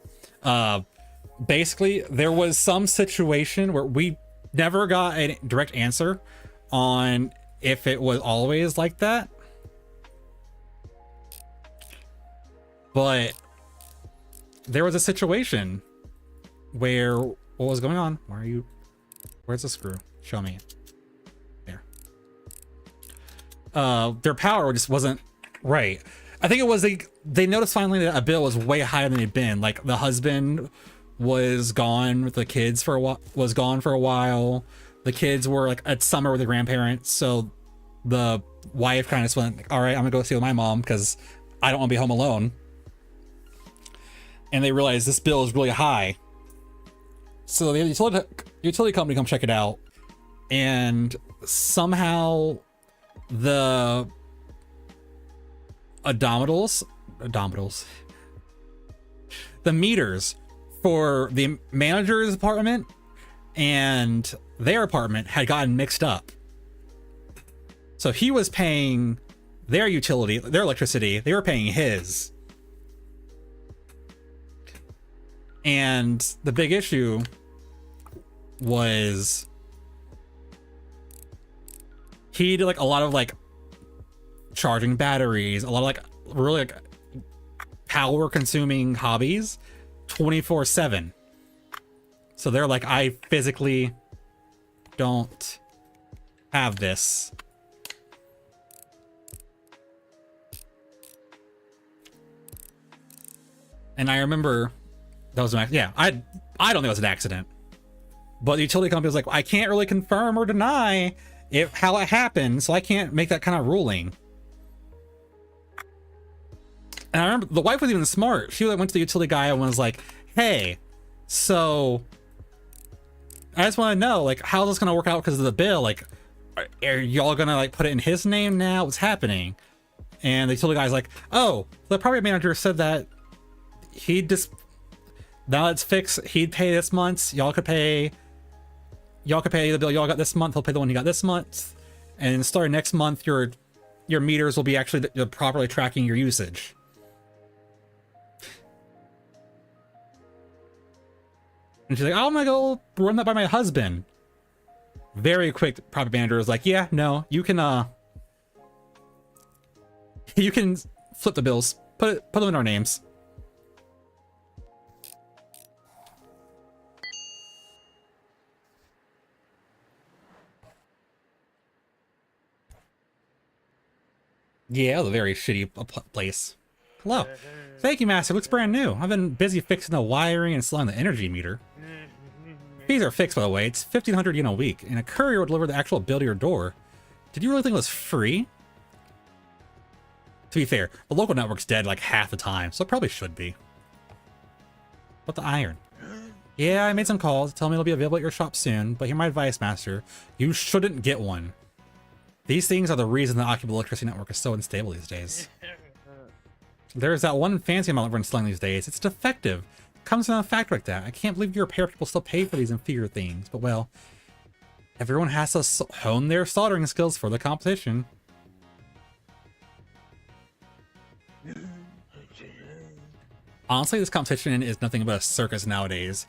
Basically, there was some situation where we never got a direct answer on if it was always like that. But there was a situation where what was going on? Where's the screw? Show me. There. Their power just wasn't right. I think it was they noticed finally that a bill was way higher than it'd been. Like the husband was gone with the kids for a while, was gone for a while. The kids were like at summer with the grandparents. So the wife kind of just went, all right, I'm gonna go stay with my mom because I don't want to be home alone. And they realized this bill is really high. So the utility company come check it out. And somehow the odometers, the meters for the manager's apartment and their apartment had gotten mixed up. So he was paying their utility, their electricity, they were paying his. And the big issue was he did like a lot of like charging batteries, a lot of like really like power consuming hobbies 24/7. So they're like, I physically don't have this. And I remember that was I don't think it was an accident, but the utility company was like, I can't really confirm or deny how it happened, so I can't make that kind of ruling. And I remember the wife was even smart. She went to the utility guy and was like, hey, so I just want to know, like, how's this gonna work out because of the bill? Like, are y'all gonna like put it in his name now? What's happening? And the utility guy's like, oh, the property manager said that now it's fixed, he'd pay this month, y'all could pay the bill y'all got this month, he'll pay the one you got this month, and starting next month your meters will be actually properly tracking your usage. And she's like, oh, I'm gonna go run that by my husband. Very quick, property manager was like, yeah, no, you can flip the bills, put them in our names. Yeah, it was a very shitty place. Hello. Thank you, Master. Looks brand new. I've been busy fixing the wiring and installing the energy meter. Fees are fixed, by the way. It's 1,500 yen a week, and a courier will deliver the actual bill to your door. Did you really think it was free? To be fair, the local network's dead like half the time, so it probably should be. What the iron? Yeah, I made some calls. Tell me it'll be available at your shop soon, but here's my advice, Master. You shouldn't get one. These things are the reason the occupable electricity network is so unstable these days. There's that one fancy model we're installing these days. It's defective. It comes from a factory like that. I can't believe your repair people still pay for these inferior things. But well, everyone has to hone their soldering skills for the competition. Honestly, this competition is nothing but a circus nowadays.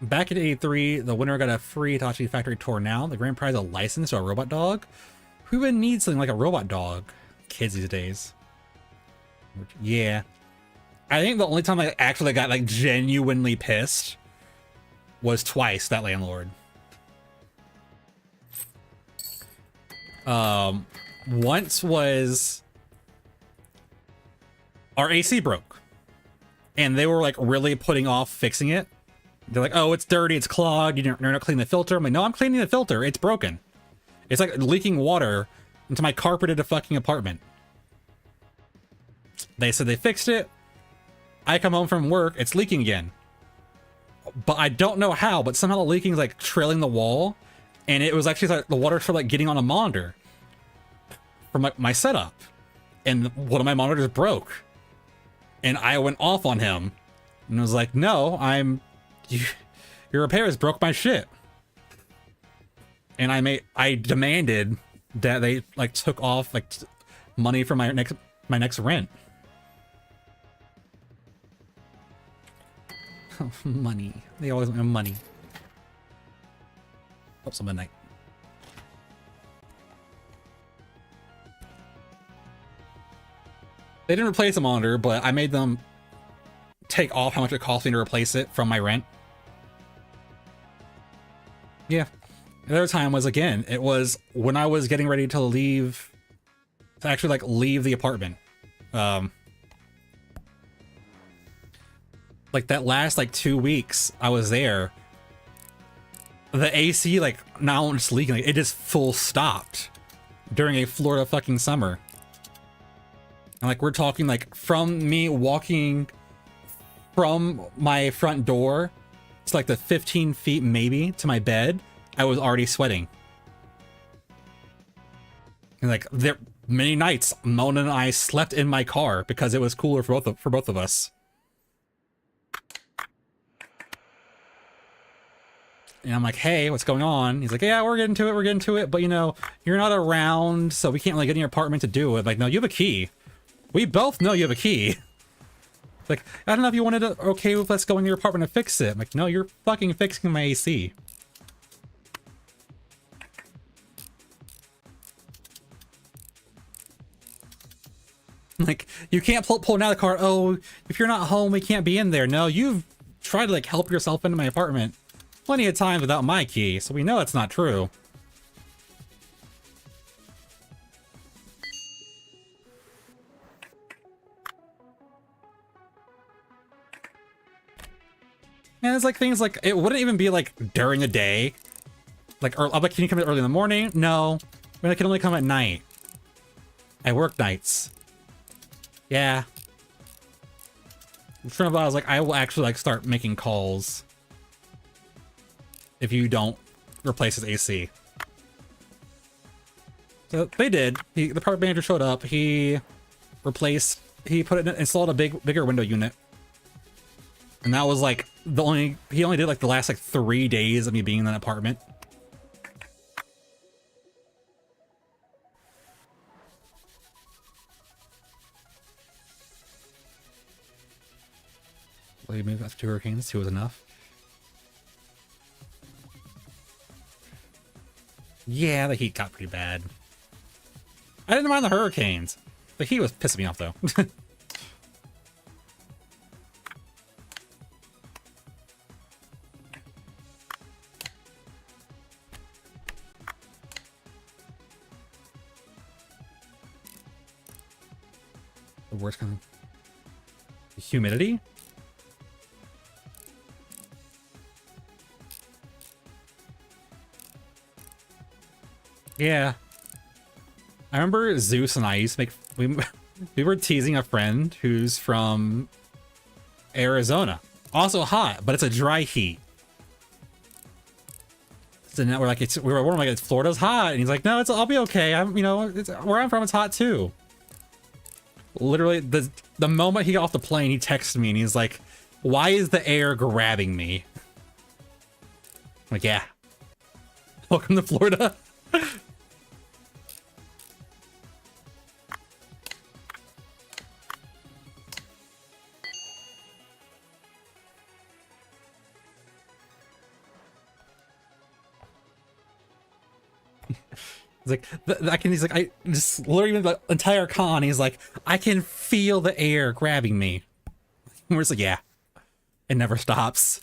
Back in '83, the winner got a free Hitachi factory tour. Now the grand prize, a license to a robot dog. Who would need something like a robot dog? Kids these days. Yeah. I think the only time I actually got like genuinely pissed was twice, that landlord. Once was our AC broke and they were like really putting off fixing it. They're like, oh, it's dirty, it's clogged, you're not cleaning the filter. I'm like, no, I'm cleaning the filter, it's broken. It's like leaking water into my carpeted fucking apartment. They said they fixed it. I come home from work, it's leaking again. But I don't know how, but somehow the leaking is like trailing the wall. And it was actually like the water started like getting on a monitor from like my setup. And one of my monitors broke. And I went off on him. And was like, no, your repairs broke my shit. And I demanded that they like took off like money from my my next rent. Money. They always want money. Oh, it's midnight. They didn't replace the monitor, but I made them take off how much it cost me to replace it from my rent. Yeah. Another time was, again, it was when I was getting ready to leave, to actually like leave the apartment. Like that last like 2 weeks I was there, the AC like not only just leaking, like, it just full stopped during a Florida fucking summer. And like we're talking like from me walking from my front door to like the 15 feet maybe to my bed, I was already sweating. And like there many nights Mona and I slept in my car because it was cooler for both of us. And I'm like, hey, what's going on? He's like, yeah, we're getting to it, but you know, you're not around, so we can't really get in your apartment to do it. Like, no, you have a key. We both know you have a key. Like, I don't know if you wanted to, okay, let's go in your apartment and fix it. I'm like, no, you're fucking fixing my AC. Like, you can't pull out of the car, oh, if you're not home, we can't be in there. No, you've tried to like help yourself into my apartment plenty of times without my key, so we know it's not true. And it's like things like, it wouldn't even be like during the day. Like, or I'm like, can you come in early in the morning? No. I mean, I can only come at night. I work nights. Yeah. I was like, I will actually like start making calls if you don't replace his AC. So they did. The apartment manager showed up. He installed a bigger window unit. And that was like he only did like the last like 3 days of me being in that apartment. Well, you moved after 2 hurricanes, 2 was enough. Yeah, the heat got pretty bad. I didn't mind the hurricanes. The heat was pissing me off though. The worst kind of humidity? Yeah. I remember Zeus and I used to make we were teasing a friend who's from Arizona. Also hot, but it's a dry heat. So now we're like, we were like, it's Florida's hot, and he's like, no, I'll be okay. Where I'm from, it's hot too. Literally, the moment he got off the plane, he texted me and he's like, why is the air grabbing me? I'm like, yeah. Welcome to Florida. He's like, he's like, I just literally the entire con, he's like, I can feel the air grabbing me. And we're just like, yeah, it never stops.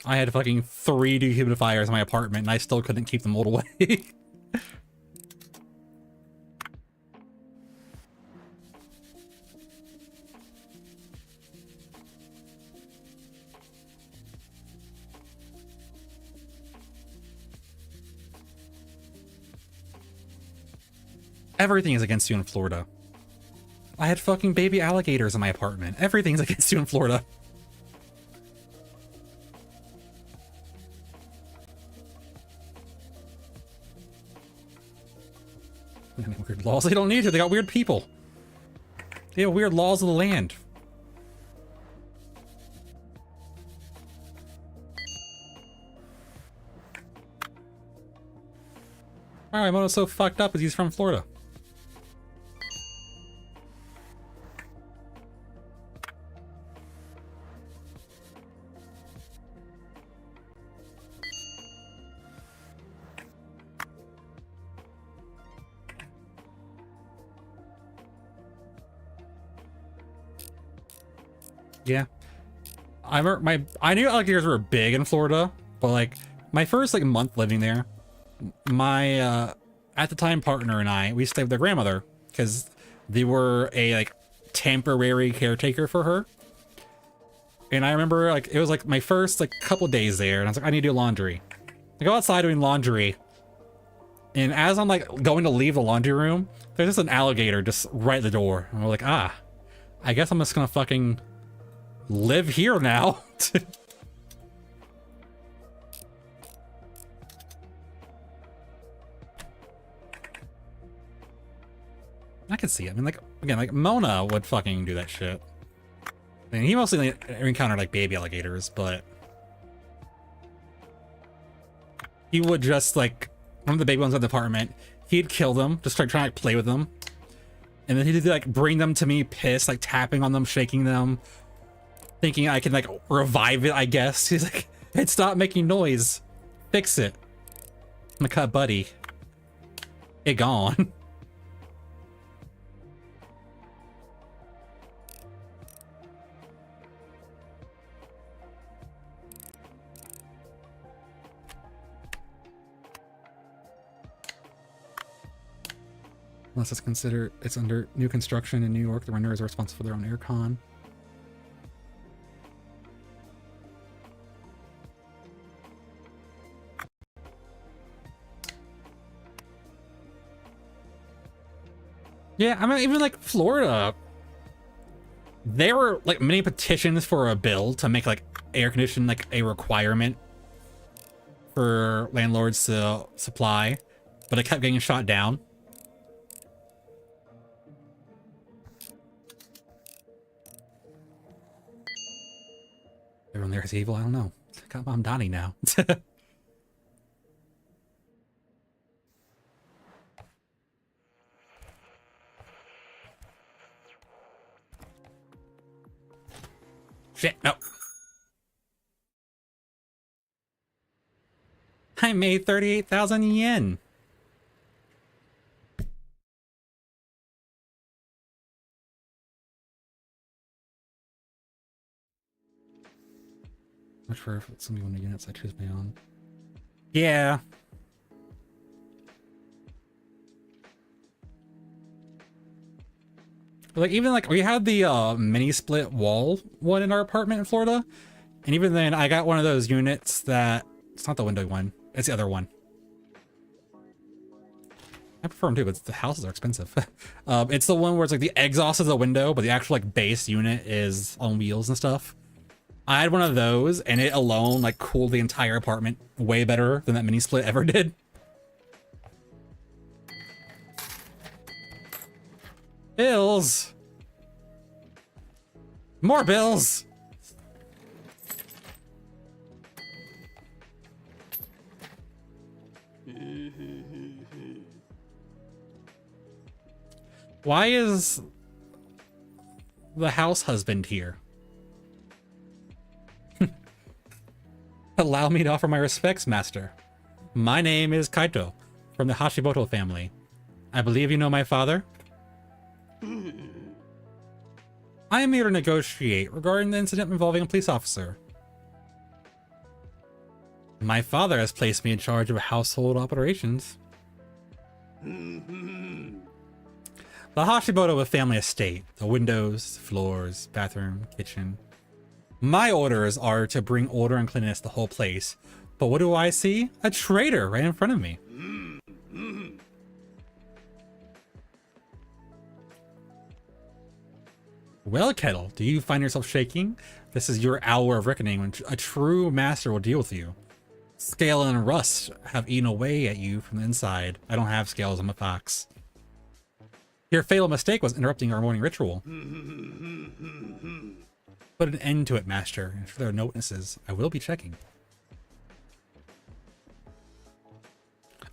I had fucking 3 dehumidifiers in my apartment and I still couldn't keep them all away. Everything is against you in Florida. I had fucking baby alligators in my apartment. Everything's against you in Florida. Weird laws. They don't need to. They got weird people. They have weird laws of the land. Alright, Mono's so fucked up because he's from Florida. Yeah. I knew alligators were big in Florida, but like my first like month living there, my at the time partner and we stayed with their grandmother because they were a like temporary caretaker for her. And I remember like it was like my first like couple days there, and I was like, I need to do laundry. I go outside doing laundry, and as I'm like going to leave the laundry room, there's just an alligator just right at the door. And we're like, I guess I'm just gonna fucking live here now. I can see it. I mean, like, again, like Mona would fucking do that shit. I mean, he mostly encountered like baby alligators, but he would just like one of the baby ones in the apartment. He'd kill them, just trying to like, play with them, and then he'd like bring them to me, pissed, like tapping on them, shaking them, thinking I can like revive it. I guess he's like, "It stopped making noise, fix it." I'm like, "Cut, buddy, it gone." Unless it's considered it's under new construction in New York, the renters are responsible for their own aircon. Yeah, I mean, even like Florida, there were like many petitions for a bill to make like air conditioning like a requirement for landlords to supply, but it kept getting shot down. Everyone there is evil? I don't know. I'm Donnie now. Shit, no. I made 38,000 yen. Much for some of the units I choose my own. Yeah. Like even like we had the mini split wall one in our apartment in Florida, and even then I got one of those units that it's not the window one, it's the other one. I prefer them too, but the houses are expensive. It's the one where it's like the exhaust is a window, but the actual like base unit is on wheels and stuff. I had one of those, and it alone like cooled the entire apartment way better than that mini split ever did. Bills! More bills! Why is the house husband here? Allow me to offer my respects, master. My name is Kaito, from the Hashimoto family. I believe you know my father? I am here to negotiate regarding the incident involving a police officer. My father has placed me in charge of household operations. The Hashimoto family estate, the windows, floors, bathroom, kitchen. My orders are to bring order and cleanliness to the whole place. But what do I see? A traitor right in front of me. Well, Kettle, do you find yourself shaking? This is your hour of reckoning when a true master will deal with you. Scale and rust have eaten away at you from the inside. I don't have scales, I'm a fox. Your fatal mistake was interrupting our morning ritual. Put an end to it, master. If there are no witnesses, I will be checking.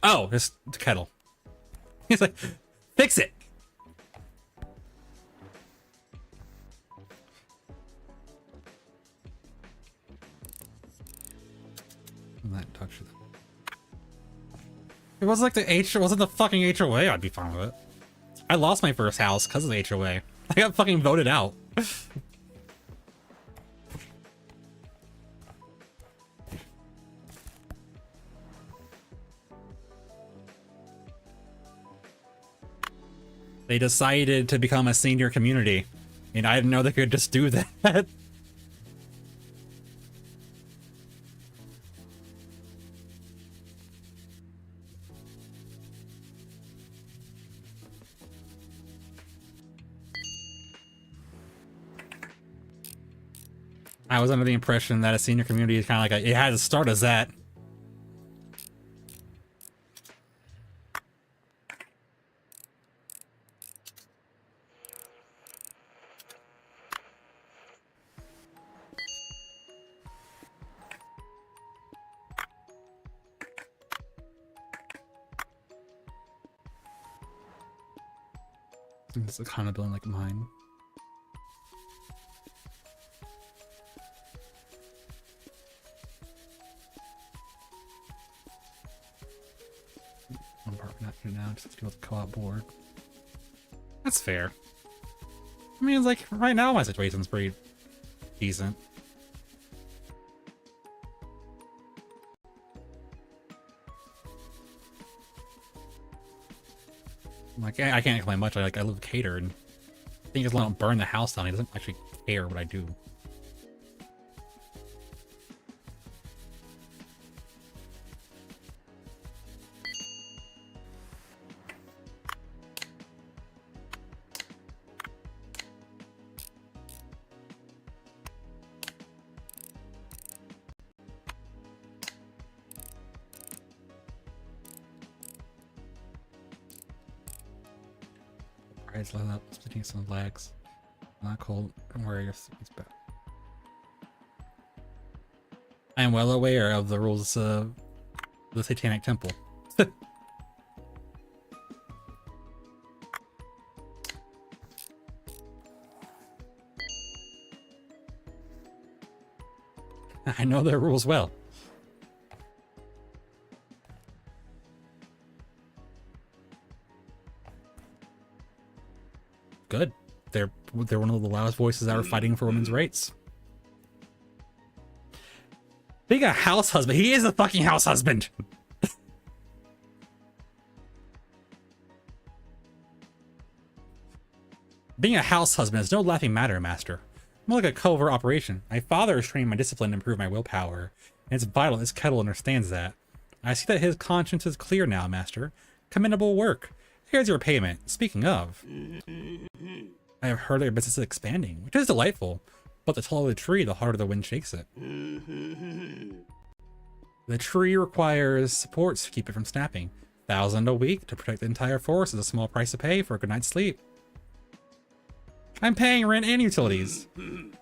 Oh, it's Kettle. He's like, fix it. That touch it. It wasn't like it wasn't the fucking HOA, I'd be fine with it. I lost my first house because of the HOA. I got fucking voted out. They decided to become a senior community, and I didn't know they could just do that. I was under the impression that a senior community is kind of like it had to start as that. It's a kind of building like mine. One apartment after now, just have to go with the co-op board. That's fair. I mean, it's like right now my situation's pretty decent. Like I can't complain much. I live with Cater, and I think as long as I don't burn the house down, he doesn't actually care what I do. Price let up, splitting some legs. Not cold. Don't worry, your sleep's back. I am well aware of the rules of the Satanic Temple. I know their rules well. Good. They're one of the loudest voices that are fighting for women's rights. Being a house husband, he is a fucking house husband. Being a house husband is no laughing matter, master. More like a covert operation. My father has trained my discipline to improve my willpower, and it's vital this kettle understands that. I see that his conscience is clear now, master. Commendable work. Here's your payment. Speaking of, I have heard their business is expanding, which is delightful, but the taller the tree, the harder the wind shakes it. The tree requires supports to keep it from snapping. 1,000 a week to protect the entire forest is a small price to pay for a good night's sleep. I'm paying rent and utilities.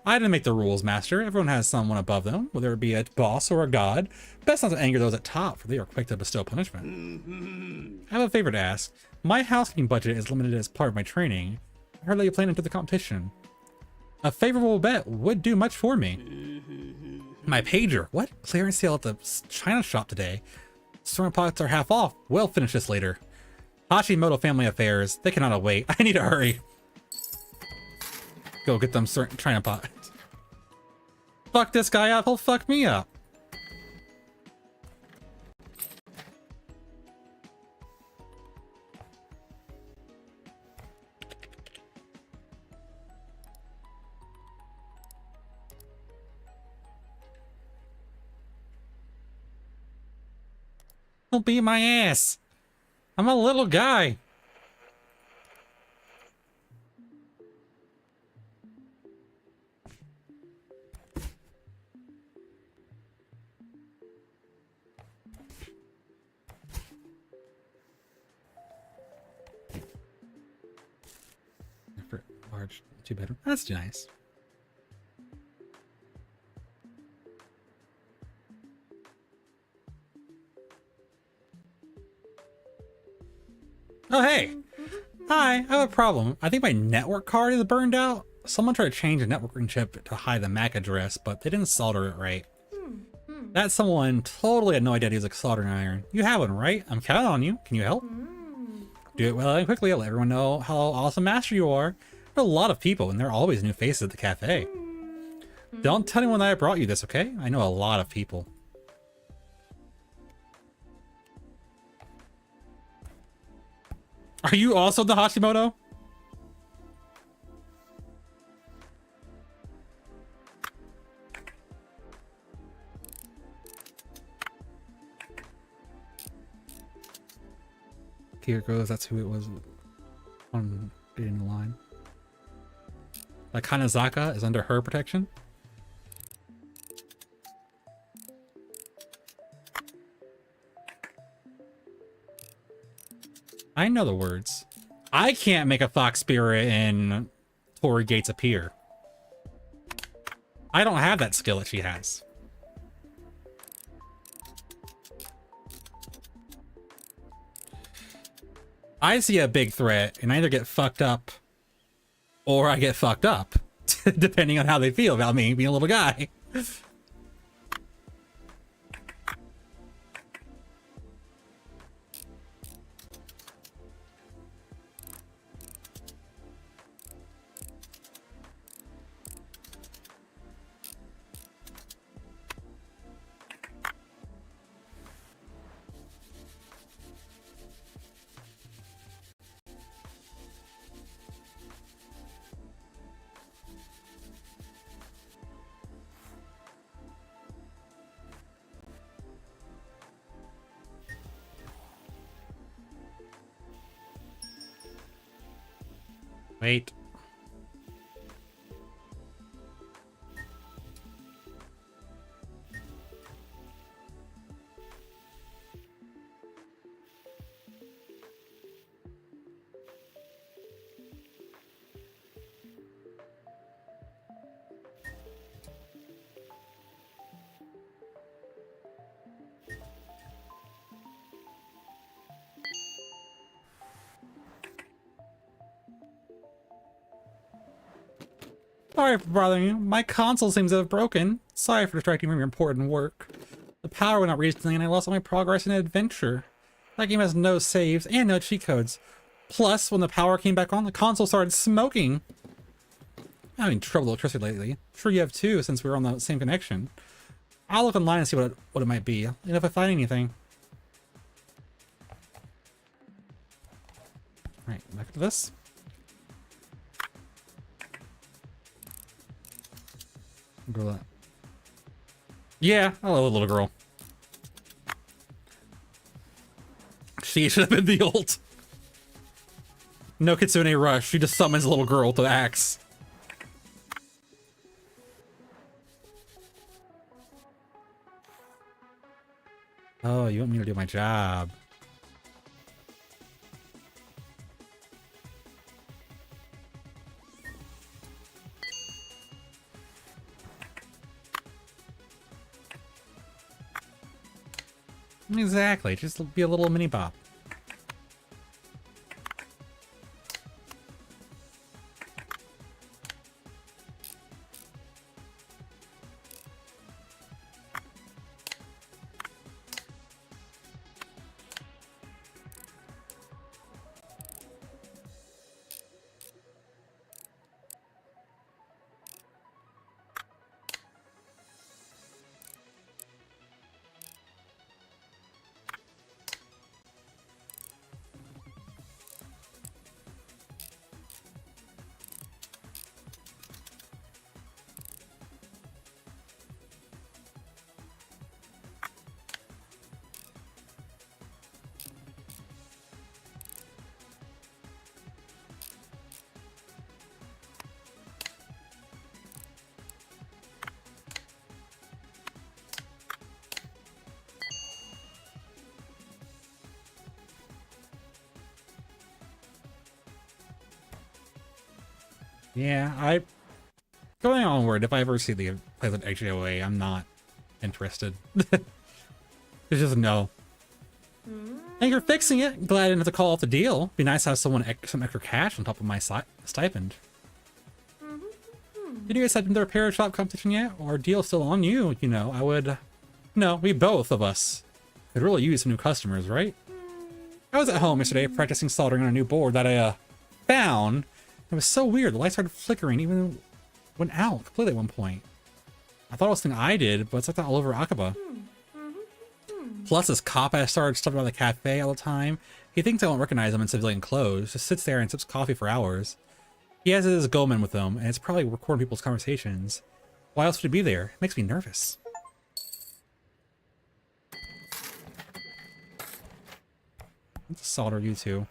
I didn't make the rules, master. Everyone has someone above them, whether it be a boss or a god. Best not to anger those at top, for they are quick to bestow punishment. I have a favor to ask. My housekeeping budget is limited as part of my training. I heard that you plan into the competition. A favorable bet would do much for me. My pager. What? Clearance sale at the China shop today. Storm pots are half off. We'll finish this later. Hashimoto family affairs. They cannot wait. I need to hurry. Go get them certain China pots. Fuck this guy up. He'll fuck me up. He'll beat my ass. I'm a little guy. Large 2-bedroom. That's nice. Oh, hey. Hi, I have a problem. I think my network card is burned out. Someone tried to change the networking chip to hide the MAC address, but they didn't solder it right. That someone totally had no idea to use a soldering iron. You have one, right? I'm counting on you. Can you help? Do it well and quickly. I'll let everyone know how awesome master you are. There are a lot of people, and there are always new faces at the cafe. Don't tell anyone that I brought you this, okay? I know a lot of people. Are you also the Hashimoto? Here goes, that's who it was on getting the line. Like Hanazaka is under her protection. I know the words. I can't make a fox spirit in Torii Gates appear. I don't have that skill that she has. I see a big threat and I either get fucked up or I get fucked up, depending on how they feel about me being a little guy. Wait. Sorry for bothering you. My console seems to have broken. Sorry for distracting you from your important work. The power went out recently and I lost all my progress in adventure. That game has no saves and no cheat codes. Plus, when the power came back on, the console started smoking. I'm having trouble with electricity lately. I'm sure you have too, since we were on the same connection. I'll look online and see what it might be, and if I find anything. Alright, back to this. Girl that. Yeah, I love the little girl. She should have been the ult. No Kitsune rush. She just summons a little girl with the axe. Oh, you want me to do my job? Exactly, just be a little mini bop. Yeah, going onward, if I ever see the Pleasant HOA, I'm not interested. It's just no. Thank you for fixing it. Glad I didn't have to call off the deal. Be nice to have some extra cash on top of my stipend. Did you guys have the repair shop competition yet? Or deal still on you? You know, I would... No, we both of us could really use some new customers, right? I was at home yesterday practicing soldering on a new board that I found. It was so weird. The light started flickering, even went out completely at one point. I thought it was something I did, but it's like that all over Akaba. Plus, this cop has started stuff about the cafe all the time. He thinks I won't recognize him in civilian clothes. Just sits there and sips coffee for hours. He has his Goldman with him, and it's probably recording people's conversations. Why else would he be there? It makes me nervous. Let's solder you two.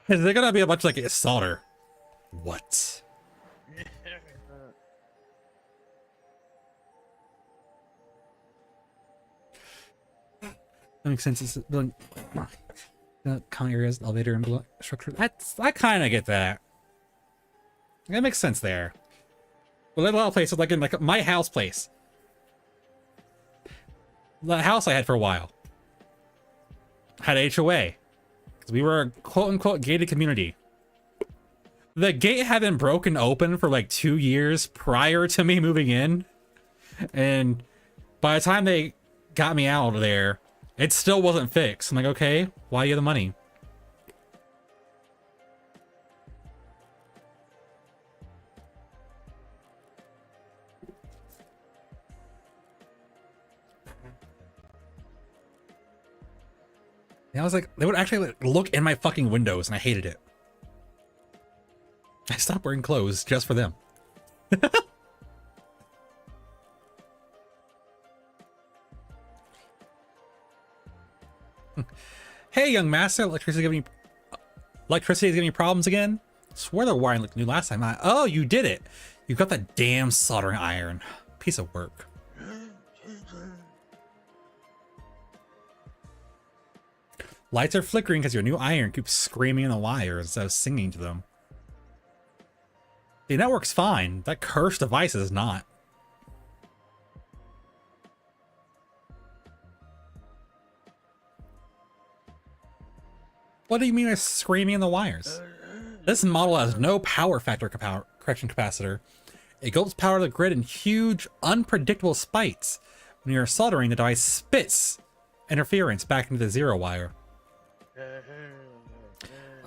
Is there gonna be a bunch of like solder? What? That makes sense. It's building common areas, elevator, and structure. I kind of get that. That makes sense there. Well, a lot of places, like in like my house place, the house I had for a while had HOA because we were a quote-unquote gated community. The gate had been broken open for like 2 years prior to me moving in, and by the time they got me out of there, it still wasn't fixed. I'm like, okay, why you have the money? And I was like, they would actually like, look in my fucking windows, and I hated it. I stopped wearing clothes just for them. Hey, young master, electricity is giving you problems again? Swear the wiring looked new last time. Oh, you did it. You got that damn soldering iron. Piece of work. Lights are flickering because your new iron keeps screaming in the wires instead of singing to them. The network's fine. That cursed device is not. What do you mean by screaming in the wires? This model has no power factor correction capacitor. It gulps power to the grid in huge, unpredictable spikes. When you're soldering, the device spits interference back into the zero wire.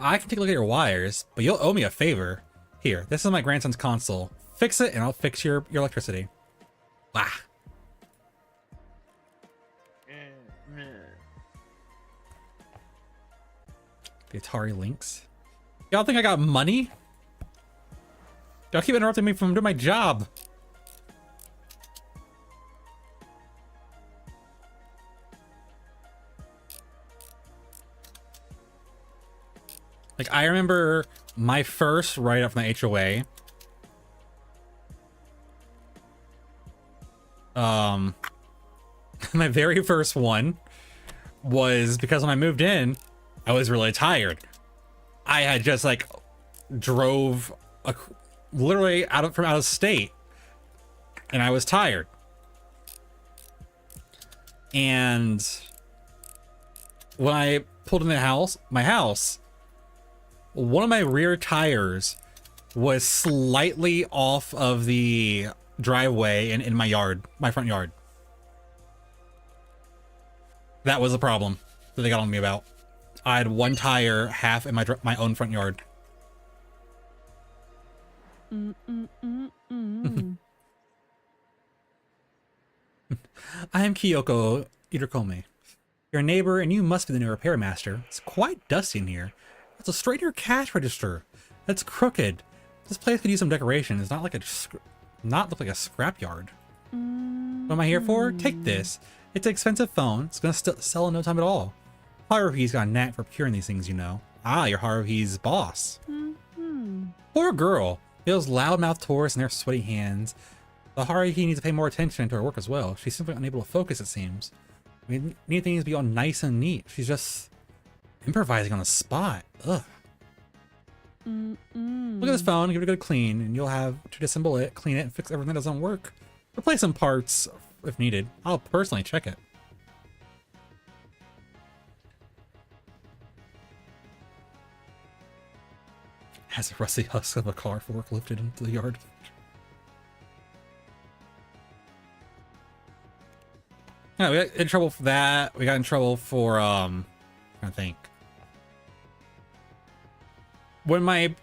I can take a look at your wires, but you'll owe me a favor. Here, this is my grandson's console. Fix it and I'll fix your electricity. Bah. The Atari Lynx. Y'all think I got money? Y'all keep interrupting me from doing my job. Like, I remember my first write-up from the HOA. My very first one was because when I moved in, I was really tired. I had just like drove literally from out of state, and I was tired. And when I pulled in my house, one of my rear tires was slightly off of the driveway and in my yard, my front yard. That was a problem that they got on me about. I had one tire half in my own front yard. I am Kyoko Itakome, your neighbor, and you must be the new repair master. It's quite dusty in here. It's a straighter cash register. That's crooked. This place could use some decoration. It's not like not look like a scrapyard. What am I here for? Take this. It's an expensive phone. It's gonna sell in no time at all. Haruhi's got a knack for procuring these things, you know. Ah, you're Haruhi's boss. Poor girl. Those loudmouth tourists and their sweaty hands. The Haruhi needs to pay more attention to her work as well. She's simply unable to focus, it seems. I mean, need things to be all nice and neat. She's just improvising on the spot. Ugh. Look at this phone, give it a good clean, and you'll have to disassemble it, clean it, and fix everything that doesn't work. Replace some parts if needed. I'll personally check it. Has a rusty husk of a car forklifted into the yard. Yeah, we got in trouble for that. We got in trouble for I think when my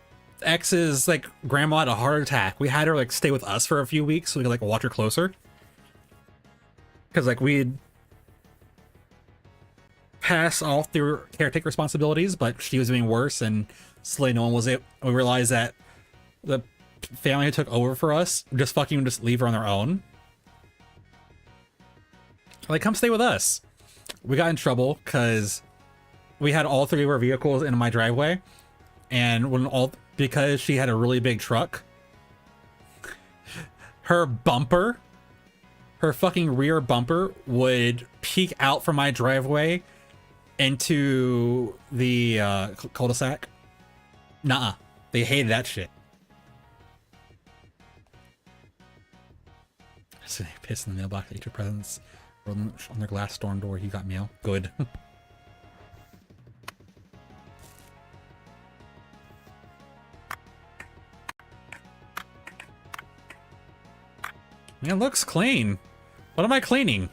ex's like grandma had a heart attack, we had her like stay with us for a few weeks so we could like watch her closer. Because like we'd pass off the caretaker responsibilities, but she was doing worse, and slowly no one was it. We realized that the family who took over for us just leave her on their own. Like, come stay with us. We got in trouble because we had all three of our vehicles in my driveway, and because she had a really big truck, her fucking rear bumper would peek out from my driveway into the cul-de-sac. Nuh-uh. They hated that shit. So they pissed in the mailbox, ate your presents, rolled on their glass storm door. You got mail. Good. Man, it looks clean. What am I cleaning?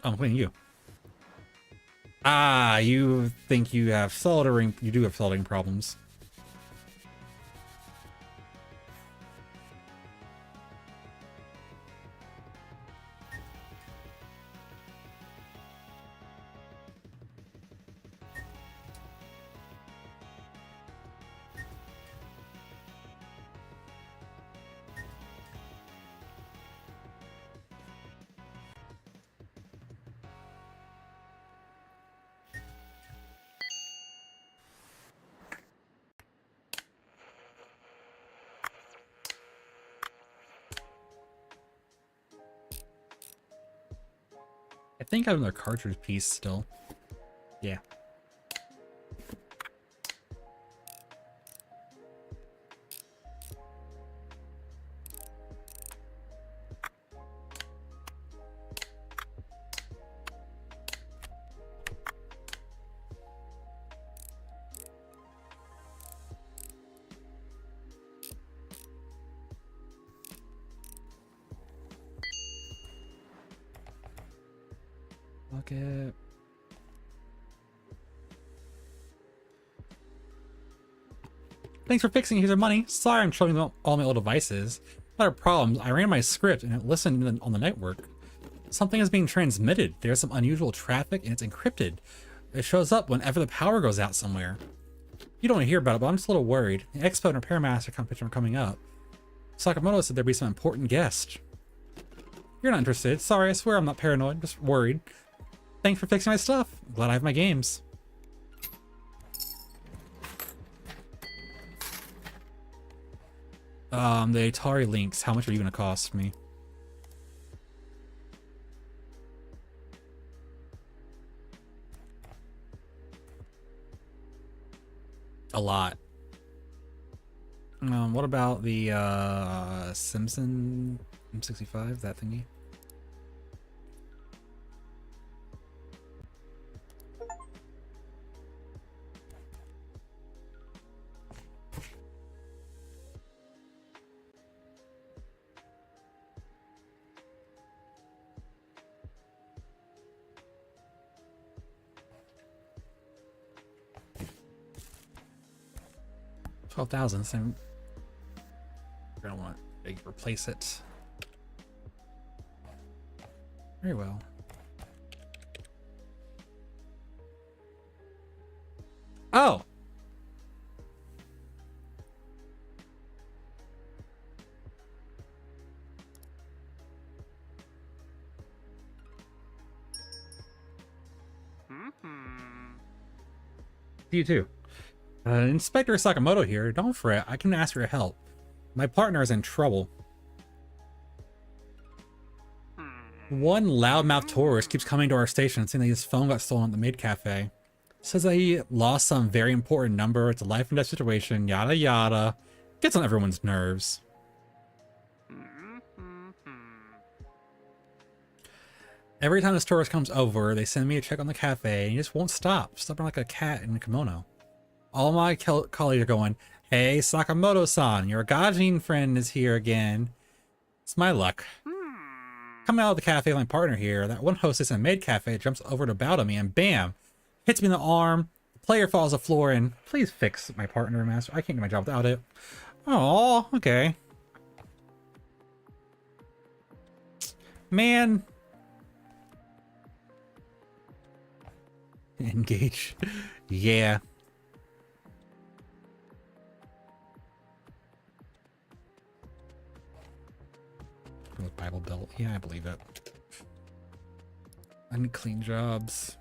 Oh, I'm cleaning you. Ah, you think you have soldering. You do have soldering problems. I think I have another cartridge piece still. Yeah. Bucket. Thanks for fixing. Here's your money. Sorry, I'm showing you all my old devices. Not a problem. I ran my script and it listened on the network. Something is being transmitted. There's some unusual traffic and it's encrypted. It shows up whenever the power goes out somewhere. You don't want to hear about it, but I'm just a little worried. The Expo and Repairmaster competition are coming up. Sakamoto said there'd be some important guest. You're not interested. Sorry, I swear I'm not paranoid. Just worried. Thanks for fixing my stuff. Glad I have my games. The Atari Lynx, how much are you gonna cost me? A lot. What about the Simpson M65, that thingy? $12,000. So we're gonna want to replace it. Very well. Oh. You too. Inspector Sakamoto here. Don't fret, I can ask for your help. My partner is in trouble. One loudmouth tourist keeps coming to our station saying that his phone got stolen at the maid cafe. Says that he lost some very important number. It's a life and death situation, yada yada. Gets on everyone's nerves. Every time this tourist comes over, they send me a check on the cafe, and he just won't stop, stubborn like a cat in a kimono. All my colleagues are going, "Hey, Sakamoto-san, your Gajin friend is here again." It's my luck. Coming out of the cafe with my partner here, that one hostess in a maid cafe jumps over to bow to me, and bam! Hits me in the arm. The player falls to the floor, and please fix my partner, master. I can't do my job without it. Oh, okay. Man. Engage. Yeah. Bible Belt. Yeah, I believe it. Unclean jobs.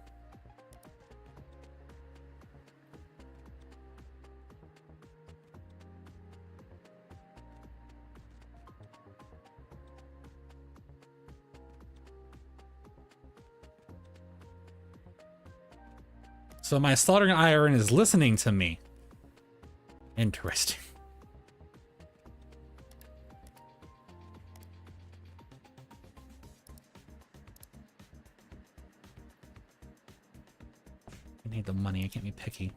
So my slaughtering iron is listening to me. Interesting. I need the money. I can't be picky.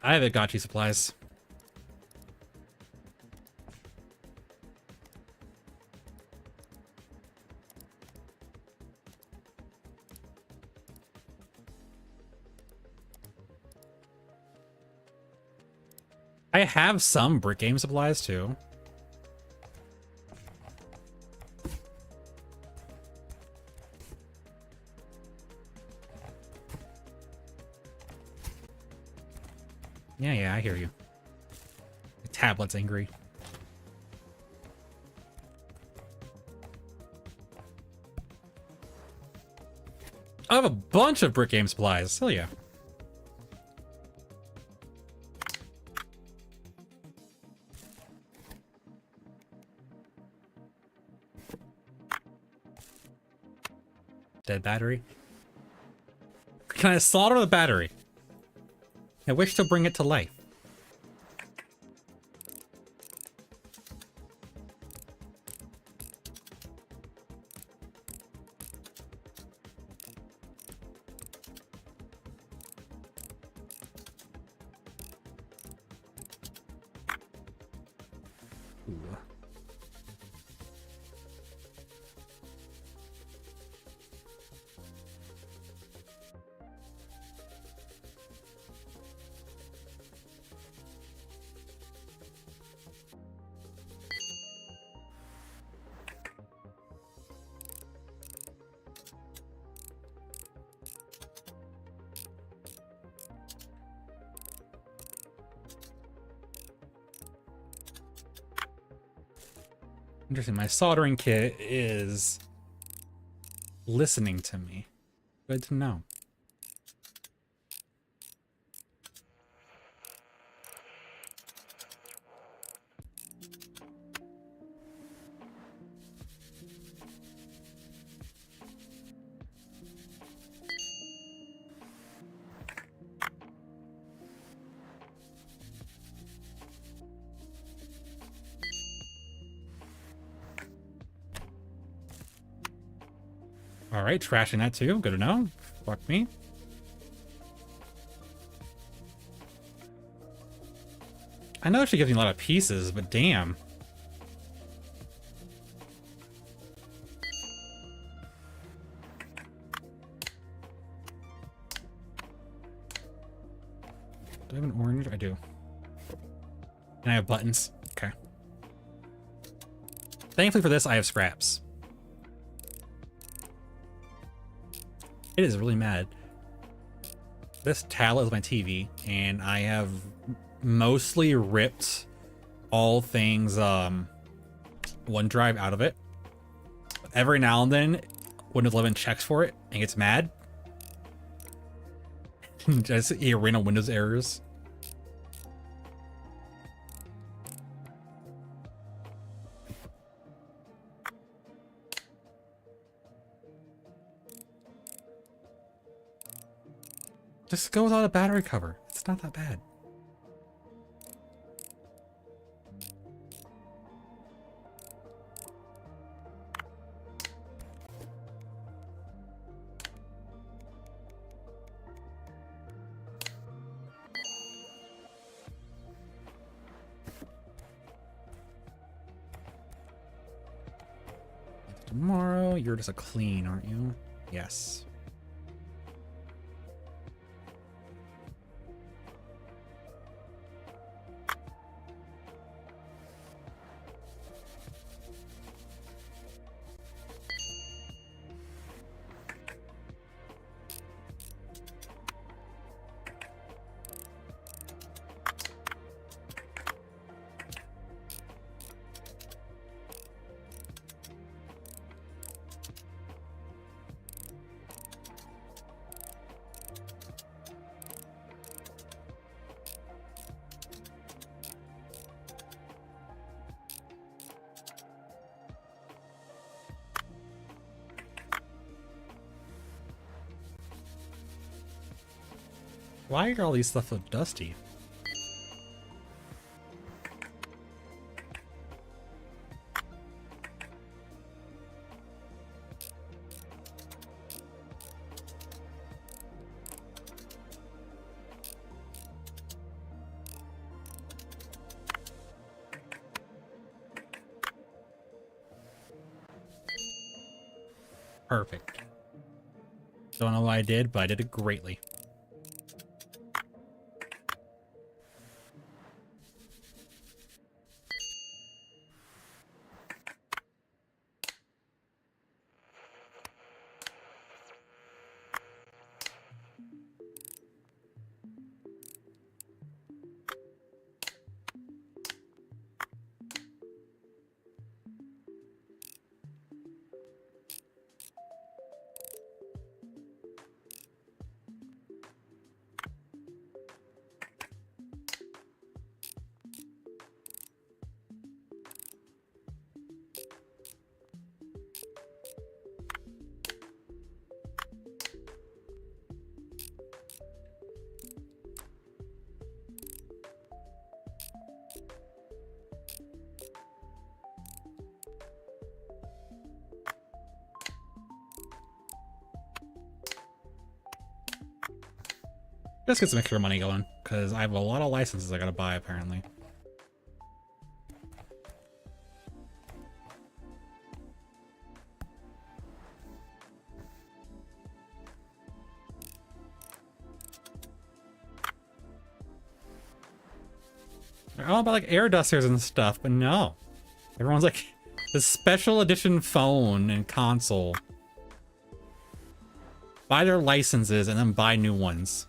I have a gotchi supplies. I have some brick game supplies too. Yeah, I hear you. The tablet's angry. I have a bunch of brick game supplies. Hell yeah. Dead battery. Can I slaughter the battery? I wish to bring it to life. Ooh. Interesting. My soldering kit is listening to me. Good to know. All right, trashing that too. Good to know. Fuck me. I know she gives me a lot of pieces, but damn. Do I have an orange? I do. And I have buttons. Okay. Thankfully for this, I have scraps. It is really mad. This tablet is my TV, and I have mostly ripped all things OneDrive out of it. But every now and then, Windows 11 checks for it and gets mad. Just random Windows errors. Just go without a battery cover. It's not that bad. Tomorrow, you're just a clean, aren't you? Yes. Why are all these stuff so dusty? Perfect. Don't know what I did, but I did it greatly. Let's get some extra money going, because I have a lot of licenses I gotta buy, apparently. They're all about, like, air dusters and stuff, but no. Everyone's like, the special edition phone and console. Buy their licenses and then buy new ones.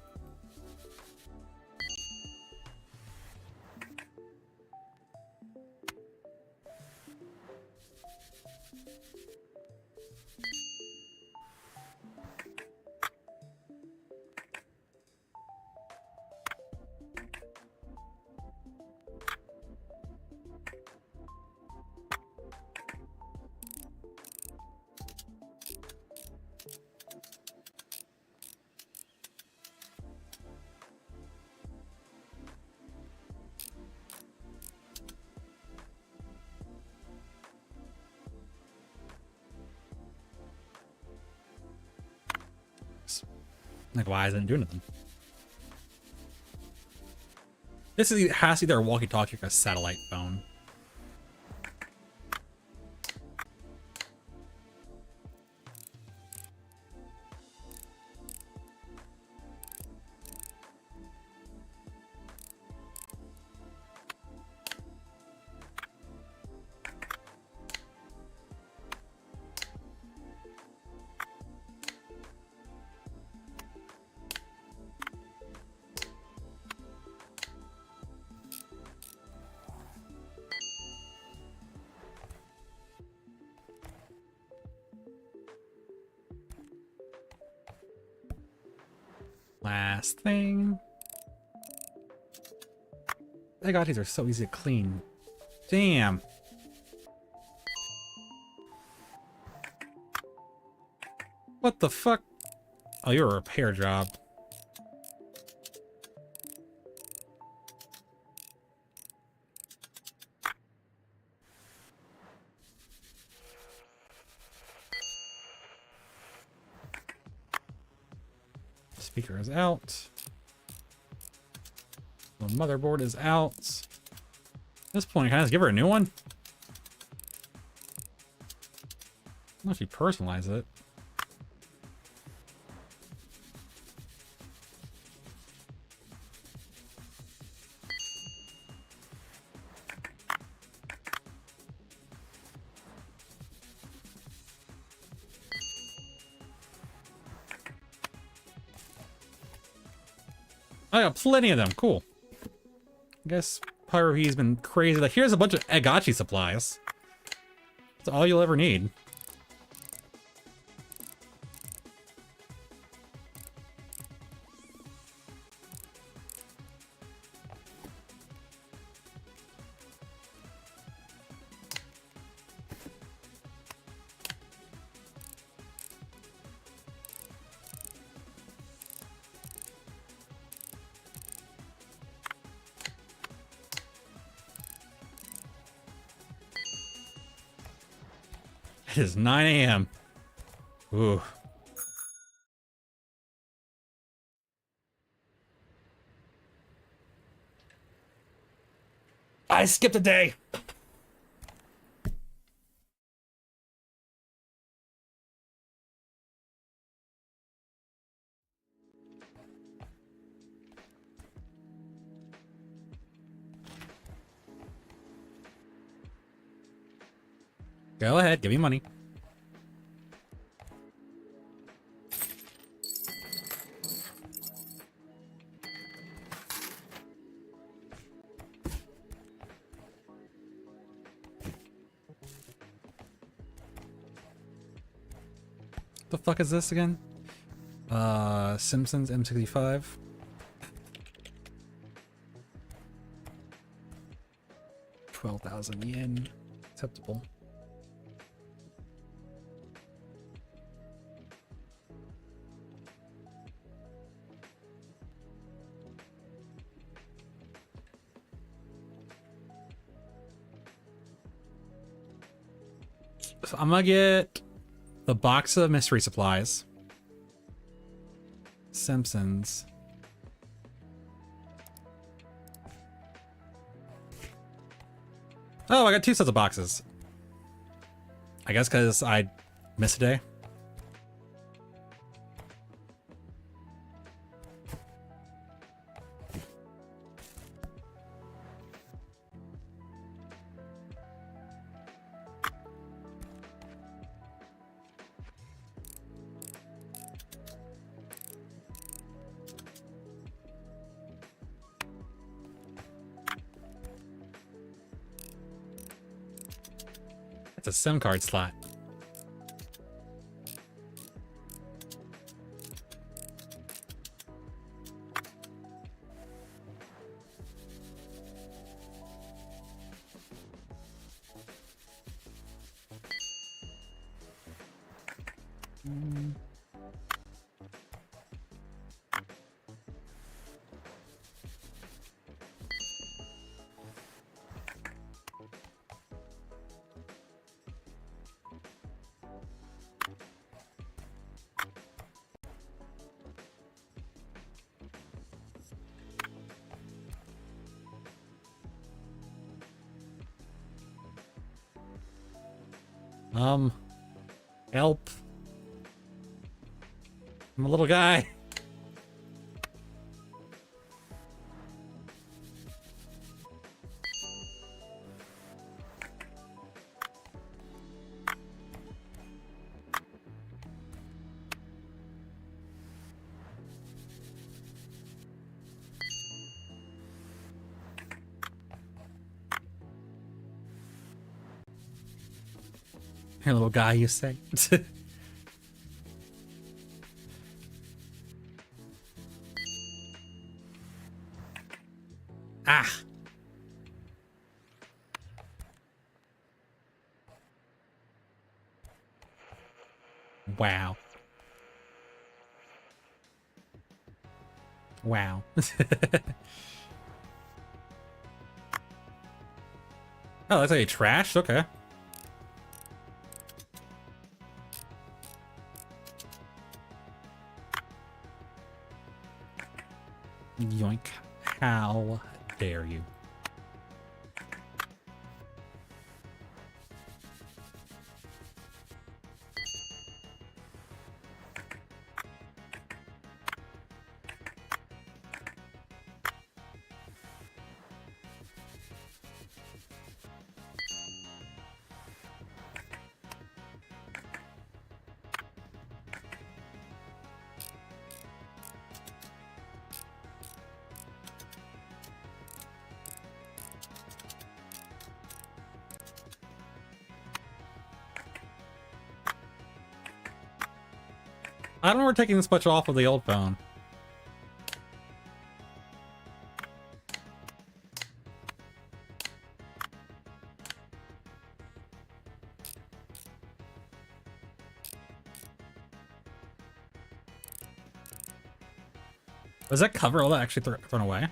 Like, why isn't it doing anything? This has to be their walkie-talkie or a satellite phone. Last thing. My god, these are so easy to clean. Damn. What the fuck? Oh, you're a repair job. Speaker is out. The motherboard is out. At this point, can I just give her a new one? Unless you personalize it. I got plenty of them. Cool. I guess Pyrohe's been crazy. Like, here's a bunch of Agachi supplies. That's all you'll ever need. It is 9 a.m. Ooh. I skipped a day. Go ahead, give me money. The fuck is this again? Simpsons M65. $12,000 yen. Acceptable. So I'm gonna get the box of mystery supplies. Simpsons. Oh, I got 2 sets of boxes. I guess because I missed a day. It's a SIM card slot. Help. I'm a little guy. Here, little guy, you say. Ah. Wow. Wow. Oh, that's a trash? Okay. Yoink. How dare you? I don't know we're taking this much off of the old phone. Was that cover all that actually thrown away?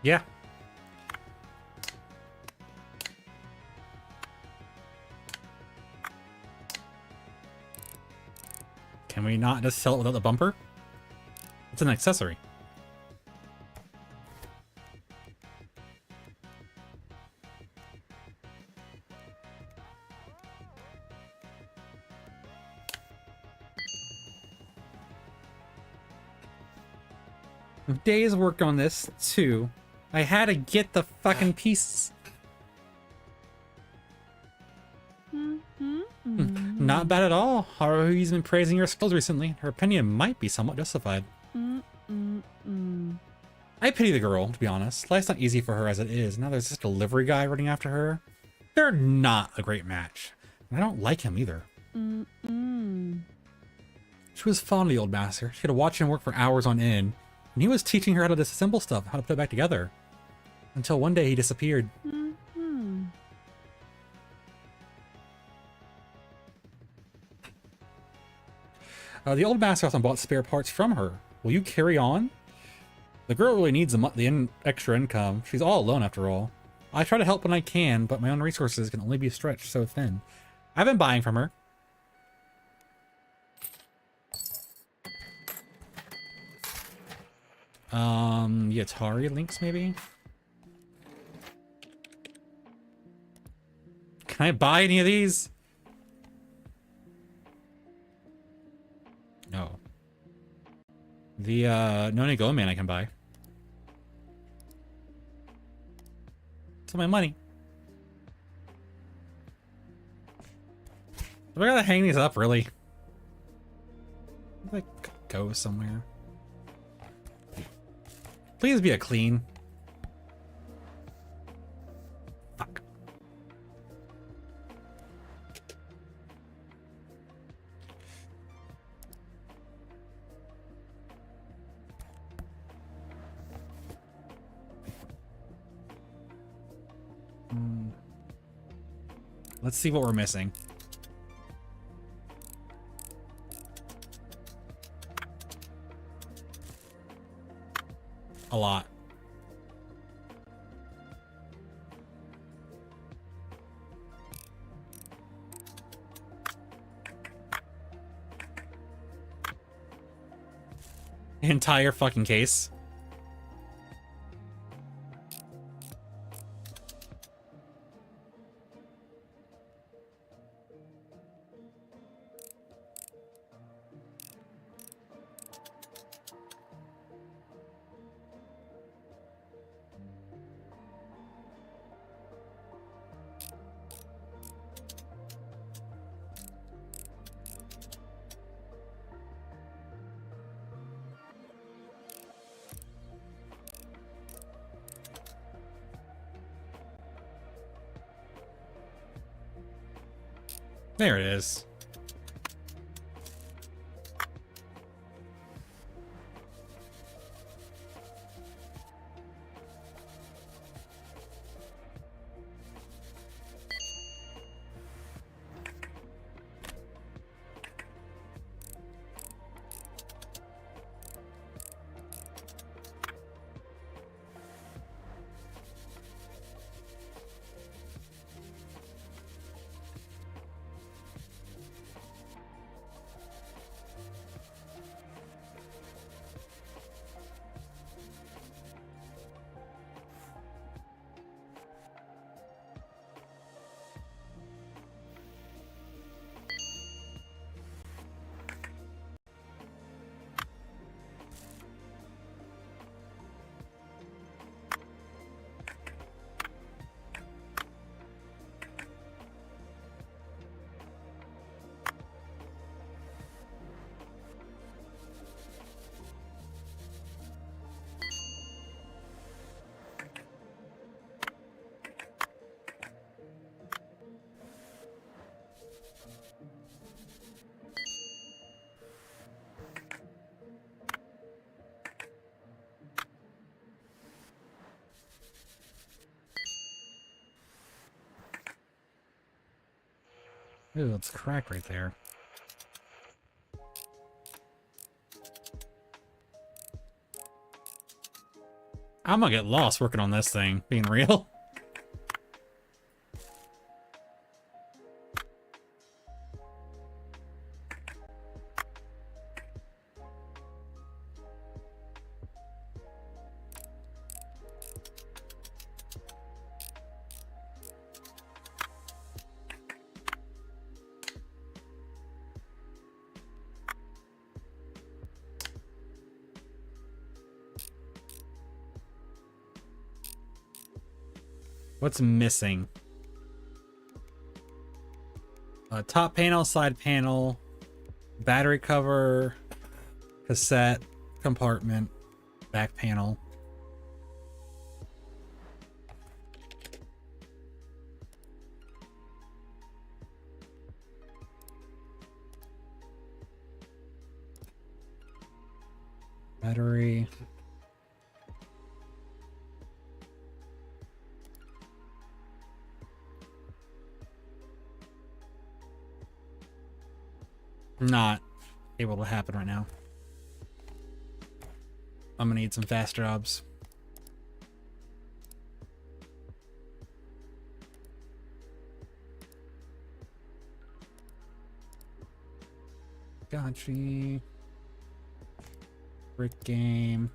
Yeah. Can we not just sell it without the bumper? It's an accessory. Days worked on this too. I had to get the fucking pieces. Not bad at all. Haruhi's been praising your skills recently. Her opinion might be somewhat justified. I pity the girl, to be honest. Life's not easy for her as it is. Now there's this delivery guy running after her. They're not a great match. And I don't like him either. She was fond of the old master. She had to watch him work for hours on end. And he was teaching her how to disassemble stuff, how to put it back together. Until one day he disappeared. The old master also bought spare parts from her. Will you carry on? The girl really needs the extra income. She's all alone after all. I try to help when I can, but my own resources can only be stretched so thin. I've been buying from her. The Atari links maybe? Can I buy any of these? No. The Noni Go Man I can buy. It's my money. Do I gotta hang these up, really? Like, go somewhere. Please be a clean. Fuck. Let's see what we're missing. A lot. Entire fucking case. There it is. Ooh, it's cracked right there. I'm gonna get lost working on this thing, being real. What's missing? Top panel, side panel, battery cover, cassette, compartment, back panel. Battery. Not able to happen right now. I'm gonna need some fast jobs. Gotcha. Brick game.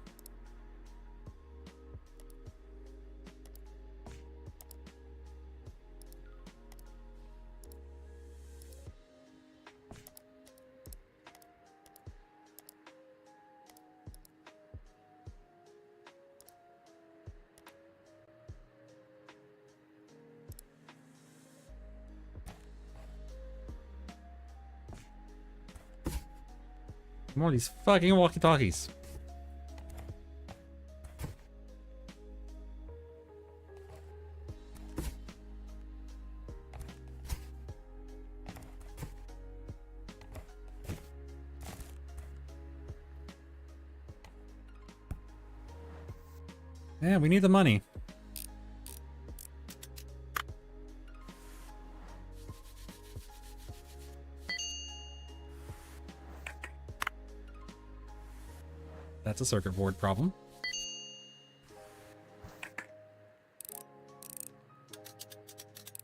More of these fucking walkie-talkies. Yeah, we need the money. That's a circuit board problem.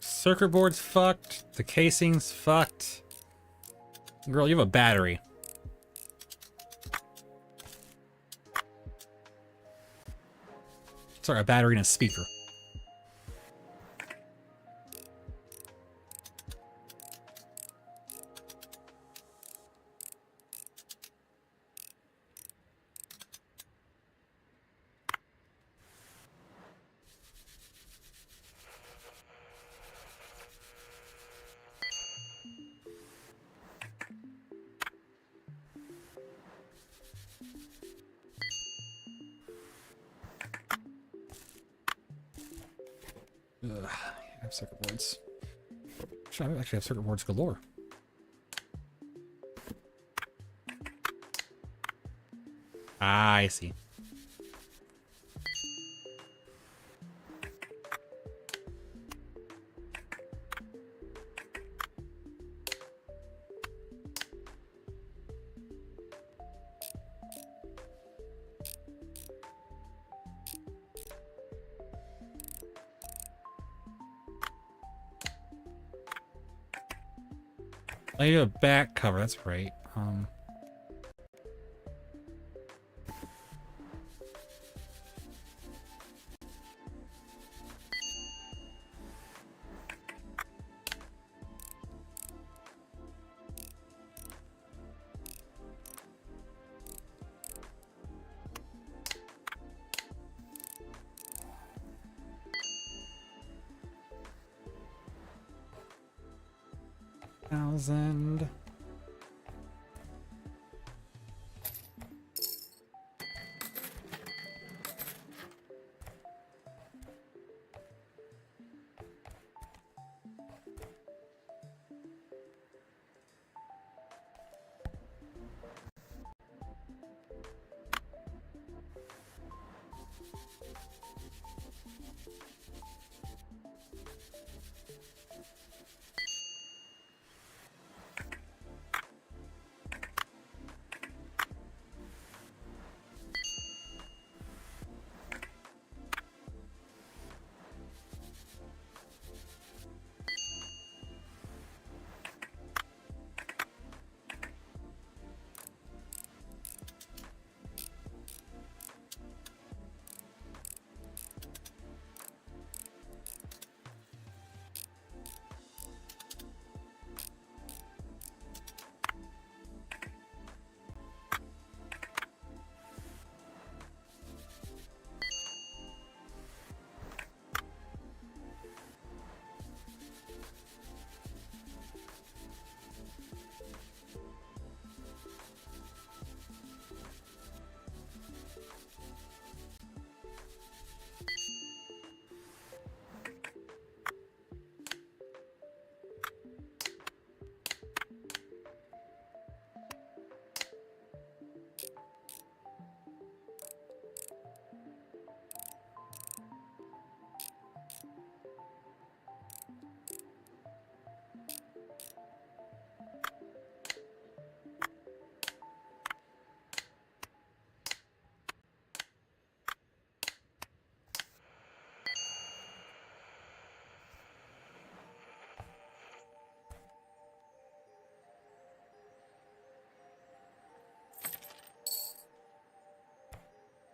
Circuit board's fucked. The casing's fucked. Girl, you have a battery. Sorry, a battery and a speaker. Ugh, I have circuit boards. I actually have circuit boards galore. Ah, I see. I need a back cover, that's right. $1,000.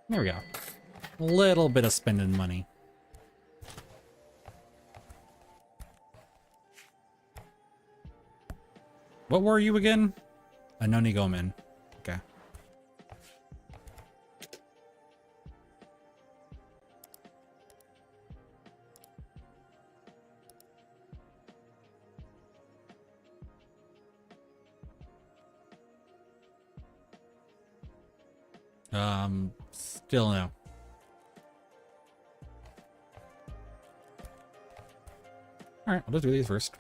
There we go. A little bit of spending money. What were you again? A Noni Gomen. Okay. Still no. Alright, I'll just do these first.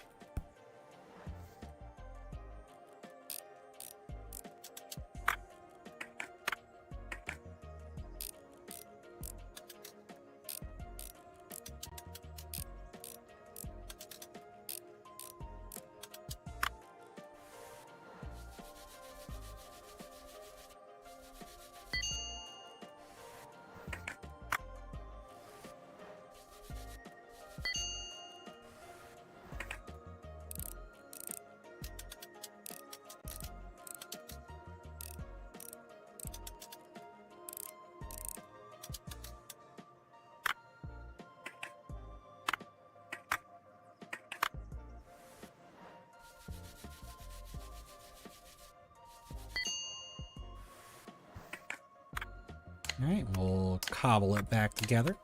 Alright, we'll cobble it back together.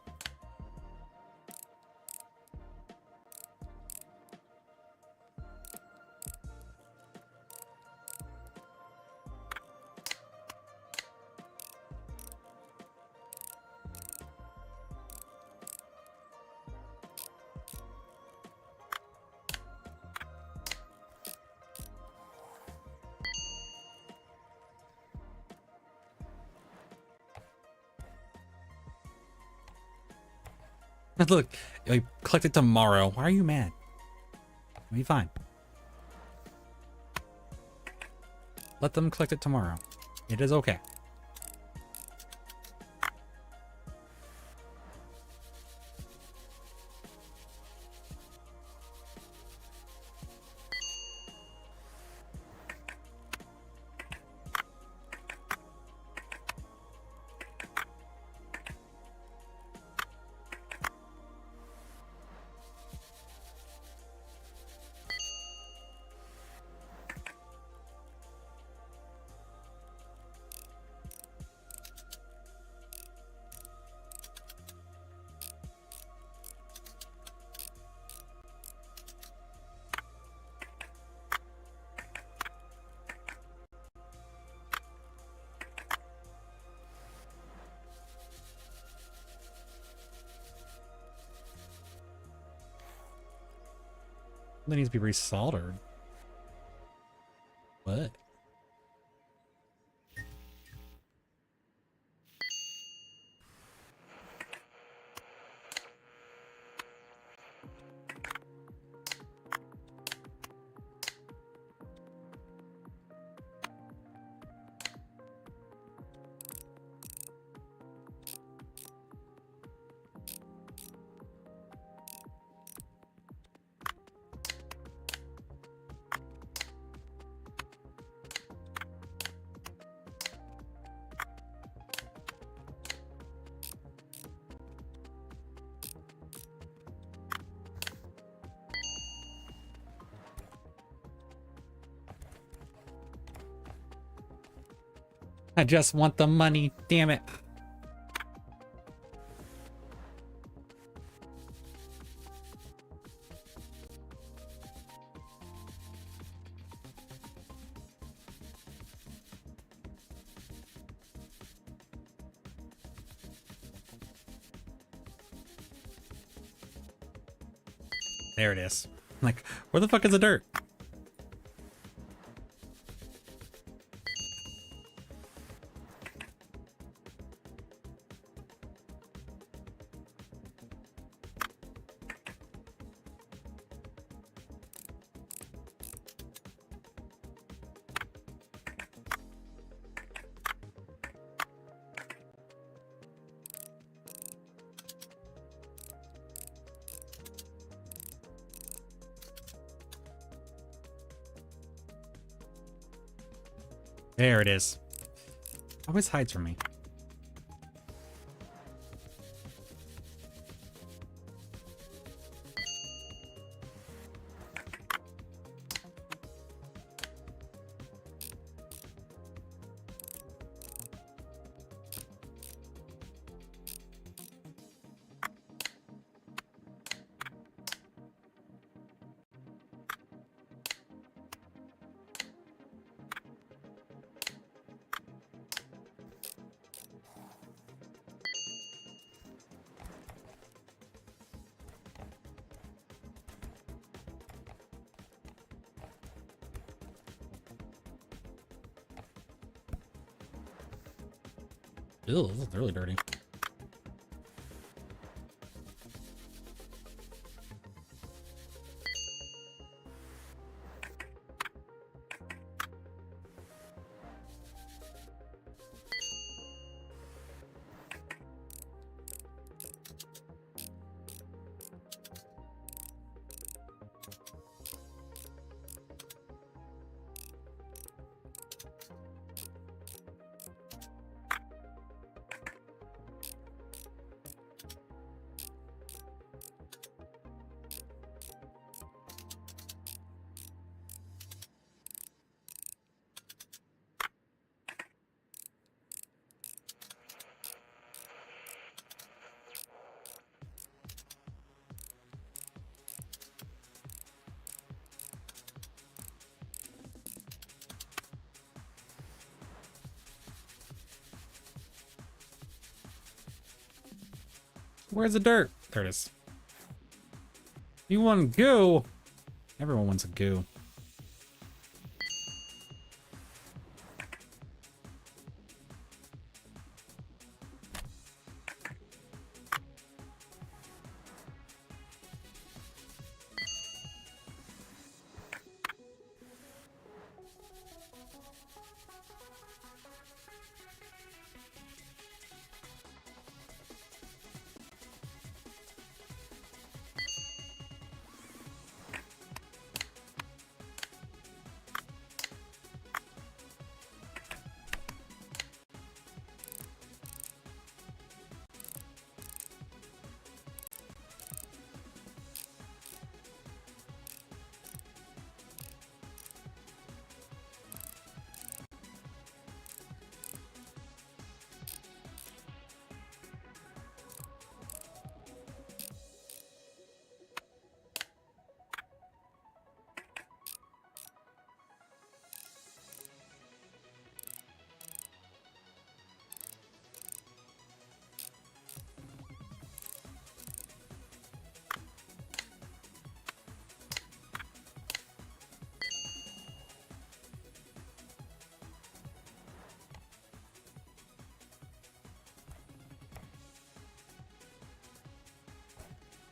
Look, you collect it tomorrow. Why are you mad? It'll be fine. Let them collect it tomorrow. It is okay. That needs to be resoldered. What? I just want the money, damn it. There it is. Like, where the fuck is the dirt? There it is. Always hides from me. Ew, this is really dirty. Where's the dirt? There it is. You want goo? Everyone wants a goo.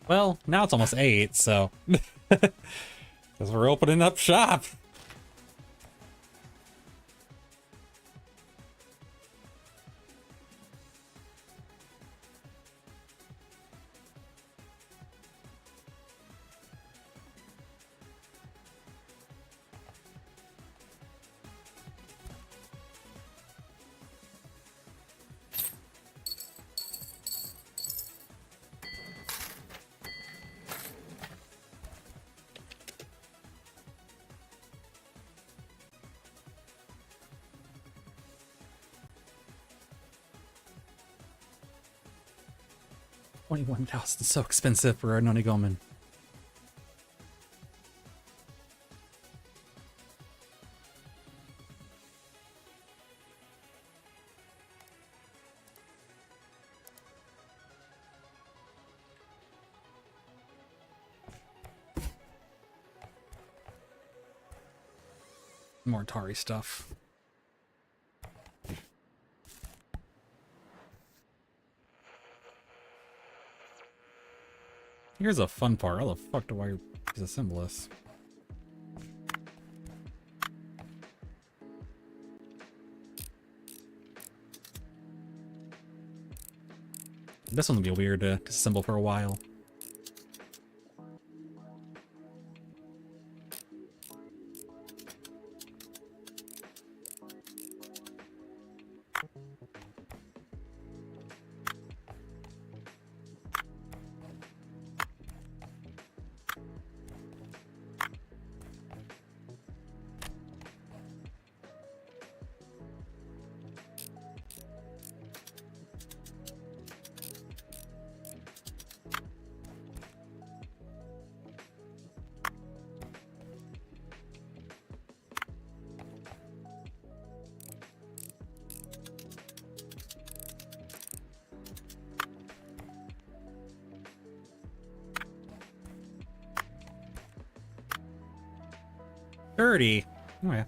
Well, now it's almost 8, so... Because we're opening up shop! $21,000, so expensive for a Nonigoman. More Atari stuff. Here's a fun part. How the fuck do I disassemble this? This one will be weird to disassemble for a while. $30. Oh yeah.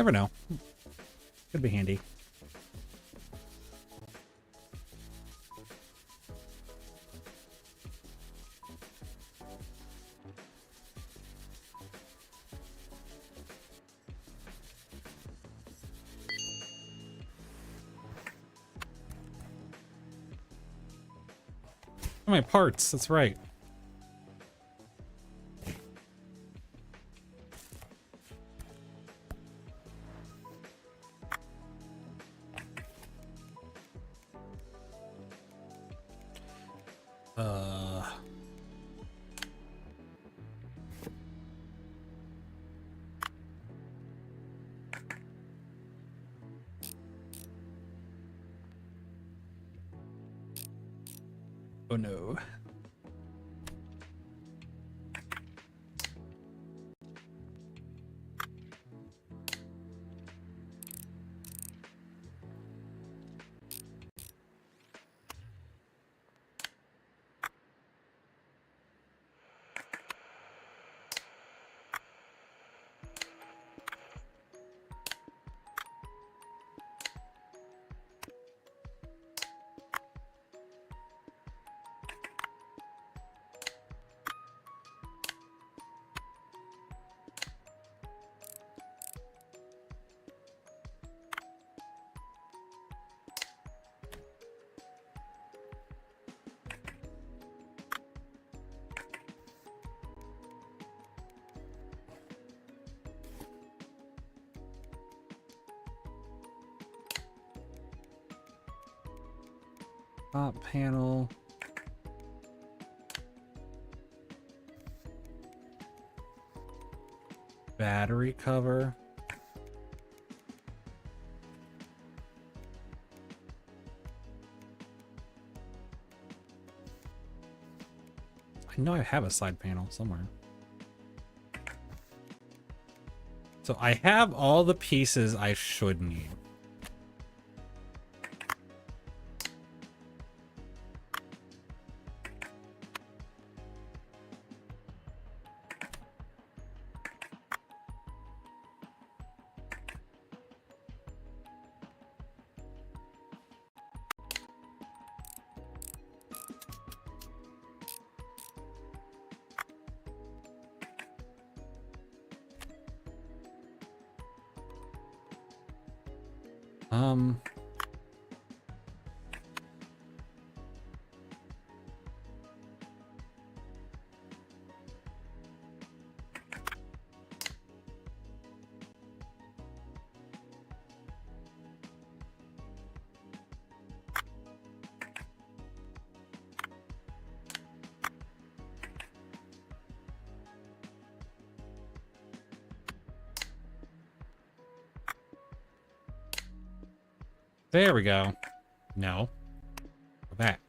Never know. Could be handy. Oh, my parts, that's right. Oh no. Top panel. Battery cover. I know I have a side panel somewhere. So I have all the pieces I should need. There we go. No. Go back.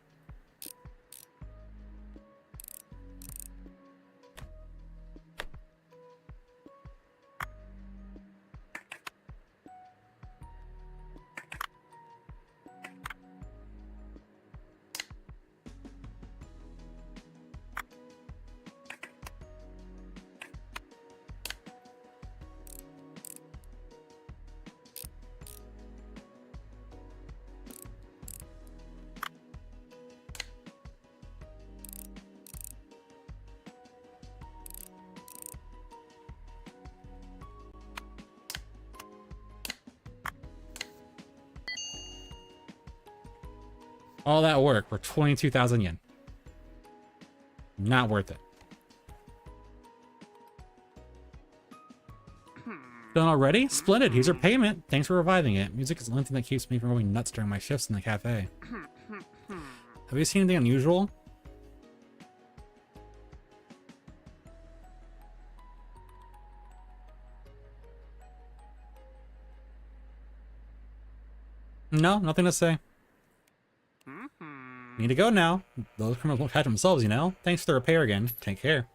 All that work for 22,000 yen. Not worth it. Done already? Splendid. Here's your payment. Thanks for reviving it. Music is the only thing that keeps me from going nuts during my shifts in the cafe. Have you seen anything unusual? No, nothing to say. Need to go now. Those criminals won't catch themselves, you know? Thanks for the repair again. Take care.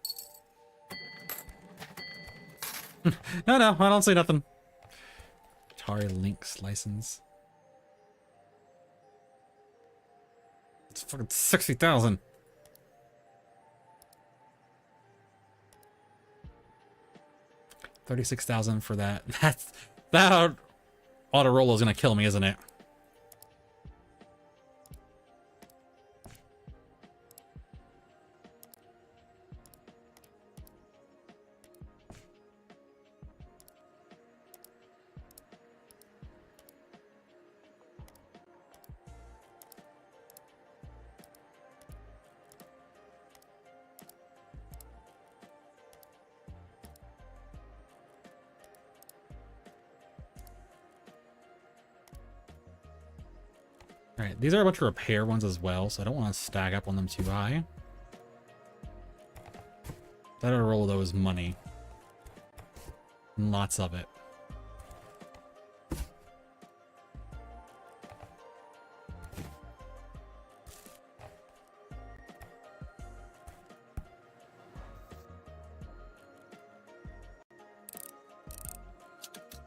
No, I don't say nothing. Atari Lynx license. It's fucking 60,000. $36,000 for that. That auto roll is gonna kill me, isn't it? Alright, these are a bunch of repair ones as well, so I don't want to stack up on them too high. That auto roll though is money. And lots of it.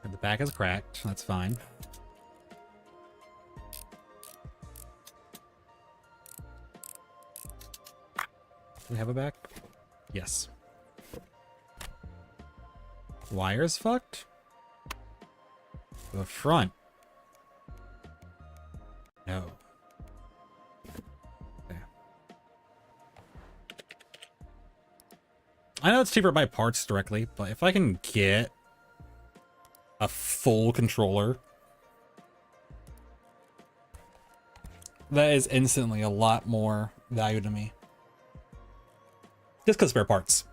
The back is cracked, that's fine. Do we have a back? Yes. Wire's fucked? The front. No. Okay. I know it's cheaper to buy parts directly, but if I can get a full controller, that is instantly a lot more value to me. Just because spare parts.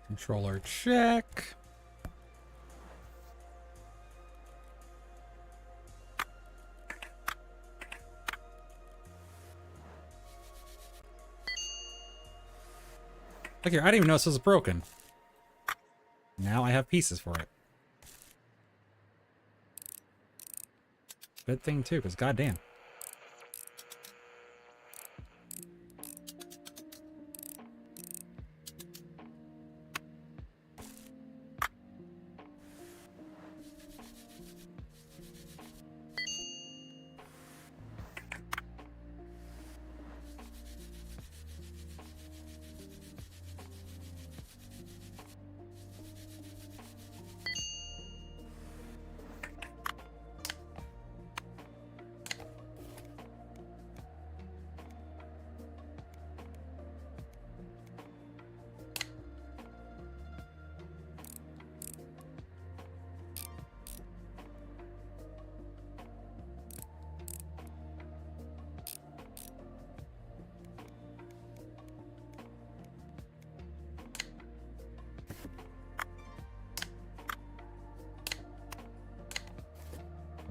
Controller check. Look here, I didn't even know this was broken. Now I have pieces for it. Good thing too, because goddamn.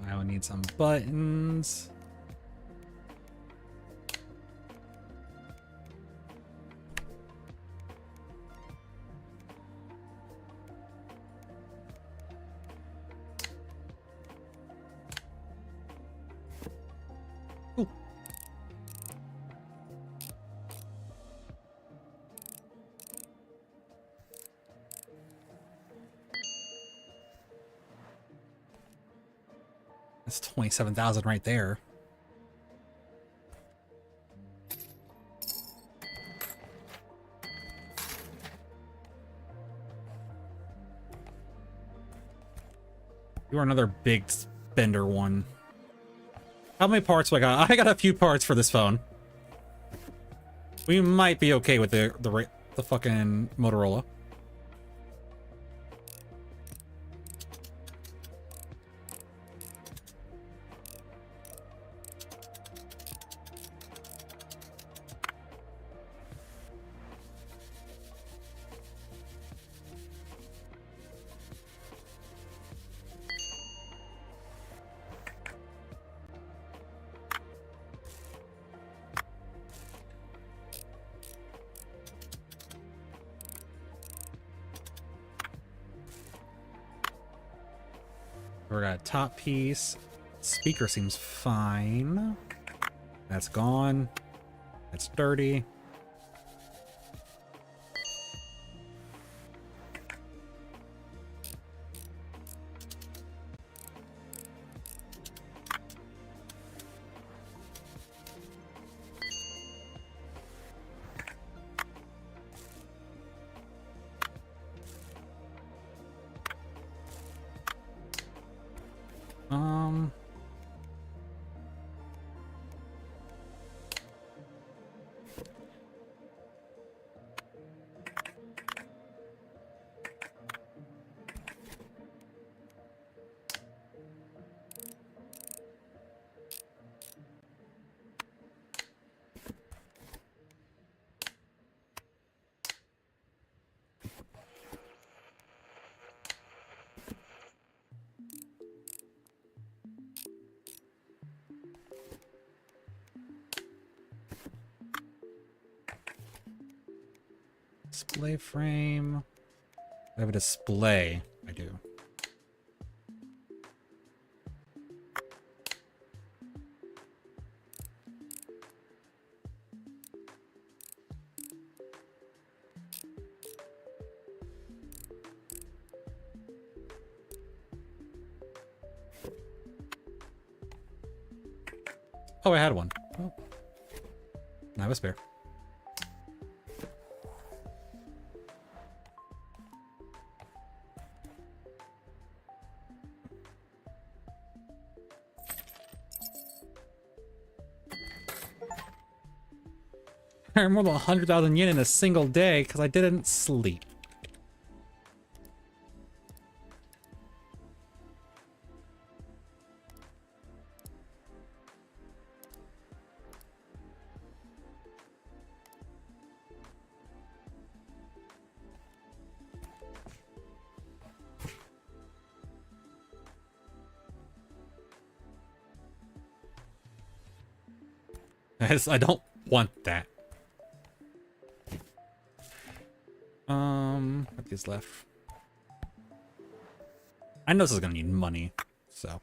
I will need some buttons. Ooh. That's 27,000 right there. You are another big spender one. How many parts do I got? I got a few parts for this phone. We might be okay with the fucking Motorola. We got a top piece. Speaker seems fine. That's gone. That's dirty. Display frame. I have a display. I do. Oh, I had one. Oh. Now I have a spare. I earned more than 100,000 yen in a single day because I didn't sleep. I don't want that. What is left? I know this is gonna need money, so.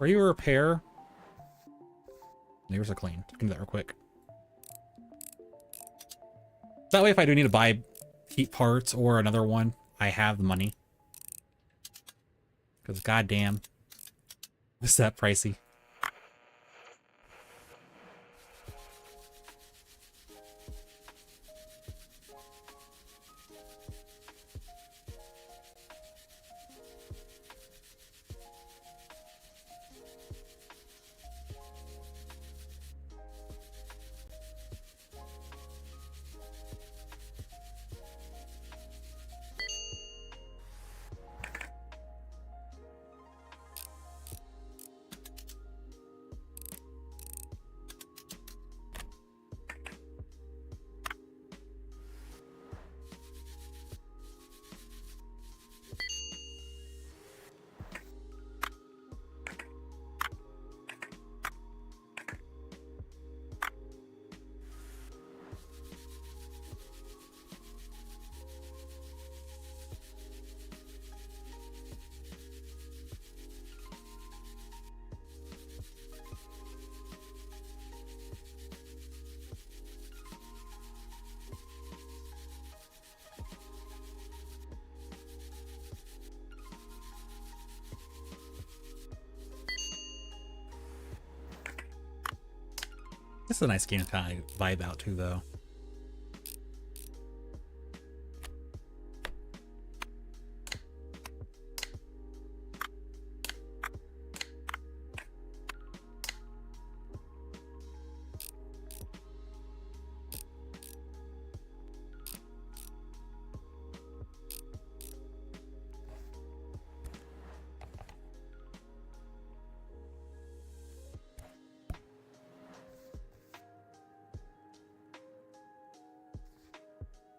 Are you a repair? Neighbors are clean. Give me that real quick. That way, if I do need to buy heat parts or another one, I have the money. Because goddamn, is that pricey? This is a nice game to kind of vibe out to, though.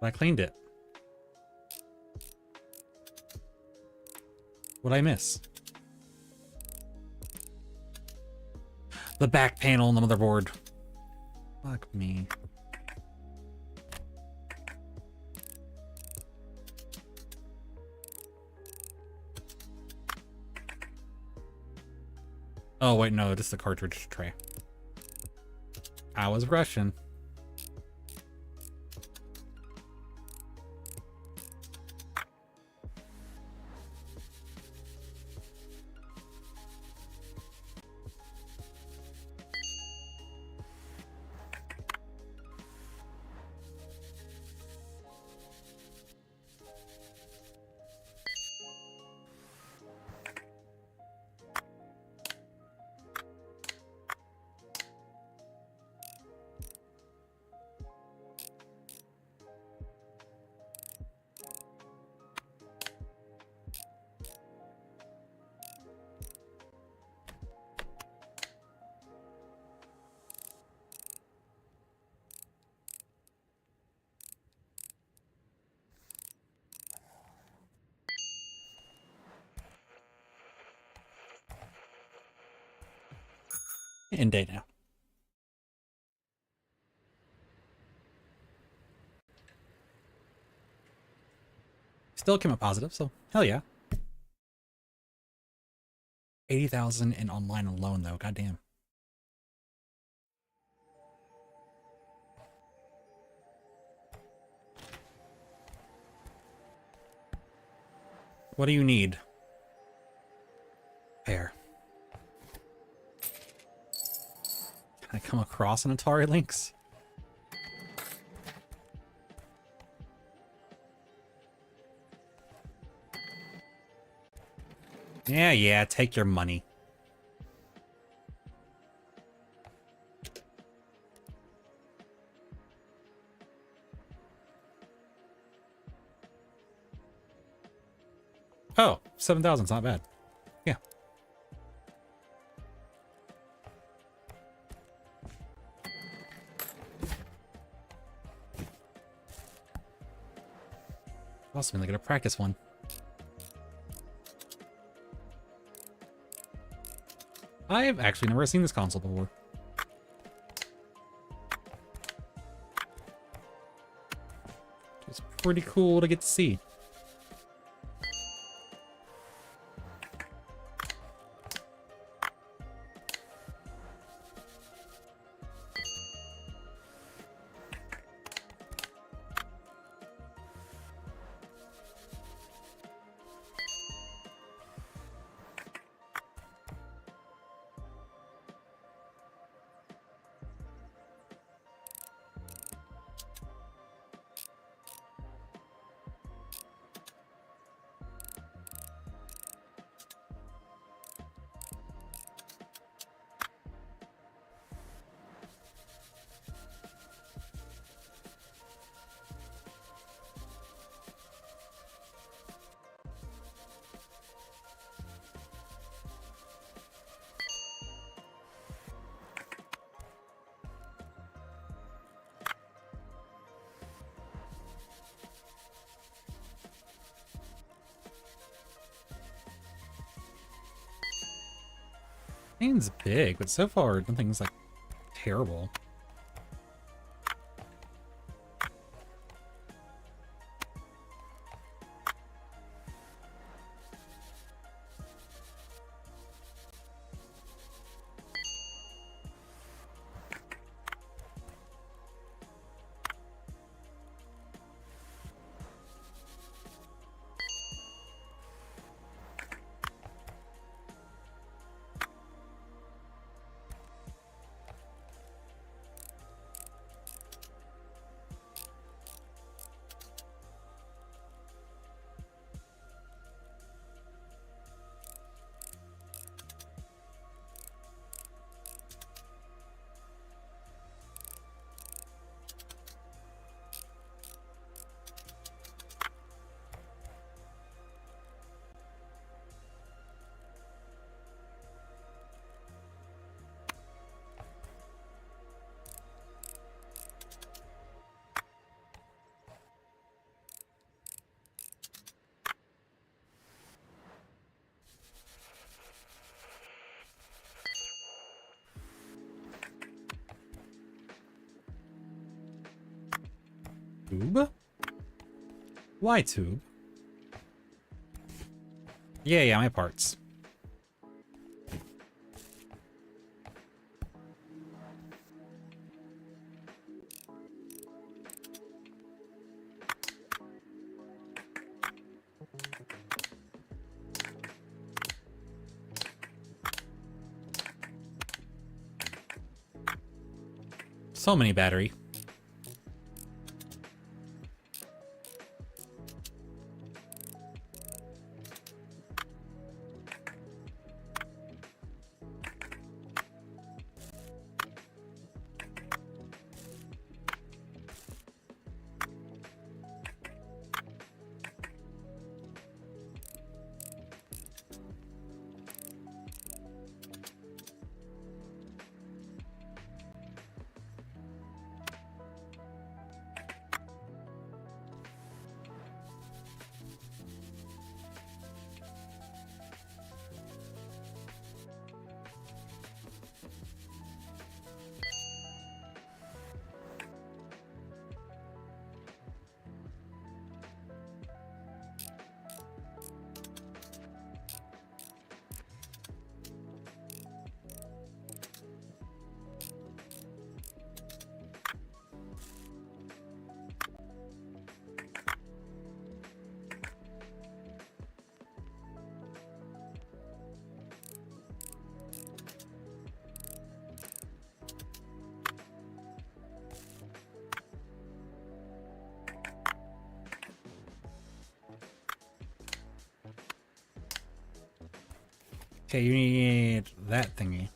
I cleaned it. What'd I miss? The back panel on the motherboard. Fuck me. Oh, wait, no, this is the cartridge tray. I was rushing. In day now. Still came out positive, so hell yeah. 80,000 in online alone, though. Goddamn. What do you need? Fair. Can I come across an Atari Lynx? Yeah, take your money. Oh, 7,000's not bad. Yeah. Also been looking to practice one. I've actually never seen this console before. It's pretty cool to get to see. Game's big, but so far nothing's like terrible. Tube? Why tube? Yeah, my parts. So many battery. Okay, you need that thingy.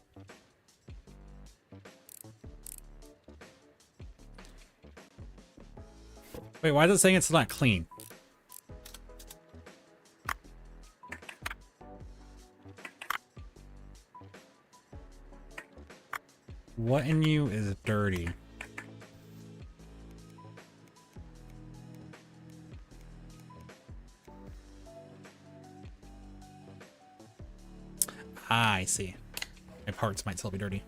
Wait, why is it saying it's not clean? What in you is dirty? Ah, I see. My parts might still be dirty.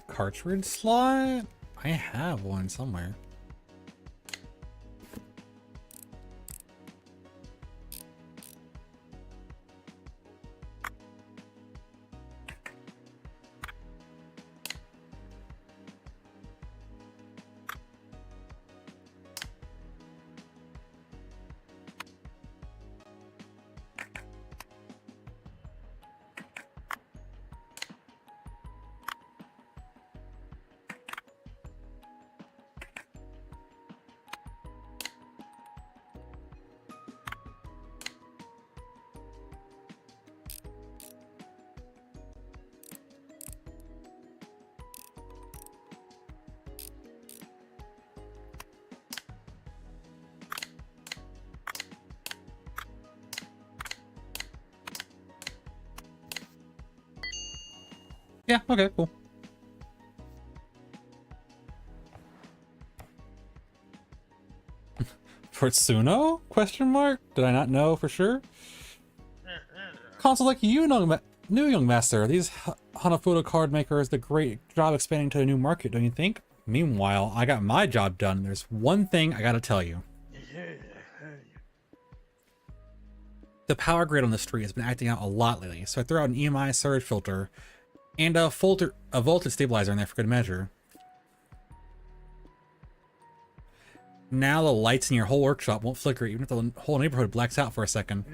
Cartridge slot? I have one somewhere. Yeah, okay, cool. Tortsuno? Question mark? Did I not know for sure? Console like you, new young master. These Hanafuda card makers did a great job expanding to a new market, don't you think? Meanwhile, I got my job done. There's one thing I gotta tell you. The power grid on the street has been acting out a lot lately, so I threw out an EMI surge filter and a voltage stabilizer in there for good measure. Now the lights in your whole workshop won't flicker even if the whole neighborhood blacks out for a second.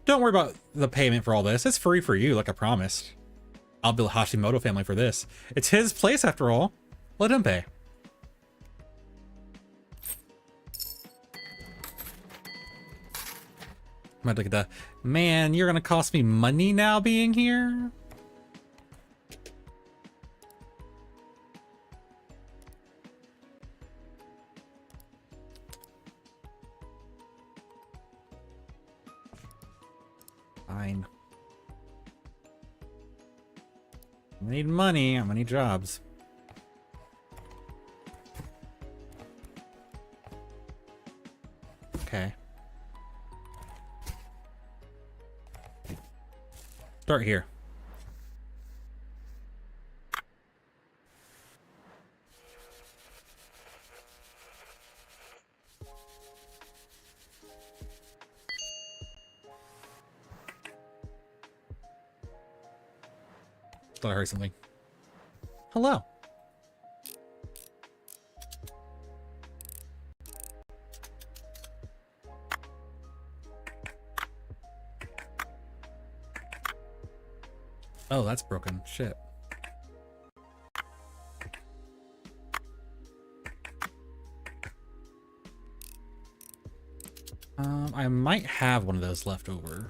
Don't worry about the payment for all this. It's free for you, like I promised. I'll bill Hashimoto family for this. It's his place after all. Let him pay. I'm gonna look at that. Man, you're gonna cost me money now being here? Fine. I need money. I'm gonna need jobs. Okay. Start here. Thought I heard something. Hello. Oh, that's broken. Shit. I might have one of those left over.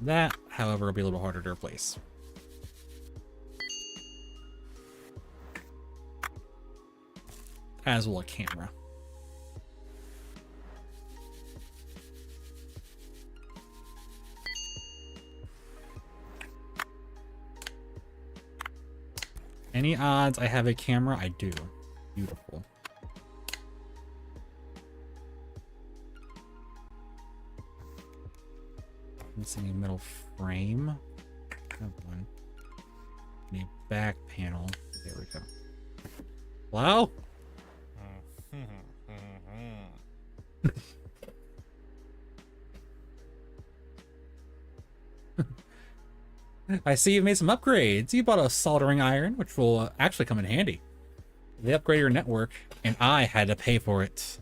That, however, will be a little harder to replace. As will a camera. Any odds I have a camera? I do. Beautiful. Missing a middle frame. Have one. Need a back panel. There we go. Hello? I see you've made some upgrades. You bought a soldering iron, which will actually come in handy. They upgraded your network, and I had to pay for it.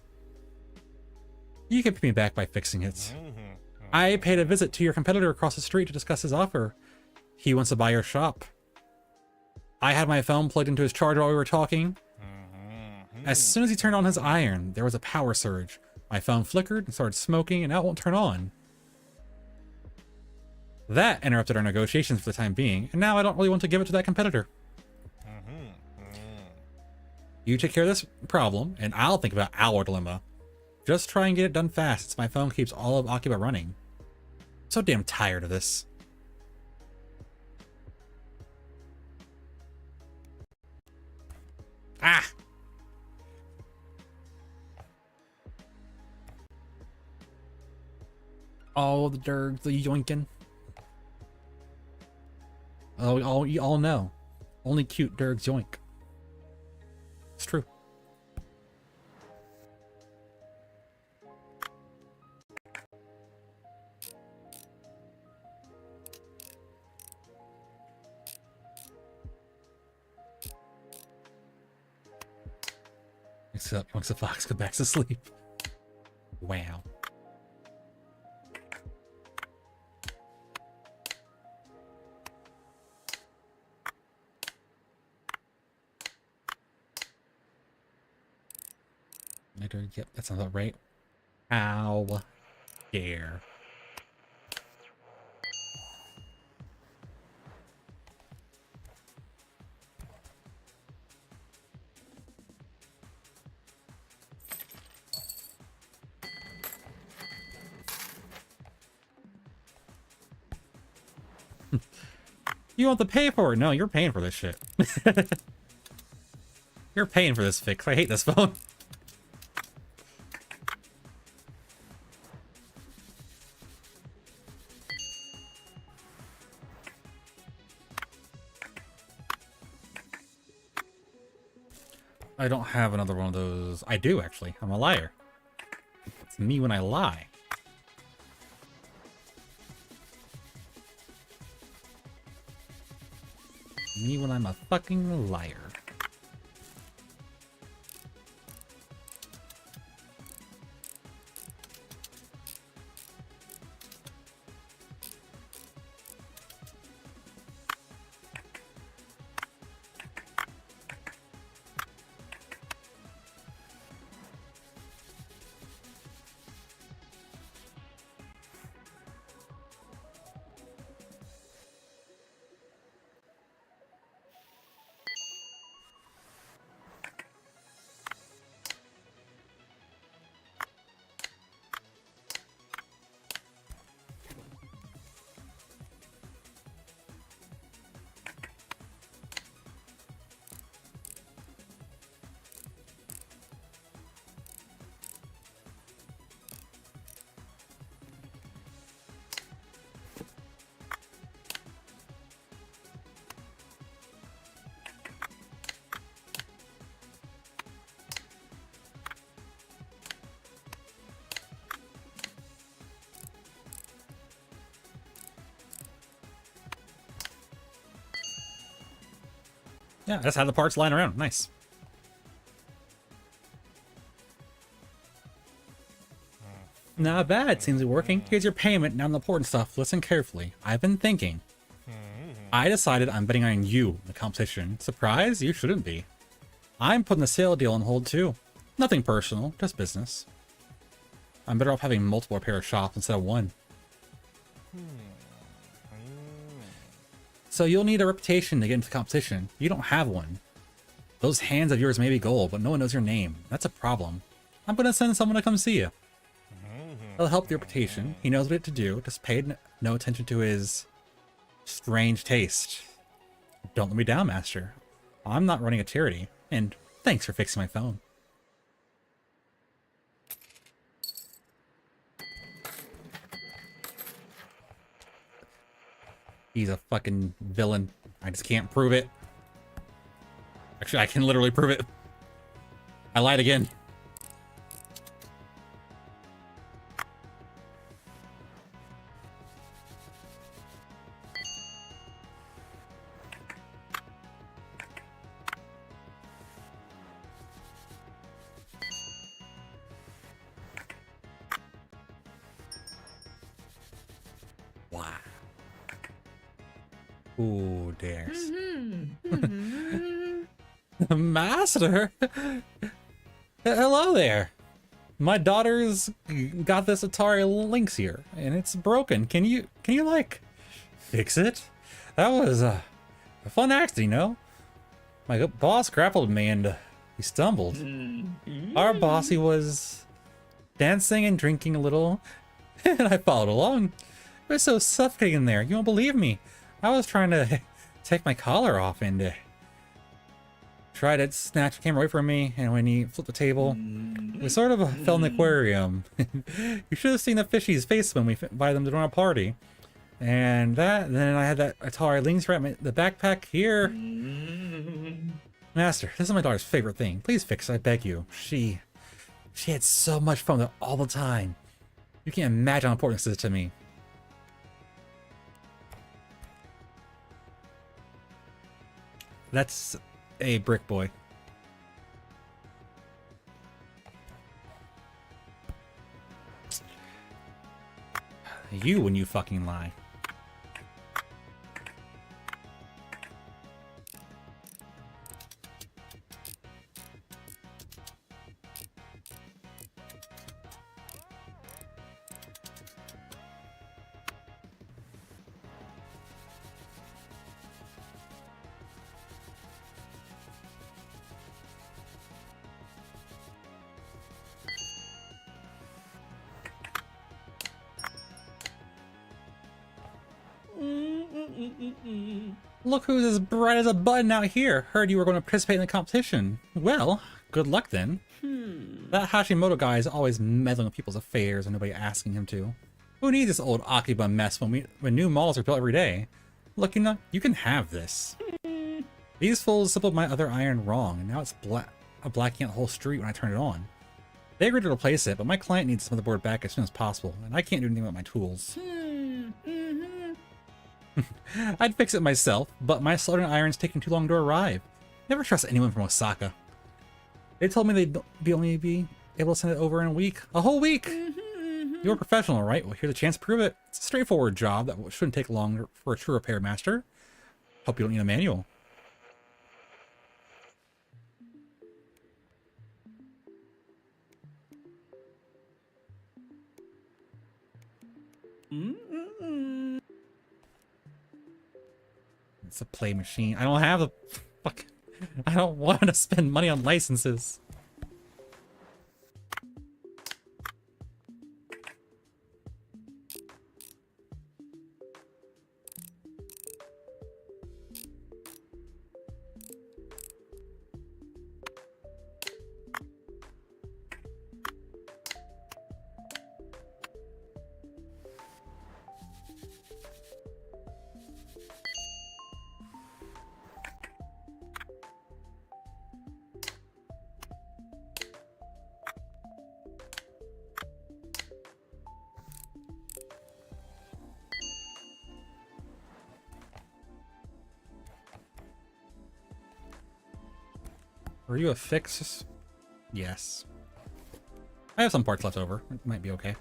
You can pay me back by fixing it. I paid a visit to your competitor across the street to discuss his offer. He wants to buy your shop. I had my phone plugged into his charger while we were talking. As soon as he turned on his iron, there was a power surge. My phone flickered and started smoking, and now it won't turn on. That interrupted our negotiations for the time being, and now I don't really want to give it to that competitor. You take care of this problem, and I'll think about our dilemma. Just try and get it done fast, since my phone keeps all of Akiba running. So damn tired of this. Ah! All the dergs, the yoinkin'. Oh, you all know. Only cute dergs yoink. It's true. Except once the fox goes back to sleep. Wow. Yep, that sounds about right. How dare. You want to pay for it? No, you're paying for this shit. You're paying for this fix. I hate this phone. I don't have another one of those. I do, actually. I'm a liar. It's me when I lie. Me when I'm a fucking liar. Yeah, I just had the parts lying around. Nice. Not bad. Seems to be working. Here's your payment. Now the important stuff. Listen carefully. I've been thinking. I decided I'm betting on you in the competition. Surprise? You shouldn't be. I'm putting the sale deal on hold too. Nothing personal, just business. I'm better off having multiple pair of shops instead of one. So you'll need a reputation to get into the competition. You don't have one. Those hands of yours may be gold, but no one knows your name. That's a problem. I'm gonna send someone to come see you. He'll help the reputation. He knows what to do. Just pay no attention to his strange taste. Don't let me down, Master. I'm not running a charity. And thanks for fixing my phone. He's a fucking villain. I just can't prove it. Actually, I can literally prove it. I lied again. Wow. Ooh, dares. Master? Hello there. My daughter's got this Atari Lynx here, and it's broken. Can you like fix it? That was a fun accident, you know? My boss grappled me and he stumbled. Our boss, he was dancing and drinking a little, and I followed along. It was so suffocating in there. You won't believe me. I was trying to take my collar off and tried to snatch the camera away from me, and when he flipped the table, we sort of fell in the aquarium. You should have seen the fishy's face when we invited them to run a party. And then I had that Atari Lynx right the backpack here. Master, this is my daughter's favorite thing. Please fix it, I beg you. She had so much fun with it all the time. You can't imagine how important this is to me. That's a brick boy. You when you fucking lie. Look who's as bright as a button out here. Heard you were going to participate in the competition. Well, good luck then. That Hashimoto guy is always meddling with people's affairs and nobody asking him to. Who needs this old Akiba mess when new models are built every day? Look, you can have this. These fools simpled my other iron wrong, and now it's blacking out the whole street when I turn it on. They agreed to replace it, but my client needs the motherboard back as soon as possible, and I can't do anything with my tools. I'd fix it myself, but my soldering iron's taking too long to arrive. Never trust anyone from Osaka. They told me they'd only be able to send it over in a week. A whole week! You're a professional, right? Well, here's a chance to prove it. It's a straightforward job that shouldn't take long for a true repair master. Hope you don't need a manual. It's a play machine. I don't have the fuck. I don't want to spend money on licenses. Were you a fix? Yes. I have some parts left over. It might be okay.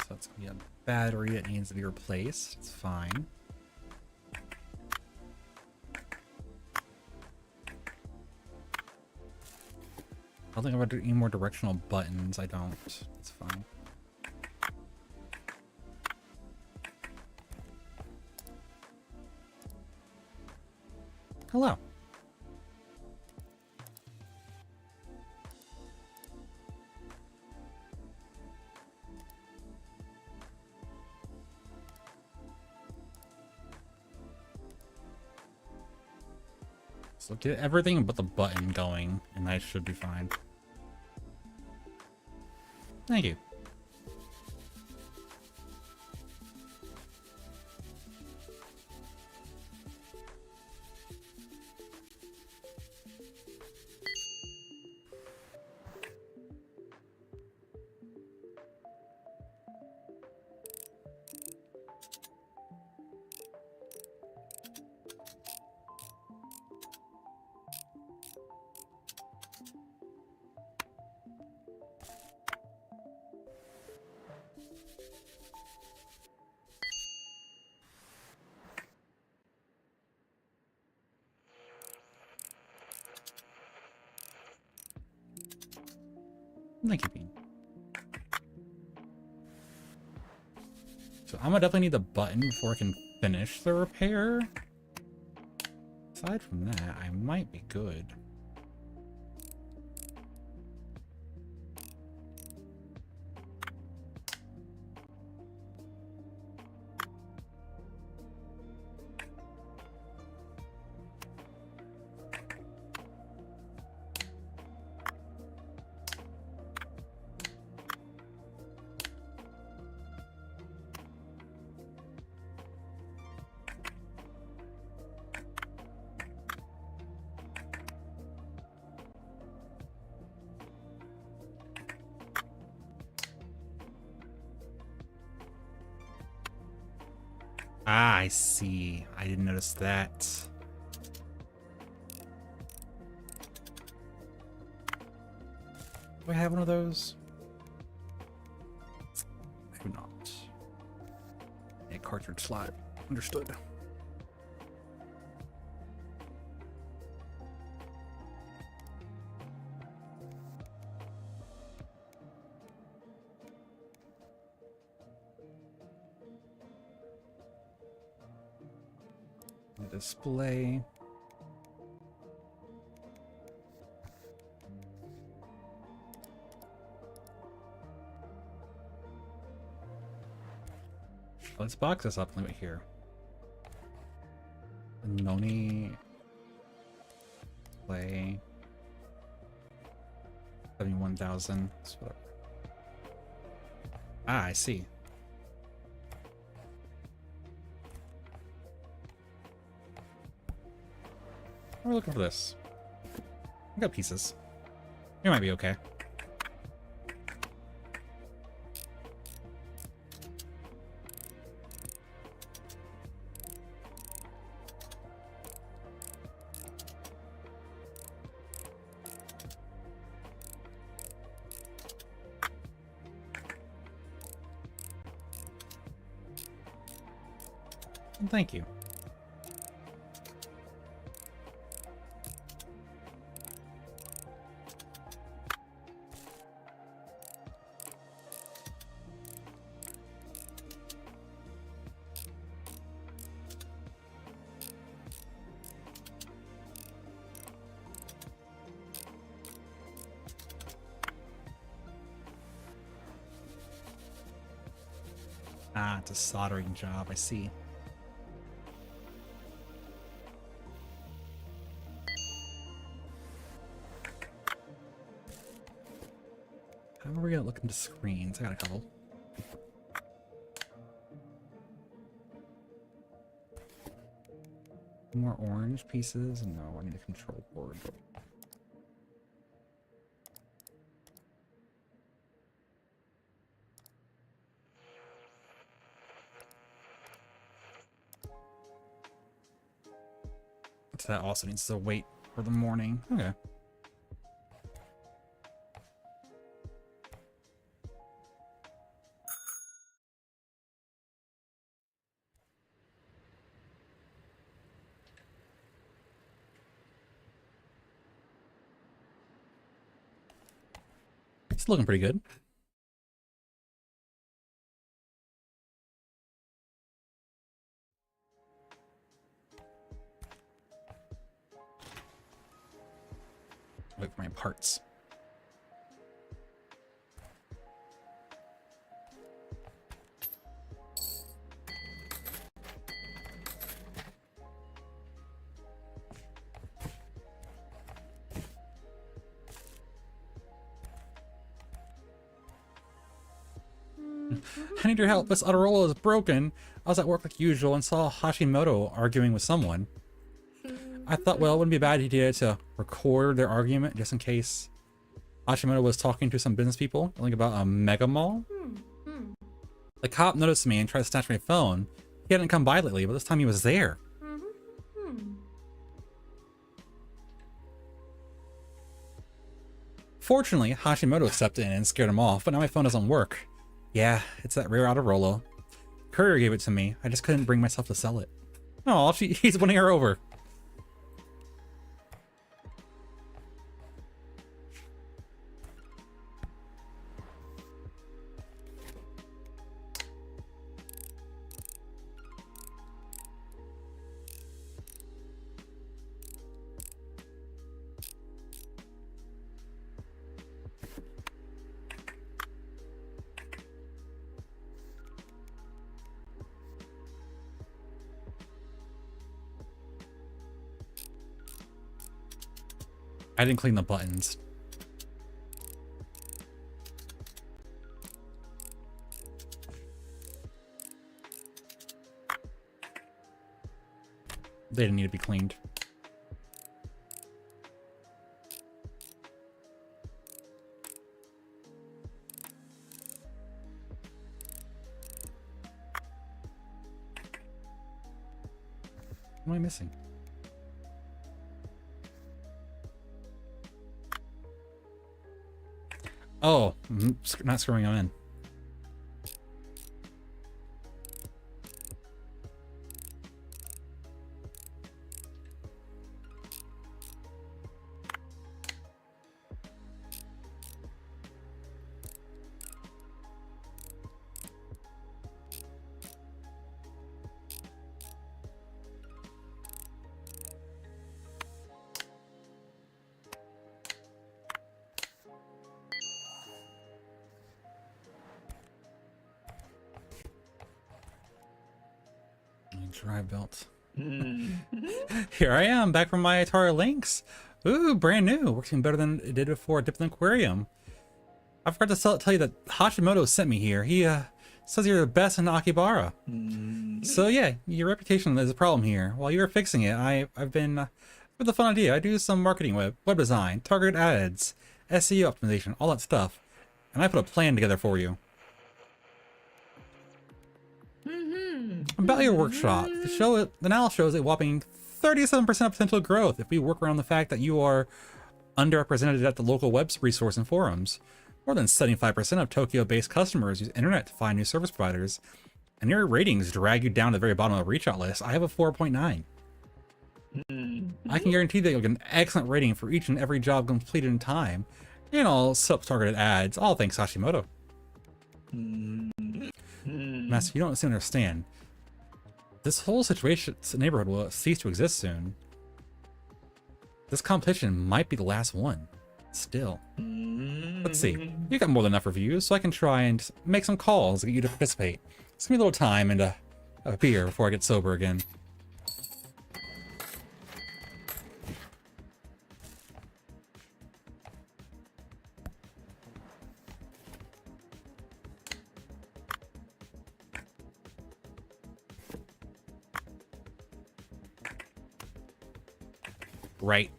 So it's gonna be a battery that needs to be replaced. It's fine. I don't think I'm gonna do any more directional buttons. I don't. It's fine. Hello. So get everything but the button going, and I should be fine. Thank you. Thank you, Bean. So I'm gonna definitely need the button before I can finish the repair. Aside from that, I might be good. Ah, I see. I didn't notice that. Do I have one of those? I do not. A cartridge slot. Understood. The display. Let's box this up and leave it here. Noni play 71,000. Ah, I see. We're looking for this. I got pieces. It might be okay. Thank you. Ah, it's a soldering job, I see. How are we gonna look into screens? I got a couple. More orange pieces? No, I need a control board. So that also needs to wait for the morning. Okay. It's looking pretty good. Wait for my parts. I need your help. This Autorola is broken. I was at work like usual and saw Hashimoto arguing with someone. I thought, well, it wouldn't be a bad idea to record their argument just in case Hashimoto was talking to some business people, something about a mega mall. The cop noticed me and tried to snatch my phone. He hadn't come by lately, but this time he was there. Fortunately, Hashimoto stepped in and scared him off, but now my phone doesn't work. Yeah, it's that rare Autorola. Courier gave it to me. I just couldn't bring myself to sell it. Oh, he's winning her over. I didn't clean the buttons. They didn't need to be cleaned. What am I missing? Oh, not screwing them in. Dry belt. Here I am, back from my Atari Lynx. Ooh, brand new. Works even better than it did before I dipped in the aquarium. I forgot to tell you that Hashimoto sent me here. He says you're the best in Akibara. So yeah, your reputation is a problem here. While you were fixing it, I've been with a fun idea. I do some marketing, web design, targeted ads, SEO optimization, all that stuff. And I put a plan together for you. About your workshop, the analysis shows a whopping 37% of potential growth if we work around the fact that you are underrepresented at the local web resource and forums. More than 75% of Tokyo-based customers use internet to find new service providers, and your ratings drag you down to the very bottom of the reach out list. I have a 4.9. I can guarantee that you'll get an excellent rating for each and every job completed in time, and all sub-targeted ads, all thanks Hashimoto. Master, you don't seem to understand. This whole neighborhood will cease to exist soon. This competition might be the last one. Still. Let's see. You got more than enough reviews, so I can try and make some calls to get you to participate. Just give me a little time and a beer before I get sober again. Right.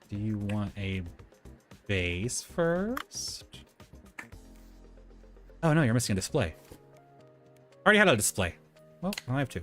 Do you want a base first? Oh no, you're missing a display. Already had a display. Well, I have two.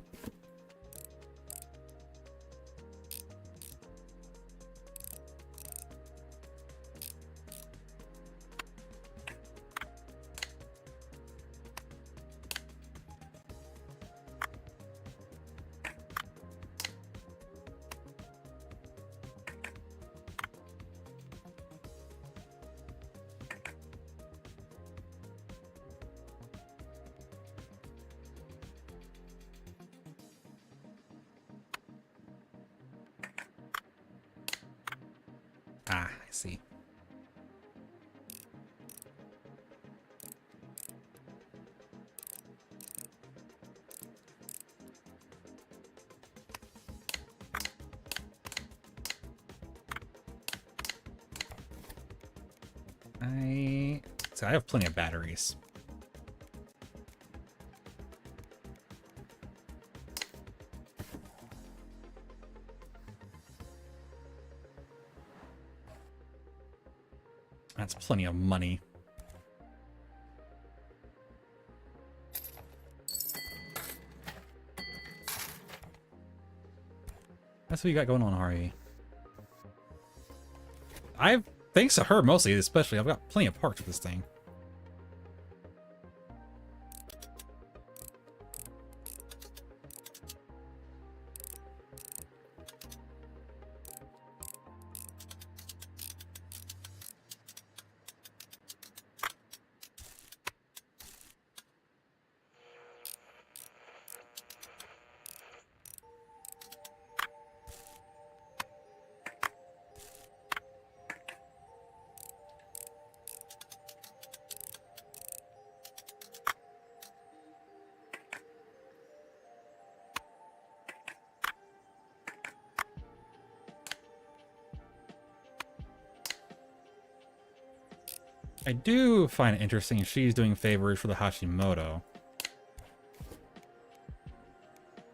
Ah, I see. I have plenty of batteries. That's plenty of money. That's what you got going on, Hari. Thanks to her mostly, especially, I've got plenty of parts for this thing. I do find it interesting she's doing favors for the Hashimoto.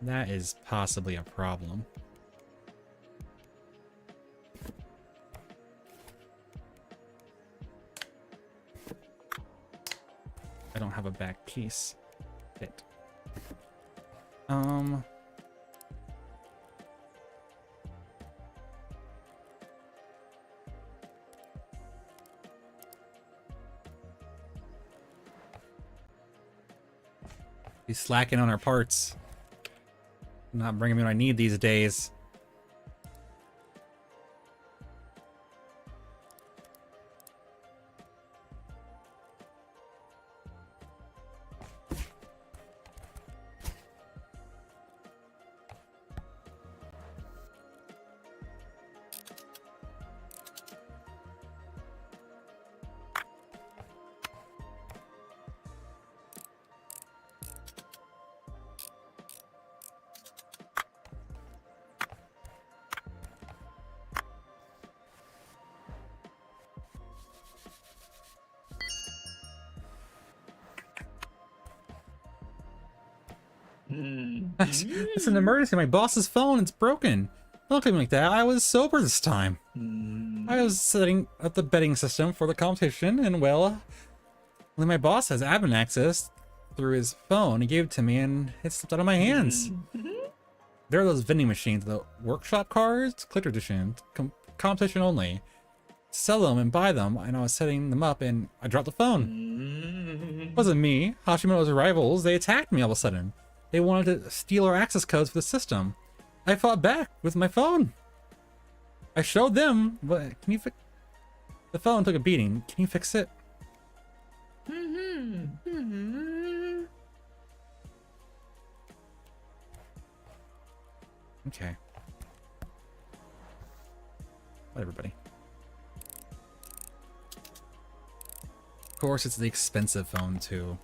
That is possibly a problem. I don't have a back piece. Fit. Um. He's slacking on our parts. Not bringing me what I need these days. It's an emergency. My boss's phone, it's broken. Don't look at me like that. I was sober this time. I was setting up the betting system for the competition, and well, when my boss has admin access through his phone, he gave it to me, and it slipped out of my hands. There are those vending machines, the workshop cards, collector edition, competition only. Sell them and buy them, and I was setting them up, and I dropped the phone. It wasn't me. Hashimoto's rivals, they attacked me all of a sudden. They wanted to steal our access codes for the system. I fought back with my phone. I showed them, but can you fix... The phone took a beating. Can you fix it? Okay. What, everybody? Of course, it's the expensive phone, too.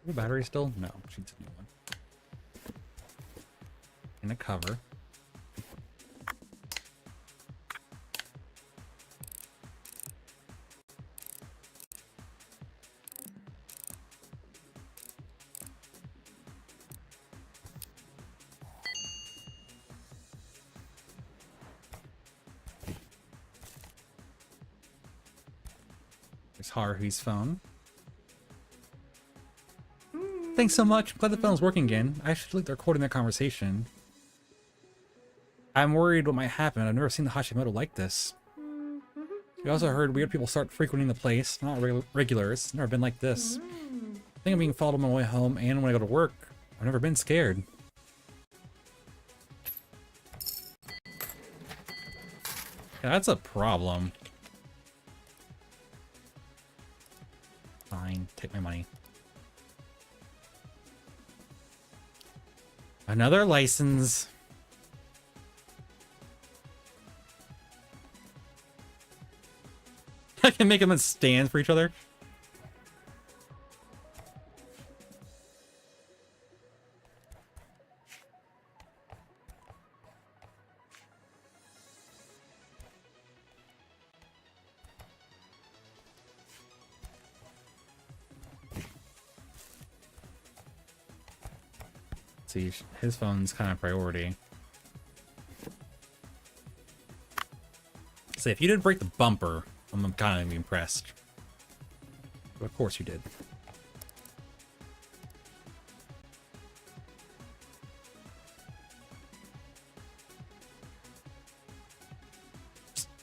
The battery still? No, she needs a new one. In a cover. There's Haruhi's phone. Thanks so much. Glad the phone's working again. I should delete the recording their conversation. I'm worried what might happen. I've never seen the Hashimoto like this. We also heard weird people start frequenting the place. Not regulars. Never been like this. I think I'm being followed on my way home and when I go to work. I've never been scared. Yeah, that's a problem. Fine. Take my money. Another license. I can make them stand for each other. See, his phone's kind of priority. Say, if you didn't break the bumper, I'm kind of impressed. But of course you did.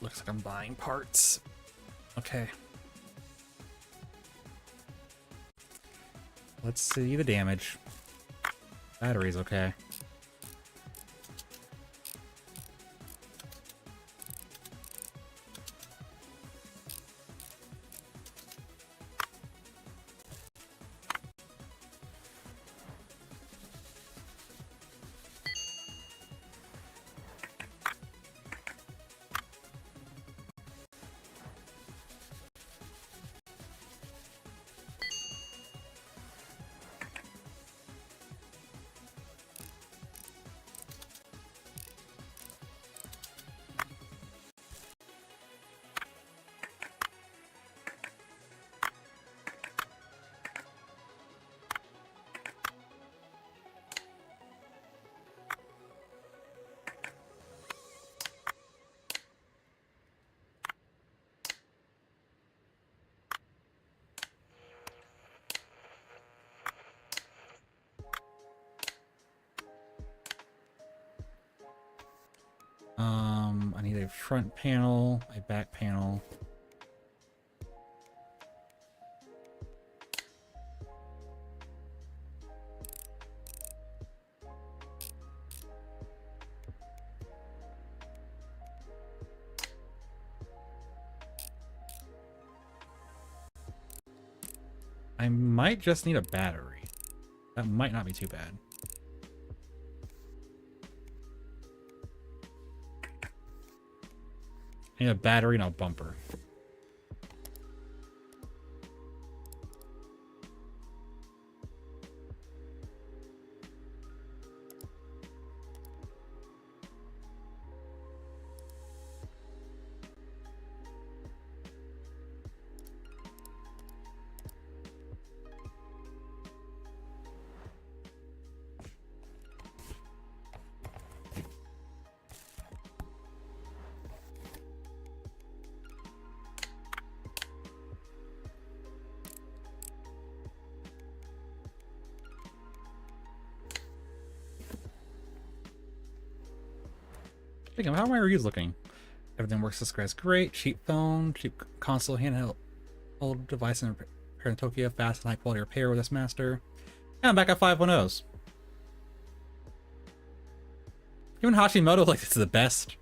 Looks like I'm buying parts. Okay. Let's see the damage. Battery's okay. a front panel, a back panel. I might just need a battery. That might not be too bad. I need a battery and a bumper. Speaking of, how are my reviews looking? Everything works this guy's great. Cheap phone, cheap console, handheld old device and repair in Tokyo, fast and high quality repair with this master. And I'm back at 5.0s. Even Hashimoto like it's the best.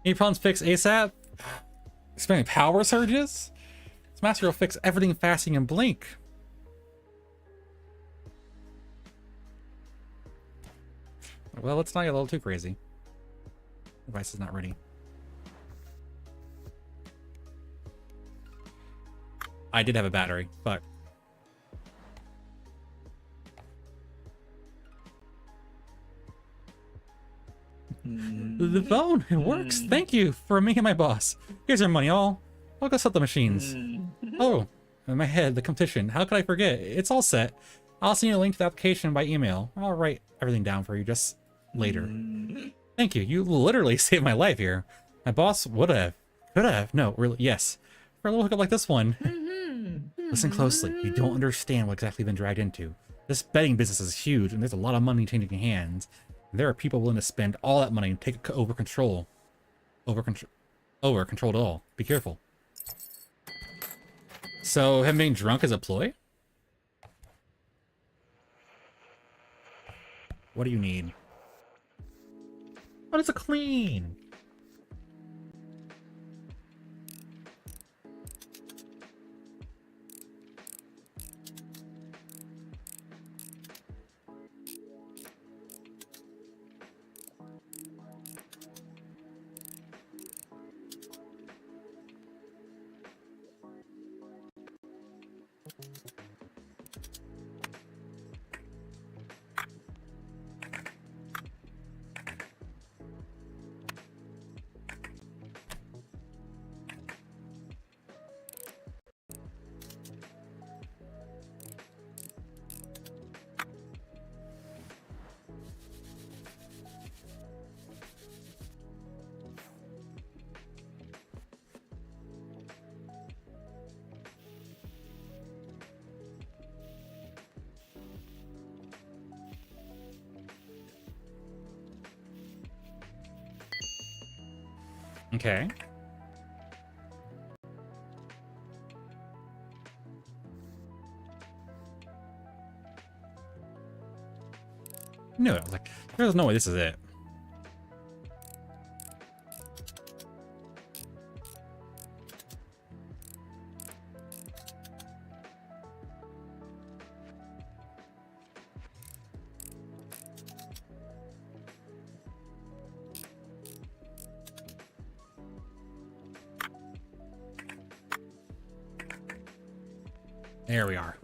Any problems fix ASAP? Expanding power surges? This master will fix everything fast and blink. Well, let's not get a little too crazy. Device is not ready. I did have a battery. Fuck. The phone, it works. Thank you for me and my boss. Here's your money, all. I'll go set the machines. Oh, in my head, the competition. How could I forget? It's all set. I'll send you a link to the application by email. I'll write everything down for you just later. Thank you. You literally saved my life here. My boss would have. Could have. No, really, yes. For a little hookup like this one. Listen closely. You don't understand what exactly you've been dragged into. This betting business is huge, and there's a lot of money changing hands. There are people willing to spend all that money and take over control. Over control it all. Be careful. So, him being drunk is a ploy? What do you need? What is a clean? Okay. No, I was like, there's no way this is it. There we are.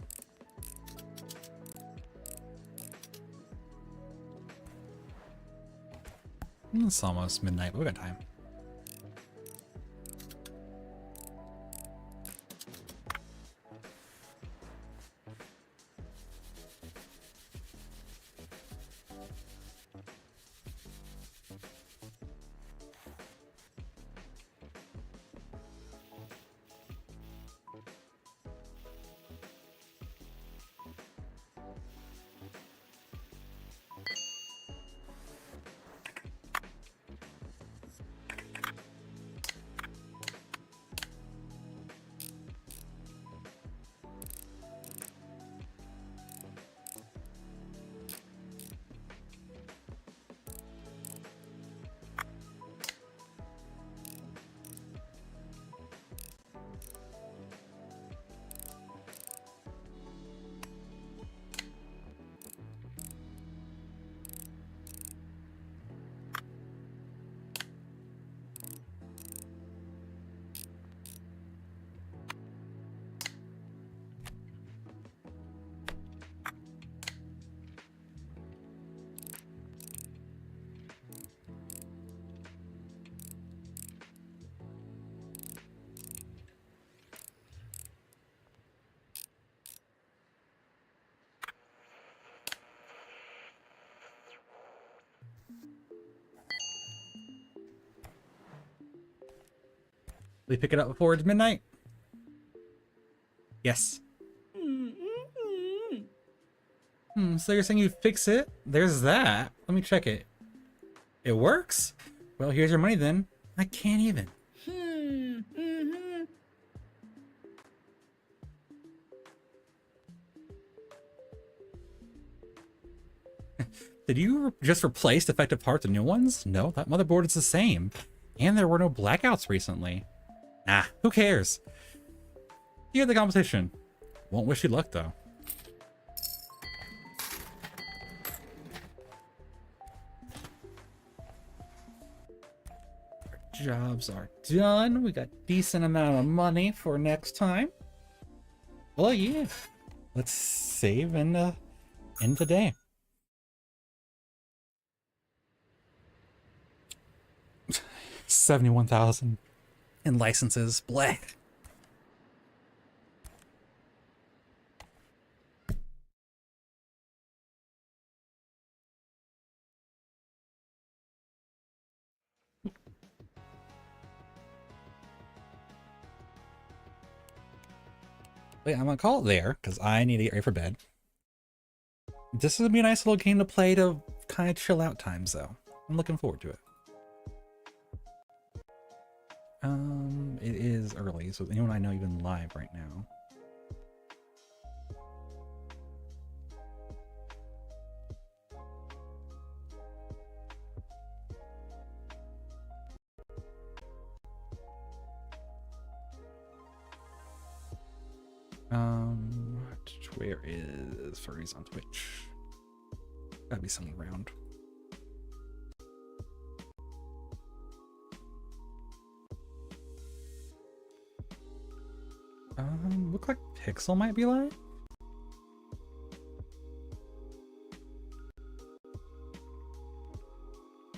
It's almost midnight, but we got time. We pick it up before it's midnight? Yes. So you're saying you fix it? There's that. Let me check it. It works? Well, here's your money then. I can't even. Did you just replace defective parts with new ones? No, that motherboard is the same. And there were no blackouts recently. Nah, who cares? You get the competition. Won't wish you luck though. Our jobs are done. We got decent amount of money for next time. Well, yeah. Let's save and end the day. 71,000 in licenses. Bleh. Wait, I'm gonna call it there because I need to get ready for bed. This is gonna be a nice little game to play to kind of chill out times, though. I'm looking forward to it. It is early, so anyone I know even live right now. Where is Furries on Twitch? Gotta be someone around. Look like Pixel might be live.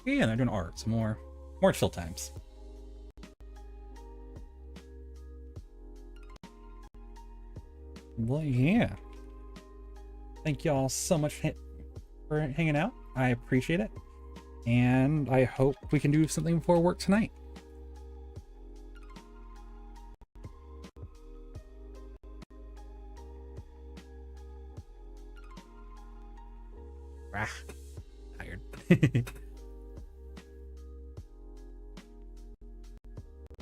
Yeah, they're doing art. Some more chill times. Well, yeah. Thank y'all so much for hanging out. I appreciate it. And I hope we can do something before work tonight. Tired.